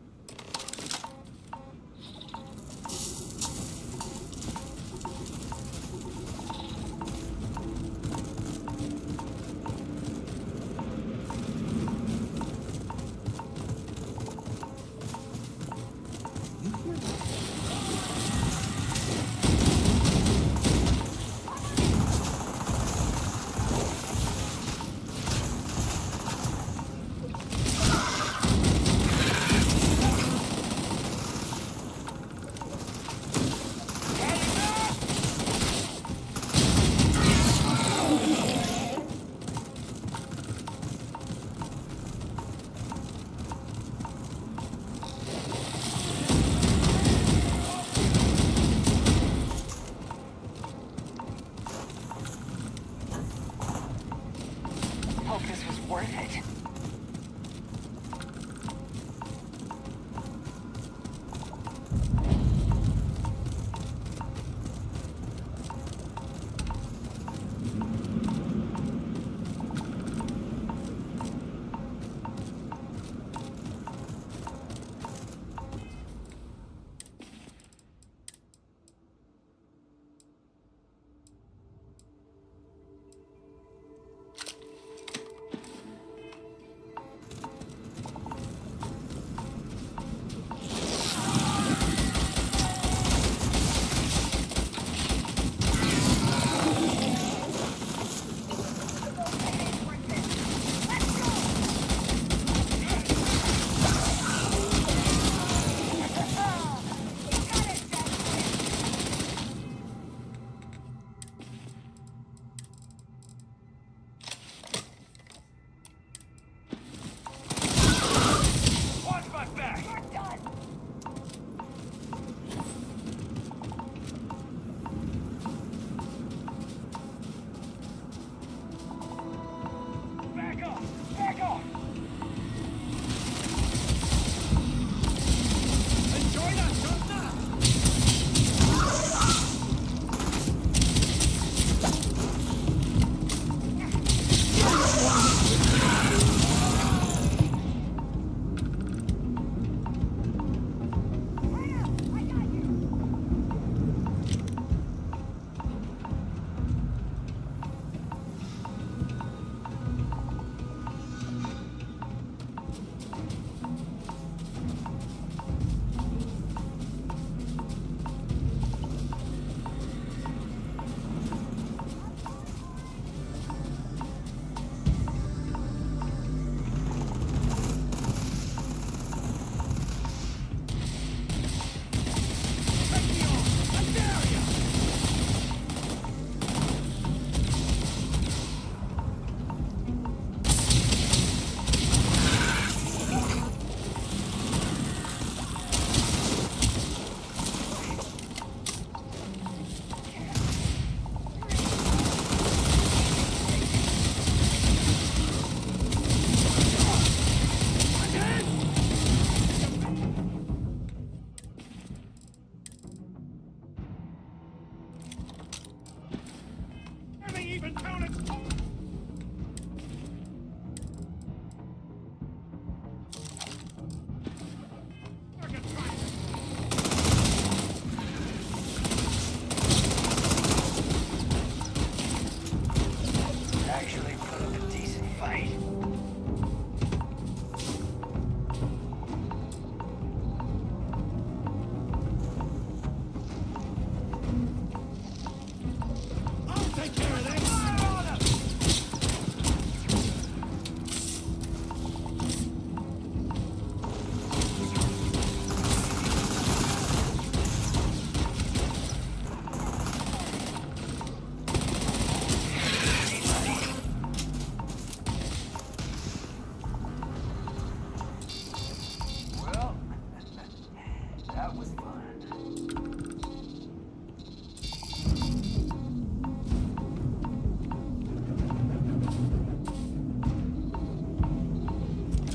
That was fun.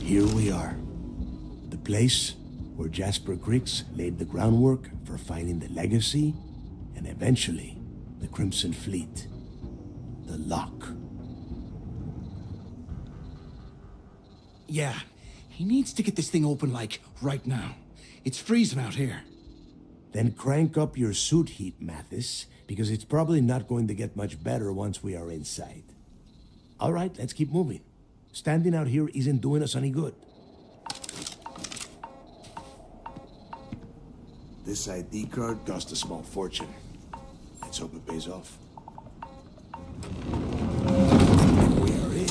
Here we are. The place where Jasper Griggs laid the groundwork for finding the Legacy and eventually the Crimson Fleet. The Lock. Yeah, he needs to get this thing open, like, right now. It's freezing out here. Then crank up your suit heat, Mathis, because it's probably not going to get much better once we are inside. All right, let's keep moving. Standing out here isn't doing us any good. This ID card cost a small fortune. Let's hope it pays off. We are in.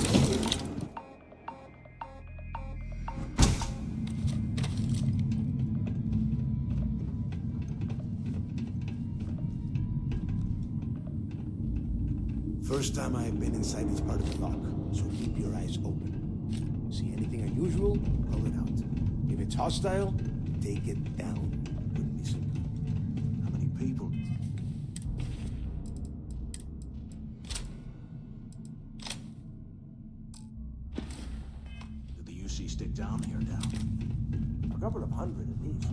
First time I have been inside this part of the lock, so keep your eyes open. See anything unusual? Call it out. If it's hostile, take it down. Wouldn't be simple. How many people? Did the UC stick down here now? A couple of hundred at least.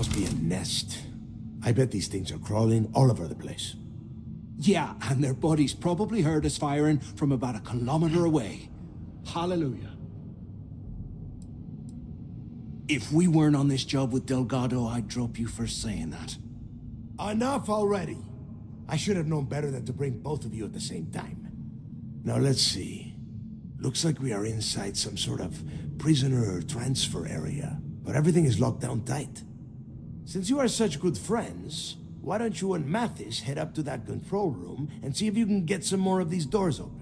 Must be a nest. I bet these things are crawling all over the place. Yeah, and their buddies probably heard us firing from about 1 kilometer away. Hallelujah. If we weren't on this job with Delgado, I'd drop you for saying that. Enough already. I should have known better than to bring both of you at the same time. Now let's see. Looks like we are inside some sort of prisoner transfer area, but everything is locked down tight. Since you are such good friends, why don't you and Mathis head up to that control room and see if you can get some more of these doors open?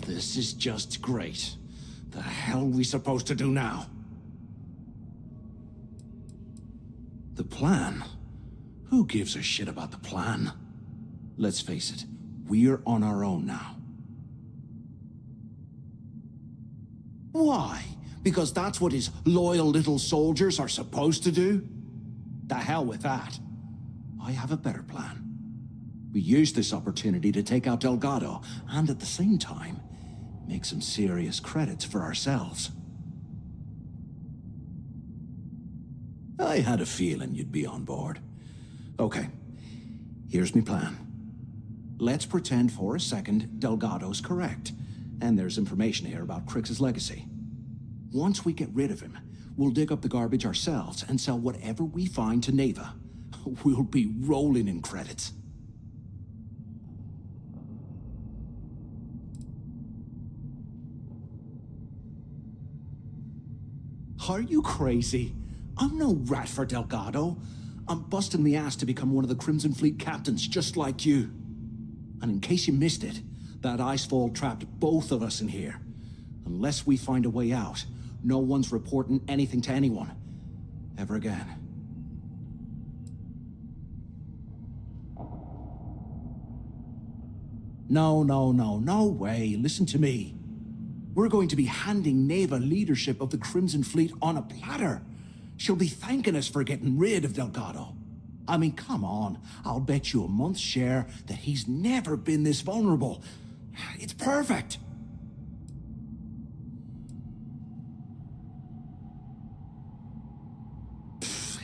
This is just great. The hell are we supposed to do now? The plan? Who gives a shit about the plan? Let's face it, we're on our own now. Why? Because that's what his loyal little soldiers are supposed to do? The hell with that. I have a better plan. We use this opportunity to take out Delgado, and at the same time, make some serious credits for ourselves. I had a feeling you'd be on board. Okay, here's my plan. Let's pretend for a second Delgado's correct, and there's information here about Crix's legacy. Once we get rid of him, we'll dig up the garbage ourselves and sell whatever we find to Neva. We'll be rolling in credits. Are you crazy? I'm no rat for Delgado. I'm busting the ass to become one of the Crimson Fleet captains, just like you. And in case you missed it, that icefall trapped both of us in here. Unless we find a way out, no one's reporting anything to anyone. Ever again. No way. Listen to me. We're going to be handing Neva leadership of the Crimson Fleet on a platter. She'll be thanking us for getting rid of Delgado. I mean, come on. I'll bet you a month's share that he's never been this vulnerable. It's perfect.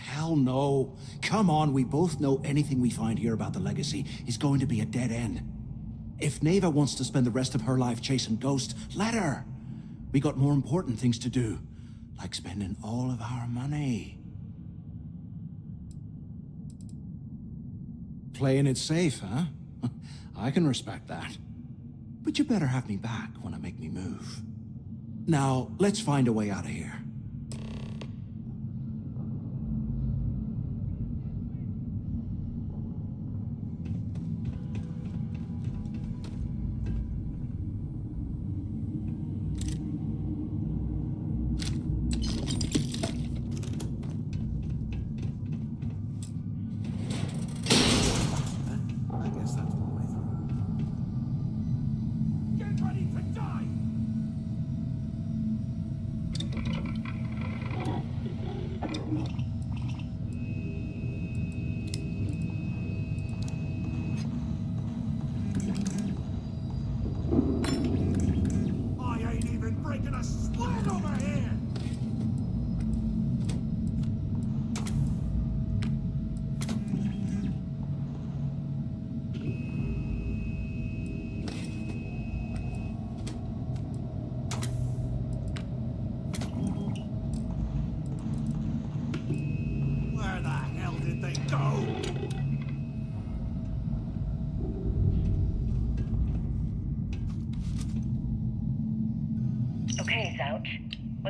Hell no. Come on, we both know anything we find here about the legacy is going to be a dead end. If Neva wants to spend the rest of her life chasing ghosts, let her. We got more important things to do, like spending all of our money. Playing it safe, huh? I can respect that. But you better have me back when I make me move. Now, let's find a way out of here.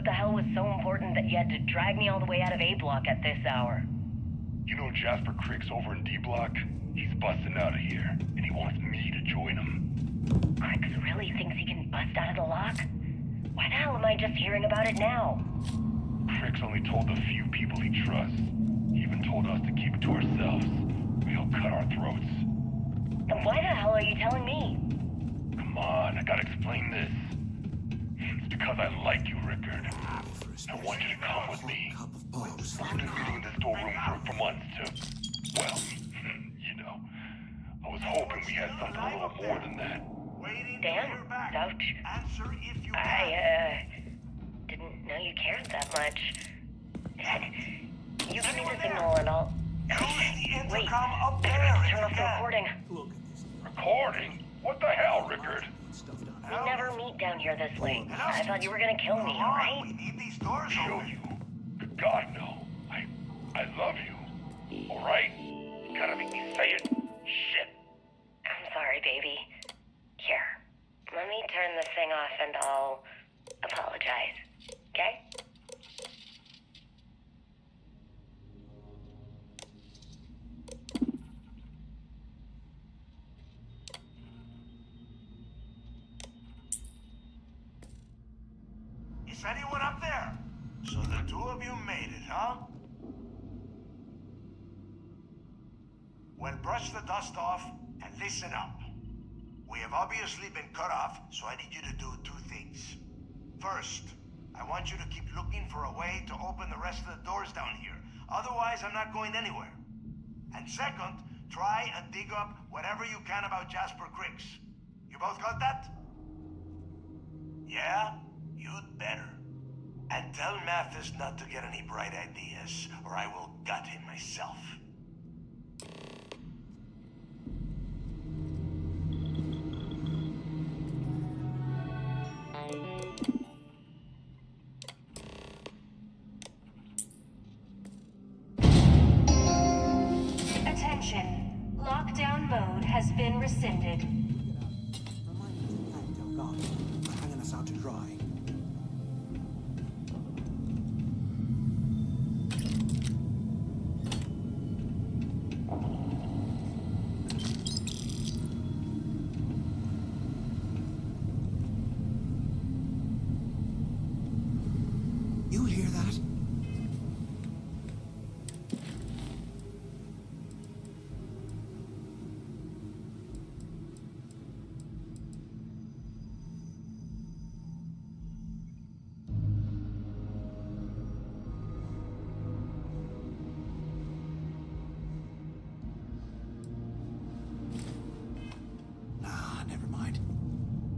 What the hell was so important that you had to drag me all the way out of A block at this hour? You know Jasper Crick's over in D block? He's busting out of here, and he wants me to join him. Crix really thinks he can bust out of the lock? Why the hell am I just hearing about it now? Crick's only told the few people he trusts. He even told us to keep it to ourselves, or he'll cut our throats. Then why the hell are you telling me? Come on, I gotta explain this. It's because I like you, Rickard. I want you to come with me. We've been meeting in this storeroom for months to, well, you know. I was hoping we had something a little more than that. Dan? Ouch. I, didn't know you cared that much. You give me the signal and I'll... Wait, I turn off the recording. Recording? What the hell, Rickard? We never meet down here this late. I thought you were gonna kill me, alright? Kill you? God, no. I love you. Alright? You gotta make me say it. Shit. I'm sorry, baby. Here, let me turn this thing off and I'll apologize, okay? Is anyone up there? So the two of you made it, huh? Well, brush the dust off and listen up. We have obviously been cut off, so I need you to do two things. First, I want you to keep looking for a way to open the rest of the doors down here. Otherwise, I'm not going anywhere. And second, try and dig up whatever you can about Jasper Cricks. You both got that? Yeah? You'd better. And tell Mathis not to get any bright ideas, or I will gut him myself. Attention. Lockdown mode has been rescinded. Hanging us out to dry. You hear that? Nah, never mind.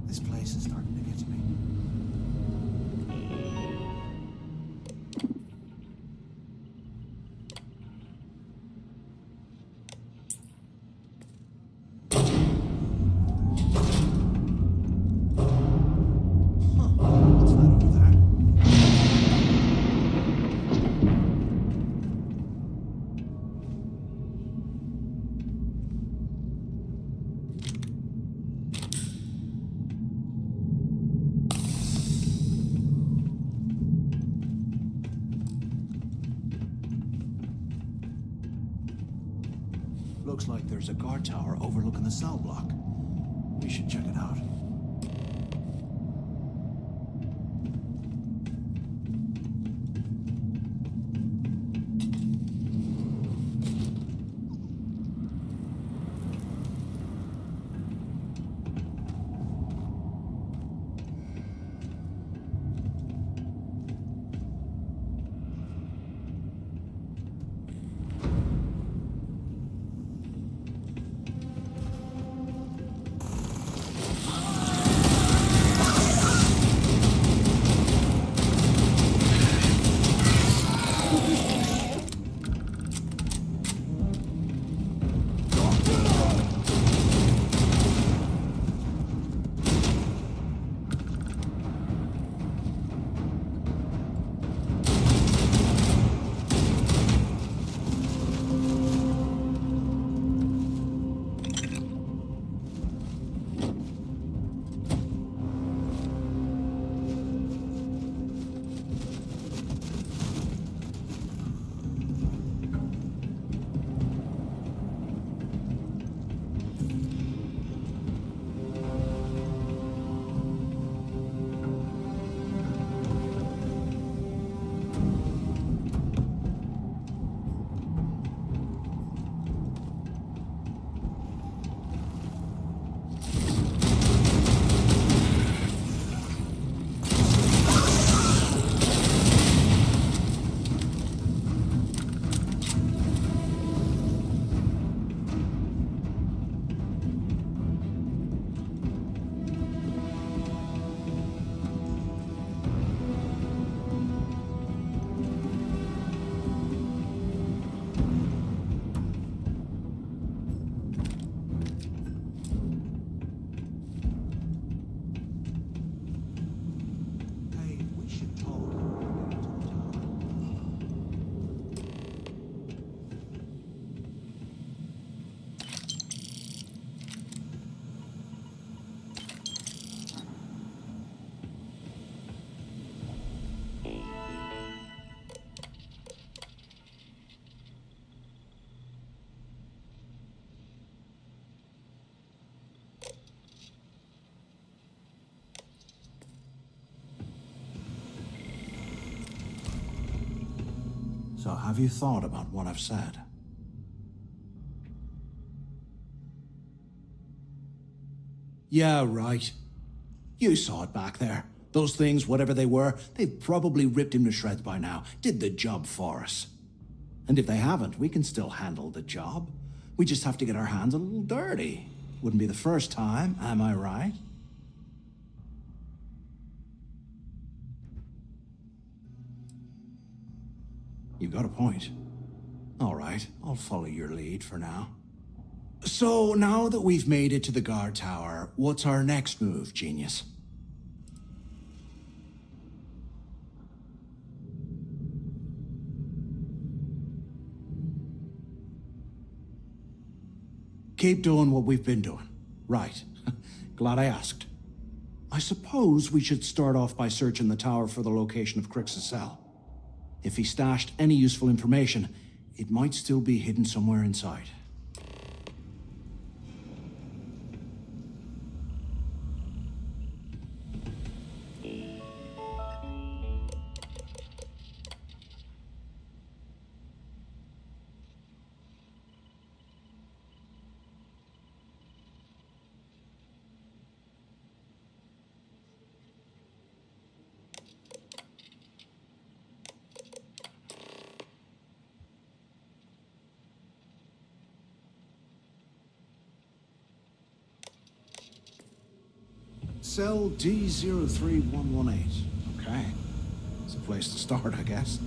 This place is starting to get to me. Looks like there's a guard tower overlooking the cell block. We should check it out. So have you thought about what I've said? Yeah, right. You saw it back there. Those things, whatever they were, they've probably ripped him to shreds by now. Did the job for us. And if they haven't, we can still handle the job. We just have to get our hands a little dirty. Wouldn't be the first time, am I right? You've got a point. All right, I'll follow your lead for now. So, now that we've made it to the guard tower, what's our next move, genius? Keep doing what we've been doing. Right. Glad I asked. I suppose we should start off by searching the tower for the location of Crix's cell. If he stashed any useful information, it might still be hidden somewhere inside. Cell D03118. Okay. It's a place to start, I guess.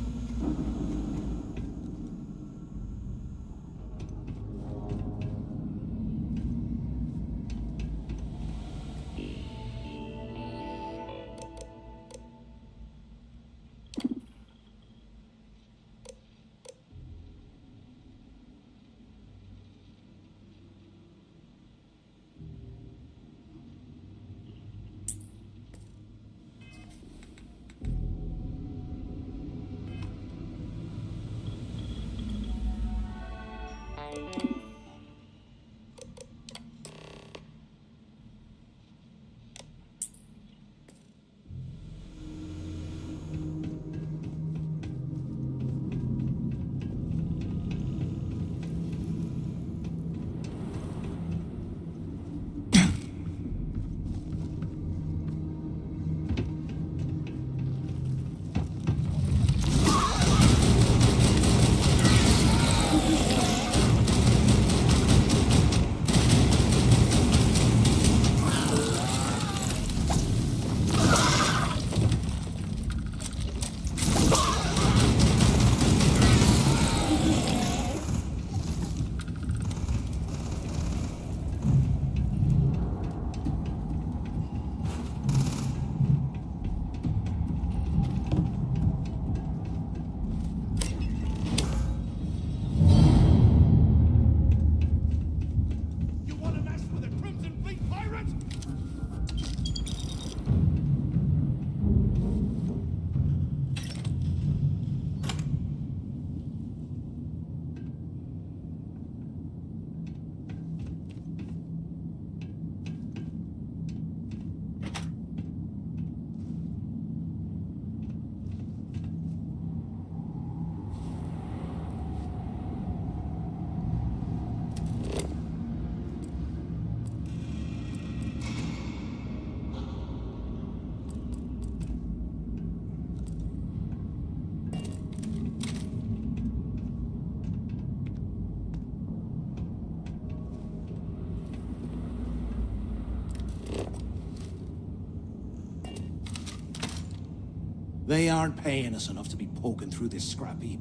They aren't paying us enough to be poking through this scrap heap.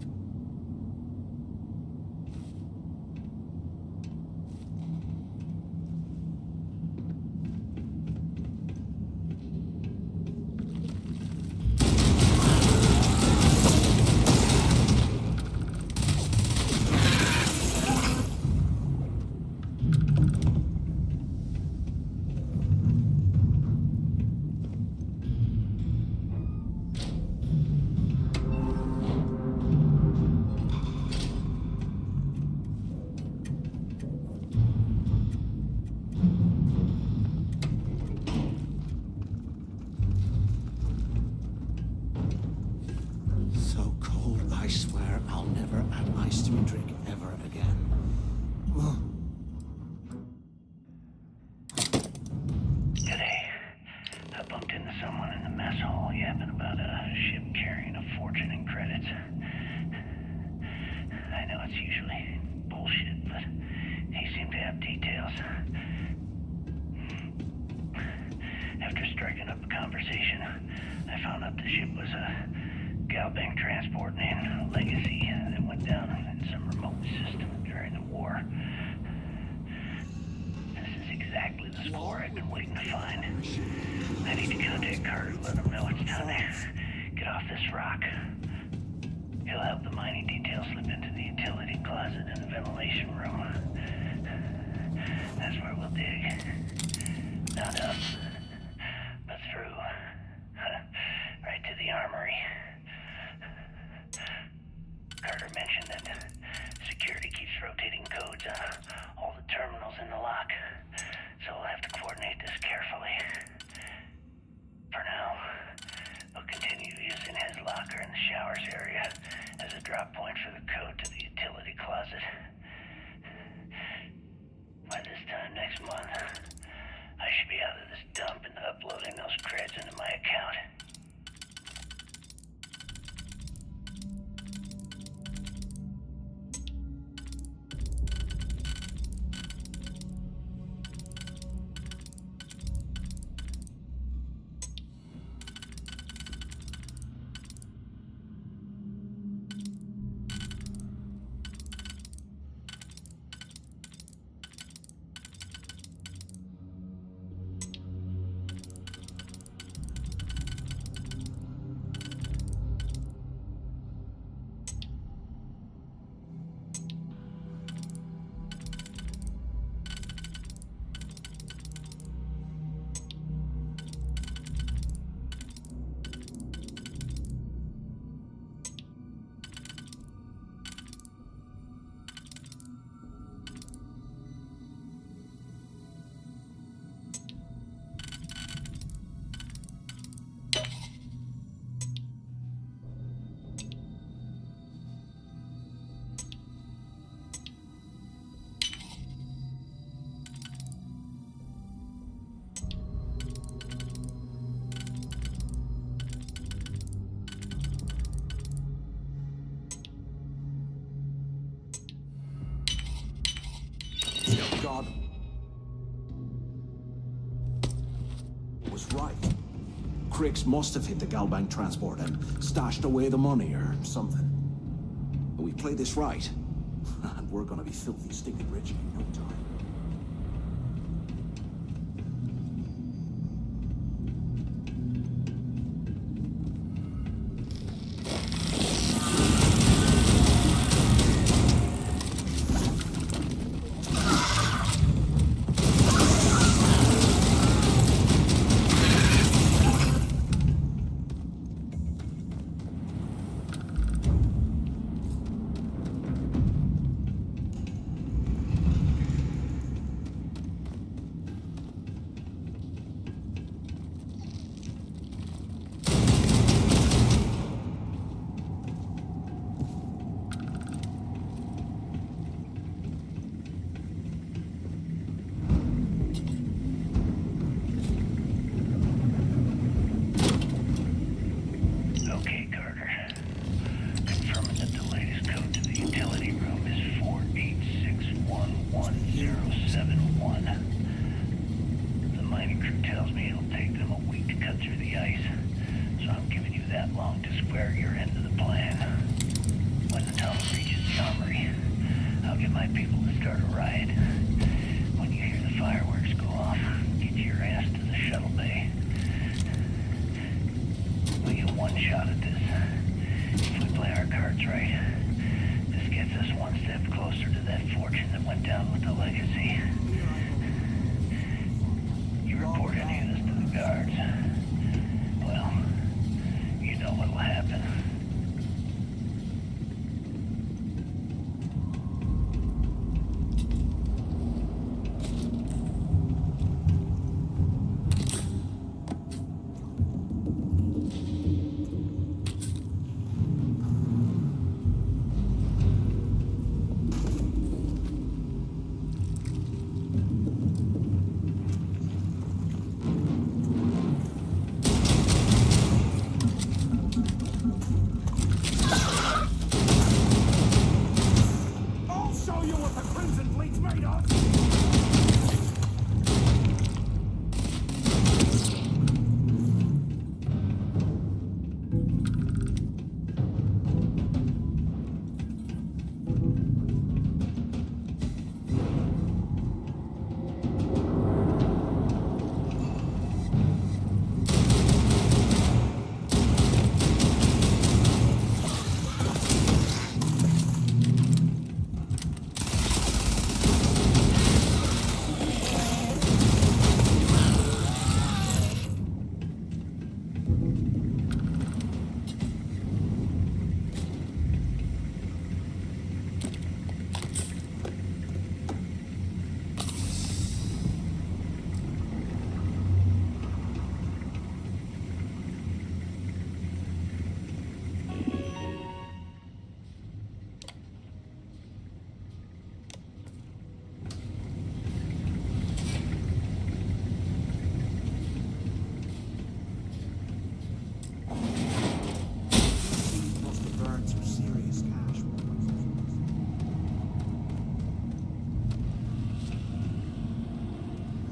swear I'll never add ice to my drink ever again. Ugh. Today, I bumped into someone in the mess hall yapping about a ship carrying a fortune in credits. I know it's usually bullshit, but he seemed to have details. After striking up a conversation, I found out the ship was a Galbank transport named Legacy that went down in some remote system during the war. This is exactly the score I've been waiting to find. I need to contact Carter to let him know it's time to get off this rock. He'll help the mining detail slip into the utility closet in the ventilation room. That's where we'll dig. Not up, but through. Right to the armory. Carter mentioned that security keeps rotating codes on all the terminals in the lock, so we'll have to coordinate this carefully. For now, we'll continue using his locker in the showers area as a drop point for the code to the utility closet. By this time next month, I should be out of this dump and uploading those creds into my account. God was right. Cricks must have hit the Galbank transport and stashed away the money or something. But we play this right, and we're gonna be filthy, stinking rich in no time.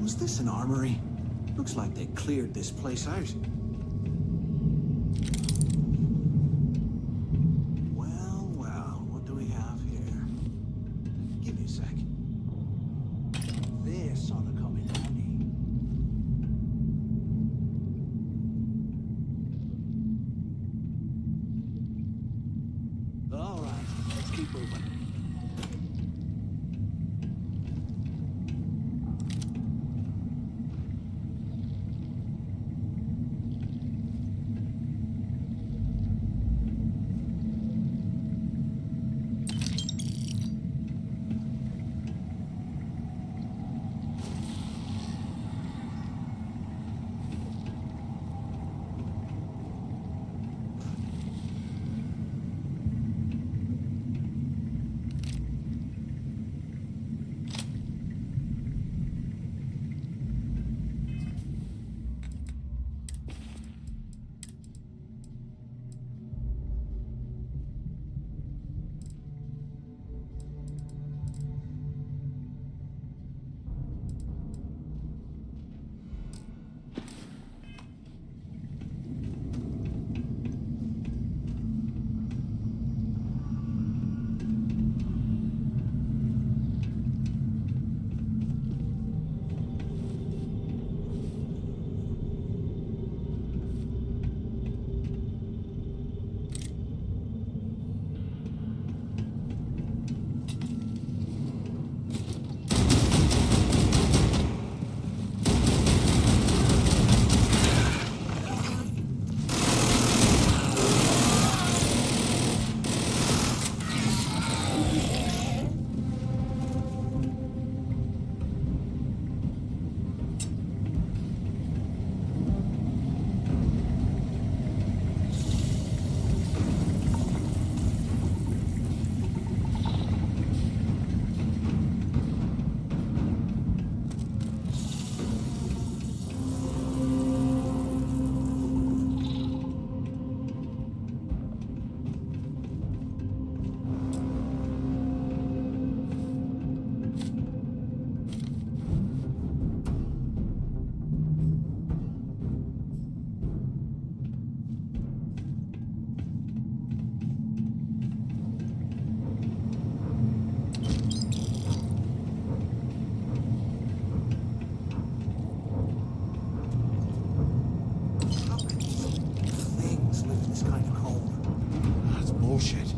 Was this an armory? Looks like they cleared this place out. Well, well, what do we have here? Give me a sec. This ought to come in handy. All right, let's keep moving. Bullshit.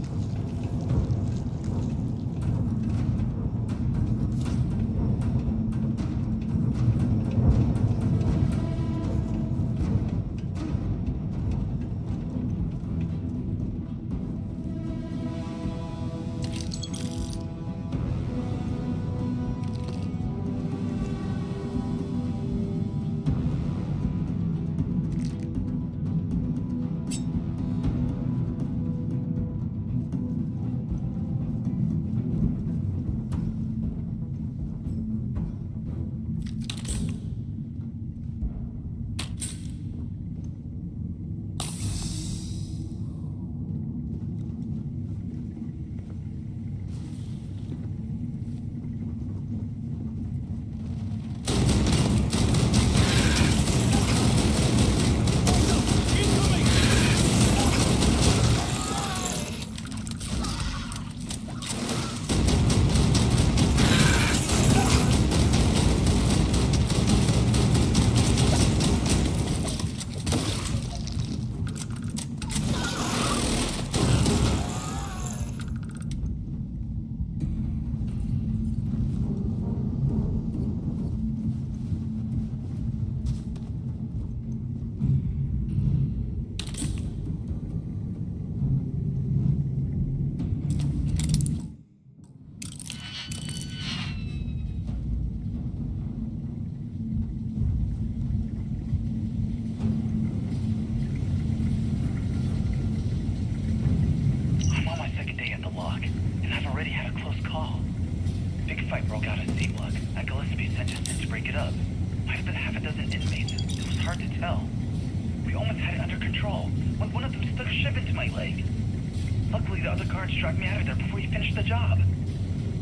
Luckily, the other guards dragged me out of there before you finished the job.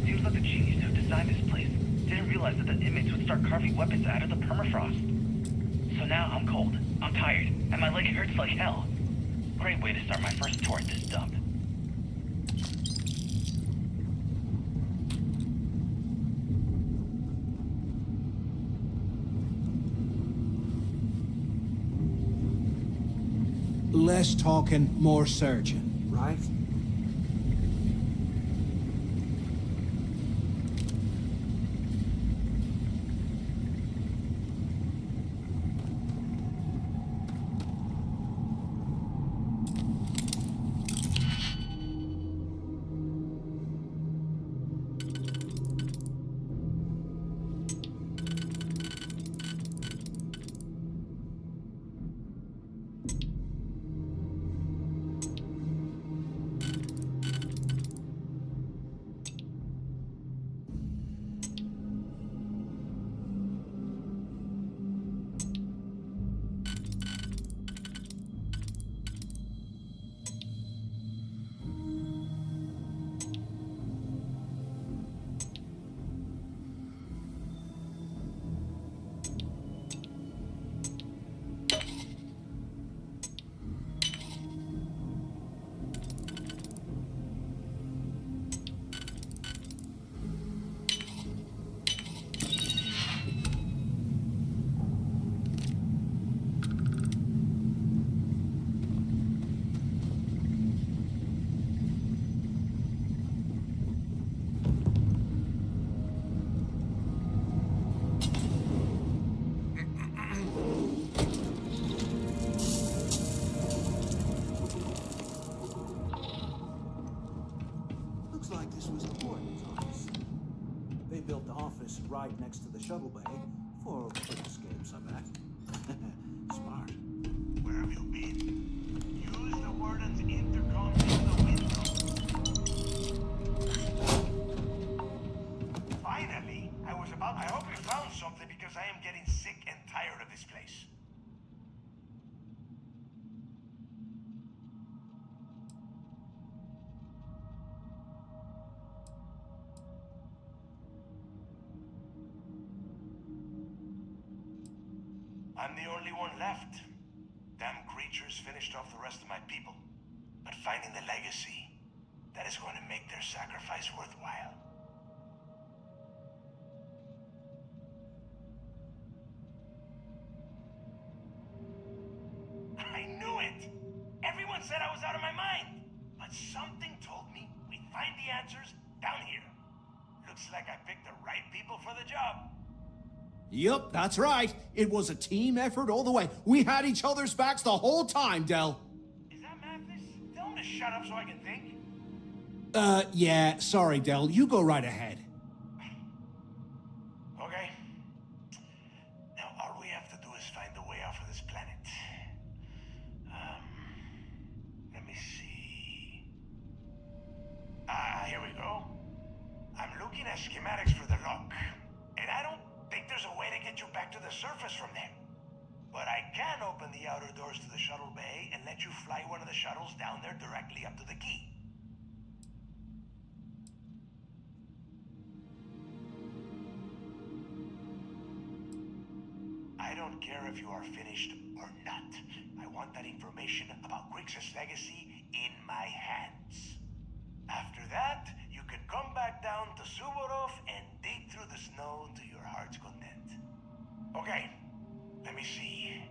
Seems like the genius who designed this place Didn't realize that the inmates would start carving weapons out of the permafrost. So now I'm cold, I'm tired, and my leg hurts like hell. Great way to start my first tour at this dump. Less talking, more searching, right? Looks like this was Gordon's office. They built the office right next to the shuttle bay for quick escapes, I bet. Smart. Where have you been? Use the warden's intercom in the window. Finally! I hope you found something because I am getting sick and tired of this place. I'm the only one left. Damn creatures finished off the rest of my people. But finding the legacy, that is going to make their sacrifice worthwhile. I knew it! Everyone said I was out of my mind! But something told me we'd find the answers down here. Looks like I picked the right people for the job. Yup, that's right. It was a team effort all the way. We had each other's backs the whole time, Del. Is that madness? Tell him to shut up so I can think. Yeah, sorry, Del. You go right ahead. Okay. Now all we have to do is find a way off of this planet. Let me see. Here we go. I'm looking at schematics for the lock. And I don't think there's a way to get you back to the surface from there. But I can open the outer doors to the shuttle bay and let you fly one of the shuttles down there directly up to the key. I don't care if you are finished or not. I want that information about Griggs' legacy in my hands. After that, you can come back down to Suvorov and dig through the snow to your heart's content. Okay, let me see.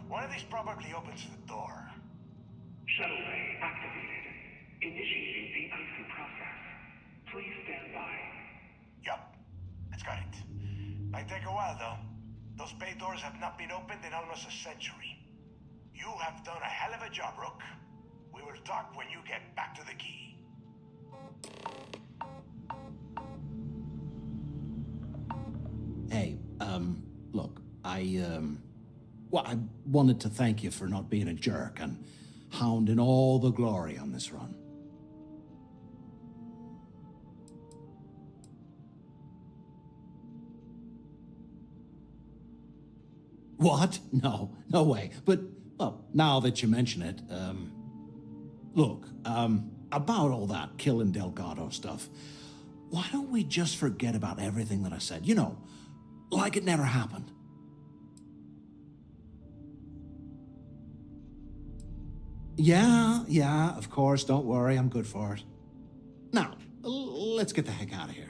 One of these probably opens the door. Shuttle bay activated. Initiating the icing process. Please stand by. Yup, that's got it. Might take a while though. Those bay doors have not been opened in almost a century. You have done a hell of a job, Rook. We will talk when you get back to the key. Hey, look, well, I wanted to thank you for not being a jerk and hounding all the glory on this run. What? No way. But, well, now that you mention it, look, about all that killing Delgado stuff, why don't we just forget about everything that I said? You know, like it never happened. Yeah, of course, don't worry, I'm good for it. Now, let's get the heck out of here.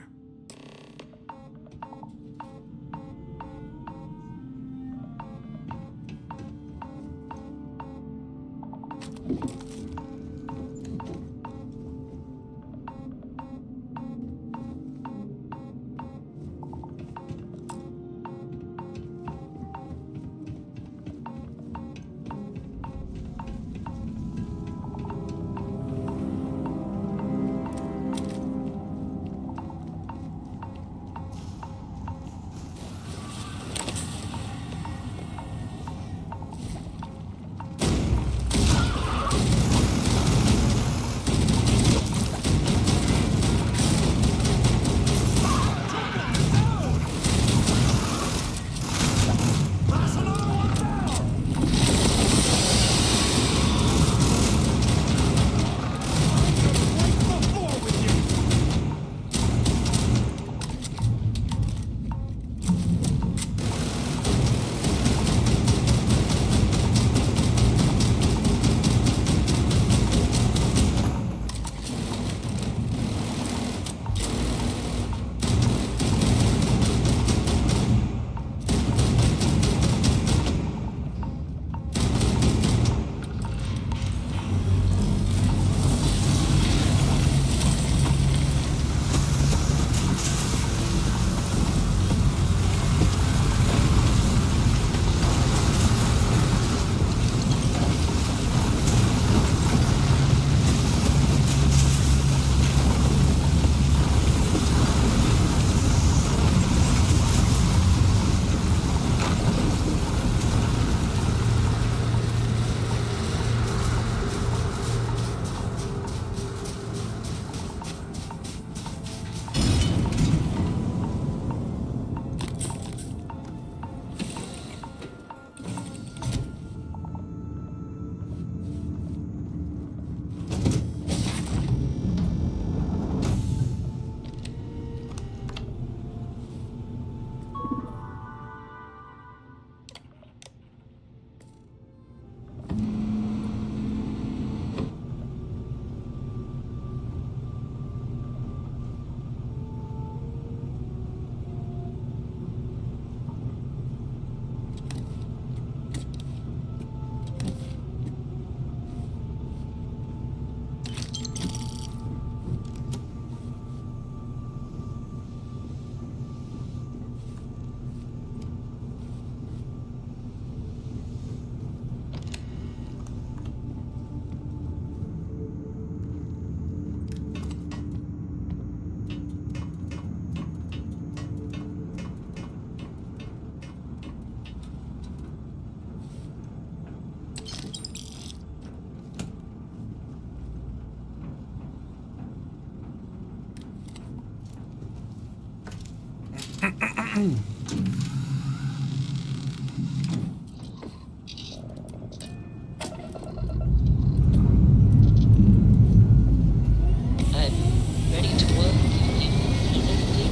Ready to work with you remotely?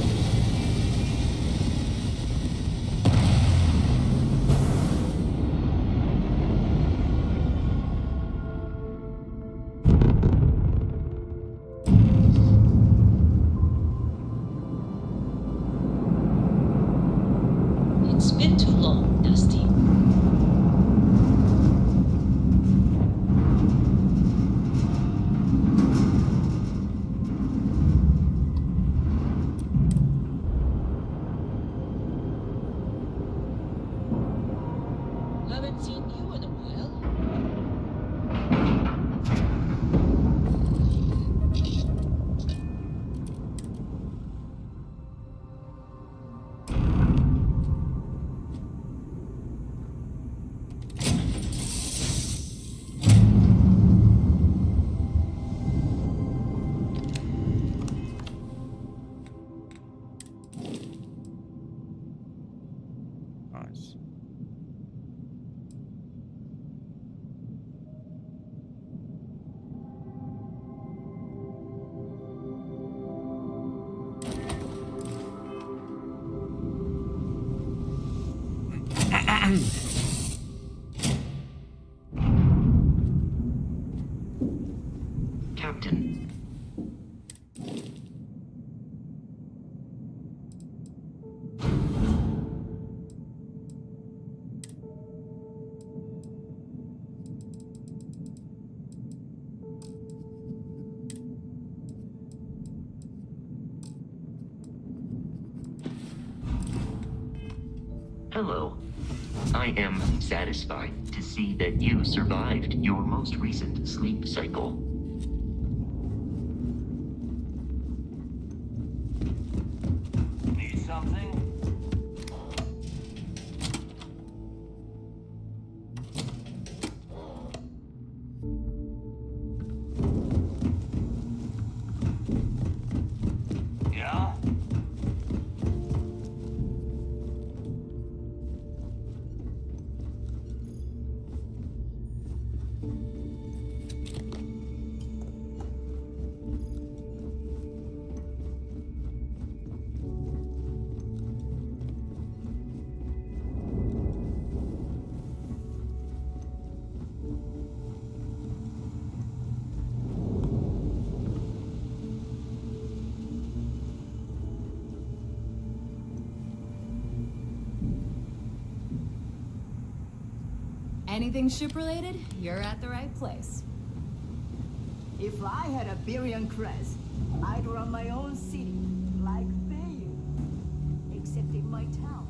Captain. Hello. I am satisfied to see that you survived your most recent sleep cycle. Need something? Yeah? Anything ship-related, you're at the right place. If I had a billion crest, I'd run my own city, like they do. Except in my town.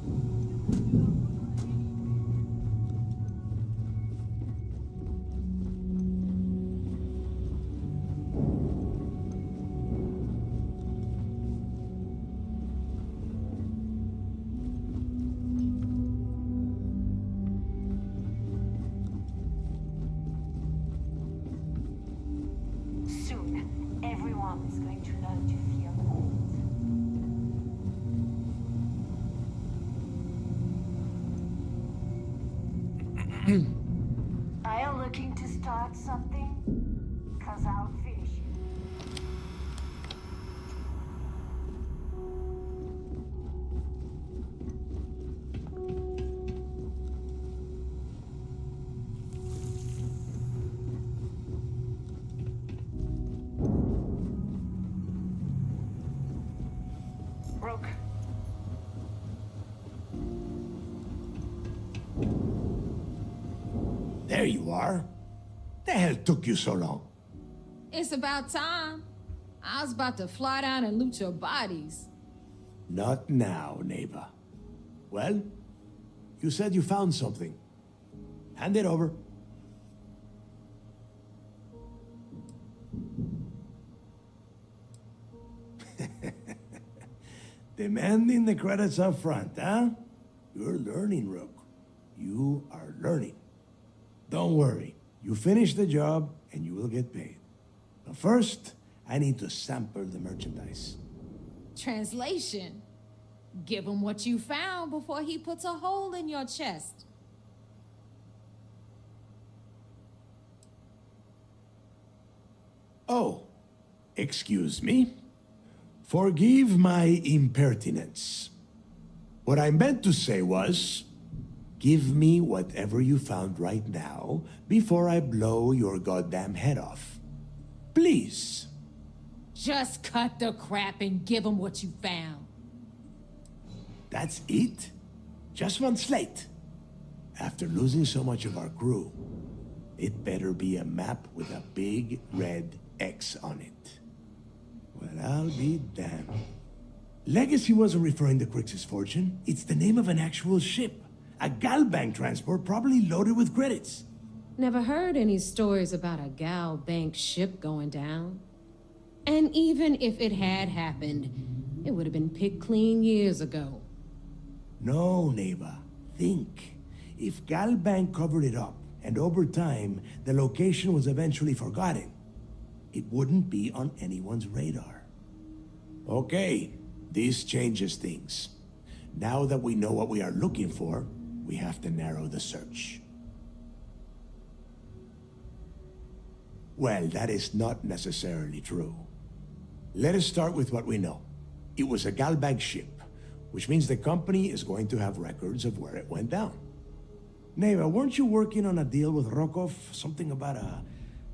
Soon, everyone is going to learn to feel cold. Are you looking to start something? 'Cause I'll finish you. Rook. There you are. The hell took you so long? It's about time. I was about to fly down and loot your bodies. Not now, neighbor. Well, you said you found something. Hand it over. Demanding the credits up front, huh? You're learning, Rook. You are learning. Don't worry. You finish the job, and you will get paid. But first, I need to sample the merchandise. Translation. Give him what you found before he puts a hole in your chest. Oh, excuse me. Forgive my impertinence. What I meant to say was, give me whatever you found right now before I blow your goddamn head off. Please. Just cut the crap and give him what you found. That's it? Just one slate. After losing so much of our crew, it better be a map with a big red X on it. Well, I'll be damned. Legacy wasn't referring to Crix's fortune. It's the name of an actual ship. A Galbank transport probably loaded with credits. Never heard any stories about a Gal Bank ship going down. And even if it had happened, it would have been picked clean years ago. No, neighbor. Think. If Galbank covered it up, and over time, the location was eventually forgotten, it wouldn't be on anyone's radar. Okay, this changes things. Now that we know what we are looking for, we have to narrow the search. Well, that is not necessarily true. Let us start with what we know. It was a Galbank ship, which means the company is going to have records of where it went down. Neva, weren't you working on a deal with Rokov? Something about a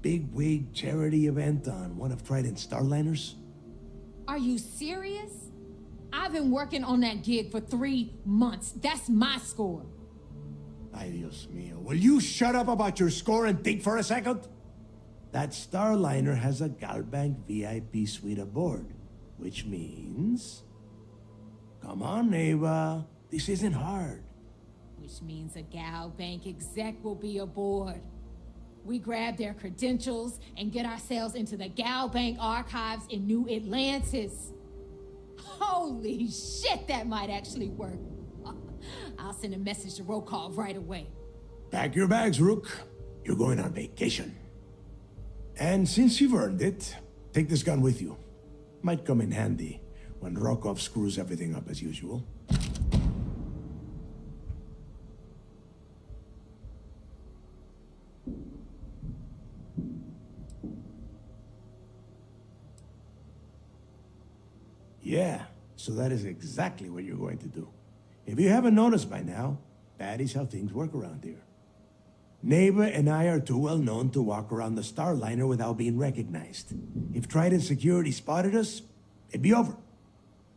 big wig charity event on one of Trident's Starliners? Are you serious? I've been working on that gig for 3 months. That's my score. Ay, Dios mío. Will you shut up about your score and think for a second? That Starliner has a Galbank VIP suite aboard, which means... Come on, Neva. This isn't hard. Which means a Gal Bank exec will be aboard. We grab their credentials and get ourselves into the Gal Bank archives in New Atlantis. Holy shit, that might actually work. I'll send a message to Rokov right away. Pack your bags, Rook. You're going on vacation. And since you've earned it, take this gun with you. Might come in handy when Rokov screws everything up as usual. Yeah, so that is exactly what you're going to do. If you haven't noticed by now, that is how things work around here. Neva and I are too well known to walk around the Starliner without being recognized. If Trident Security spotted us, it'd be over.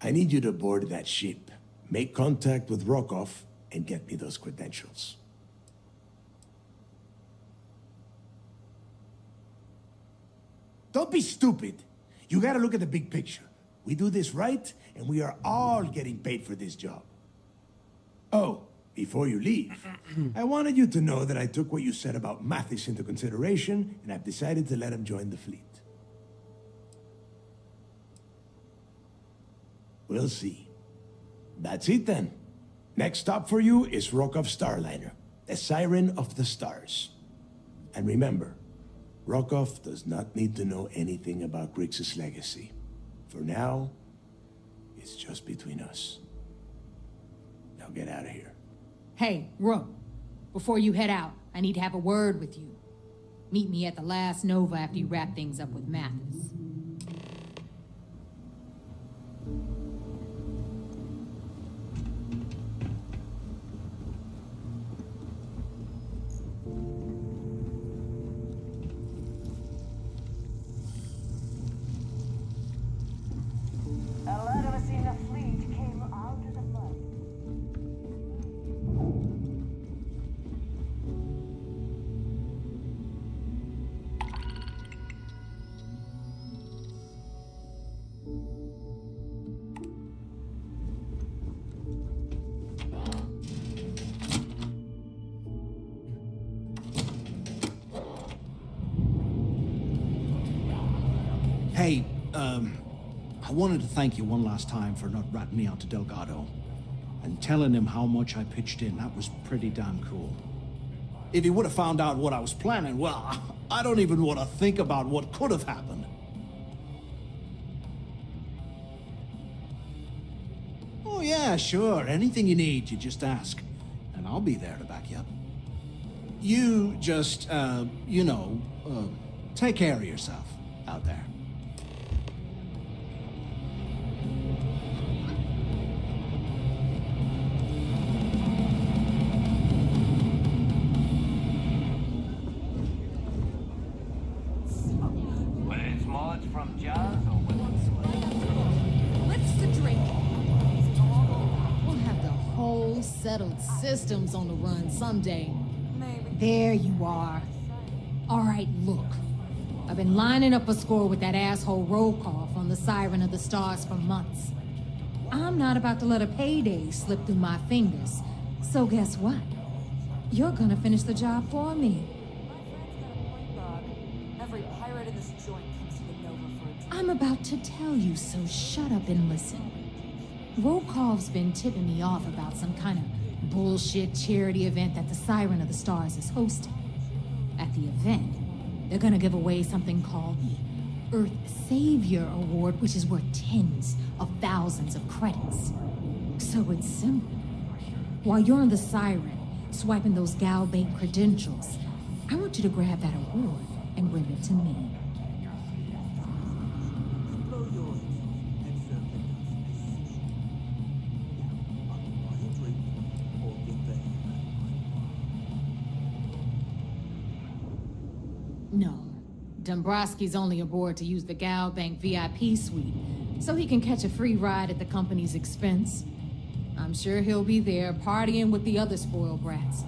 I need you to board that ship, make contact with Rokov, and get me those credentials. Don't be stupid. You gotta look at the big picture. We do this right, and we are all getting paid for this job. Oh, before you leave, I wanted you to know that I took what you said about Mathis into consideration, and I've decided to let him join the fleet. We'll see. That's it then. Next stop for you is Rokov Starliner, the Siren of the Stars. And remember, Rokov does not need to know anything about Grixis' legacy. For now, it's just between us. Now get out of here. Hey, Rook, before you head out, I need to have a word with you. Meet me at the last Nova after you wrap things up with Mathis. A lot of us in the fleet came out of the mud. Hey, I wanted to thank you one last time for not ratting me out to Delgado and telling him how much I pitched in. That was pretty damn cool. If he would have found out what I was planning, well, I don't even want to think about what could have happened. Oh yeah, sure. Anything you need, you just ask. And I'll be there to back you up. You just, take care of yourself out there. Whether it's mods from Jazz or What's the drink? We'll have the whole settled systems on the run someday. There you are. All right, look. I've been lining up a score with that asshole Rokov on the Siren of the Stars for months. I'm not about to let a payday slip through my fingers. So guess what? You're gonna finish the job for me. Every pirate in this joint comes to the Nova for a drink. I'm about to tell you, so shut up and listen. Rokov's been tipping me off about some kind of bullshit charity event that the Siren of the Stars is hosting. At the event, they're gonna give away something called the Earth Savior Award, which is worth tens of thousands of credits. So it's simple. While you're on the Siren, swiping those Gal Bank credentials, I want you to grab that award and bring it to me. Dombrowski's only aboard to use the Gal Bank VIP suite, so he can catch a free ride at the company's expense. I'm sure he'll be there partying with the other spoiled brats.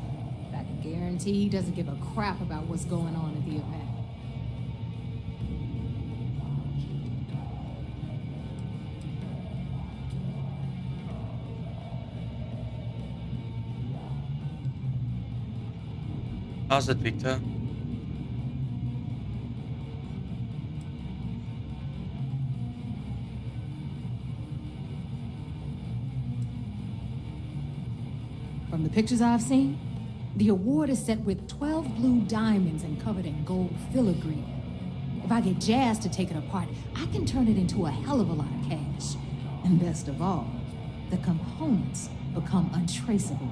But I can guarantee he doesn't give a crap about what's going on at the event. How's it, Victor? From the pictures I've seen, the award is set with 12 blue diamonds and covered in gold filigree. If I get Jazz to take it apart, I can turn it into a hell of a lot of cash. And best of all, the components become untraceable.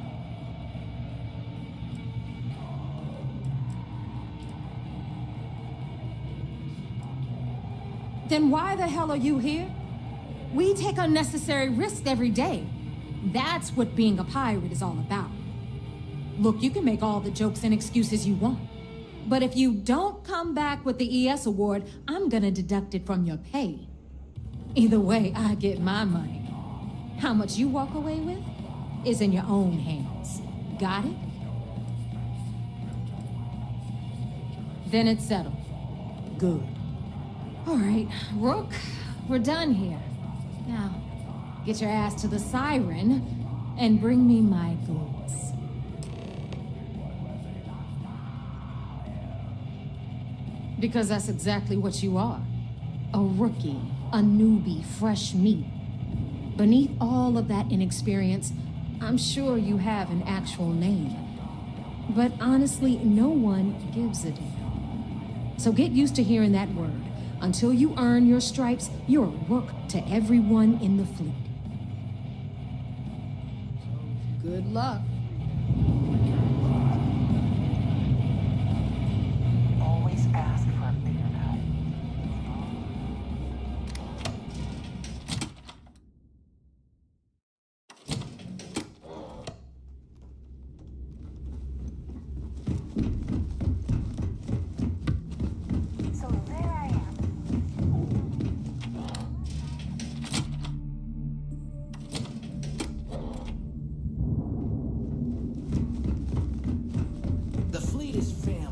Then why the hell are you here? We take unnecessary risks every day. That's what being a pirate is all about. Look, you can make all the jokes and excuses you want. But if you don't come back with the ES award, I'm gonna deduct it from your pay. Either way, I get my money. How much you walk away with is in your own hands. Got it? Then it's settled. Good. All right, Rook, we're done here. Now, get your ass to the Siren and bring me my goods. Because that's exactly what you are. A rookie, a newbie, fresh meat. Beneath all of that inexperience, I'm sure you have an actual name. But honestly, no one gives a damn. So get used to hearing that word. Until you earn your stripes, you're a rook to everyone in the fleet. Good luck. Always ask for a bigger guy. So there I am. The fleet is family.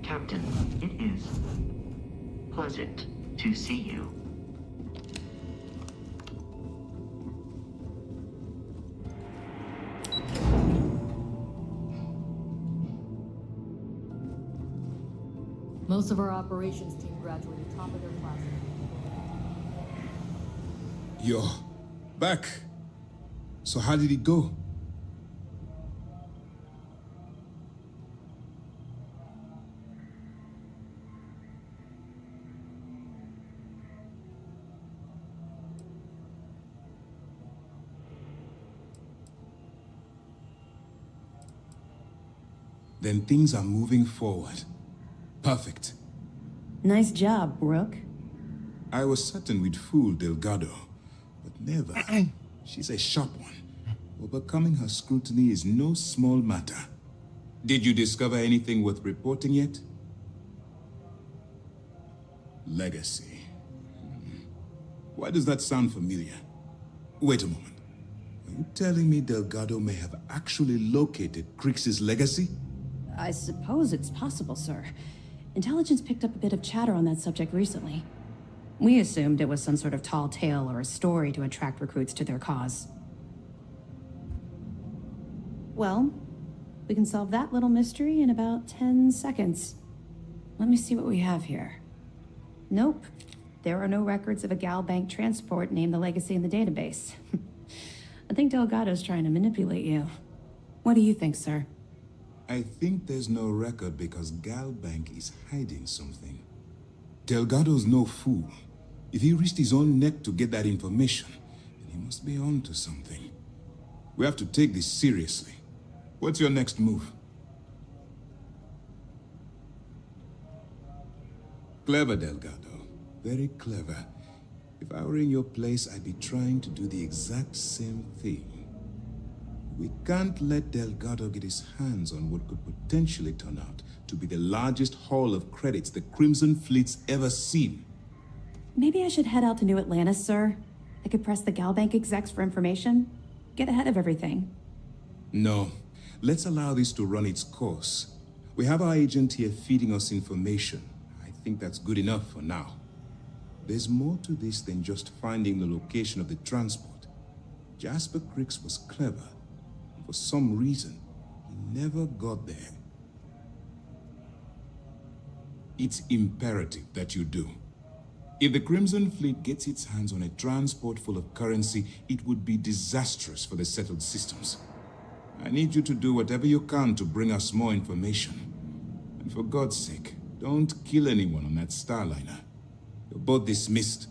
Captain, it is pleasant to see you. Most of our operations team graduated top of their class. You're back. So how did it go? Then things are moving forward. Perfect. Nice job, Brooke. I was certain we'd fool Delgado, but never. She's a sharp one. Overcoming her scrutiny is no small matter. Did you discover anything worth reporting yet? Legacy. Why does that sound familiar? Wait a moment. Are you telling me Delgado may have actually located Crix's legacy? I suppose it's possible, sir. Intelligence picked up a bit of chatter on that subject recently. We assumed it was some sort of tall tale or a story to attract recruits to their cause. Well, we can solve that little mystery in about 10 seconds. Let me see what we have here. Nope. There are no records of a Gal Bank transport named the Legacy in the database. I think Delgado's trying to manipulate you. What do you think, sir? I think there's no record because Gal Bank is hiding something. Delgado's no fool. If he risked his own neck to get that information, then he must be on to something. We have to take this seriously. What's your next move? Clever, Delgado. Very clever. If I were in your place, I'd be trying to do the exact same thing. We can't let Delgado get his hands on what could potentially turn out to be the largest haul of credits the Crimson Fleet's ever seen. Maybe I should head out to New Atlantis, sir. I could press the Gal Bank execs for information. Get ahead of everything. No. Let's allow this to run its course. We have our agent here feeding us information. I think that's good enough for now. There's more to this than just finding the location of the transport. Jasper Crix was clever. For some reason, he never got there. It's imperative that you do. If the Crimson Fleet gets its hands on a transport full of currency, it would be disastrous for the settled systems. I need you to do whatever you can to bring us more information. And for God's sake, don't kill anyone on that Starliner. You're both dismissed.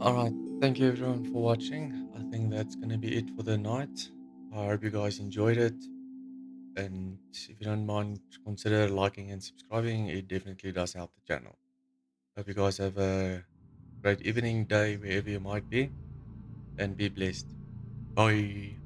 Alright, thank you everyone for watching. I think that's gonna be it for the night. I hope you guys enjoyed it. And if you don't mind, consider liking and subscribing. It definitely does help the channel. Hope you guys have a great evening, day, wherever you might be. And be blessed. Bye.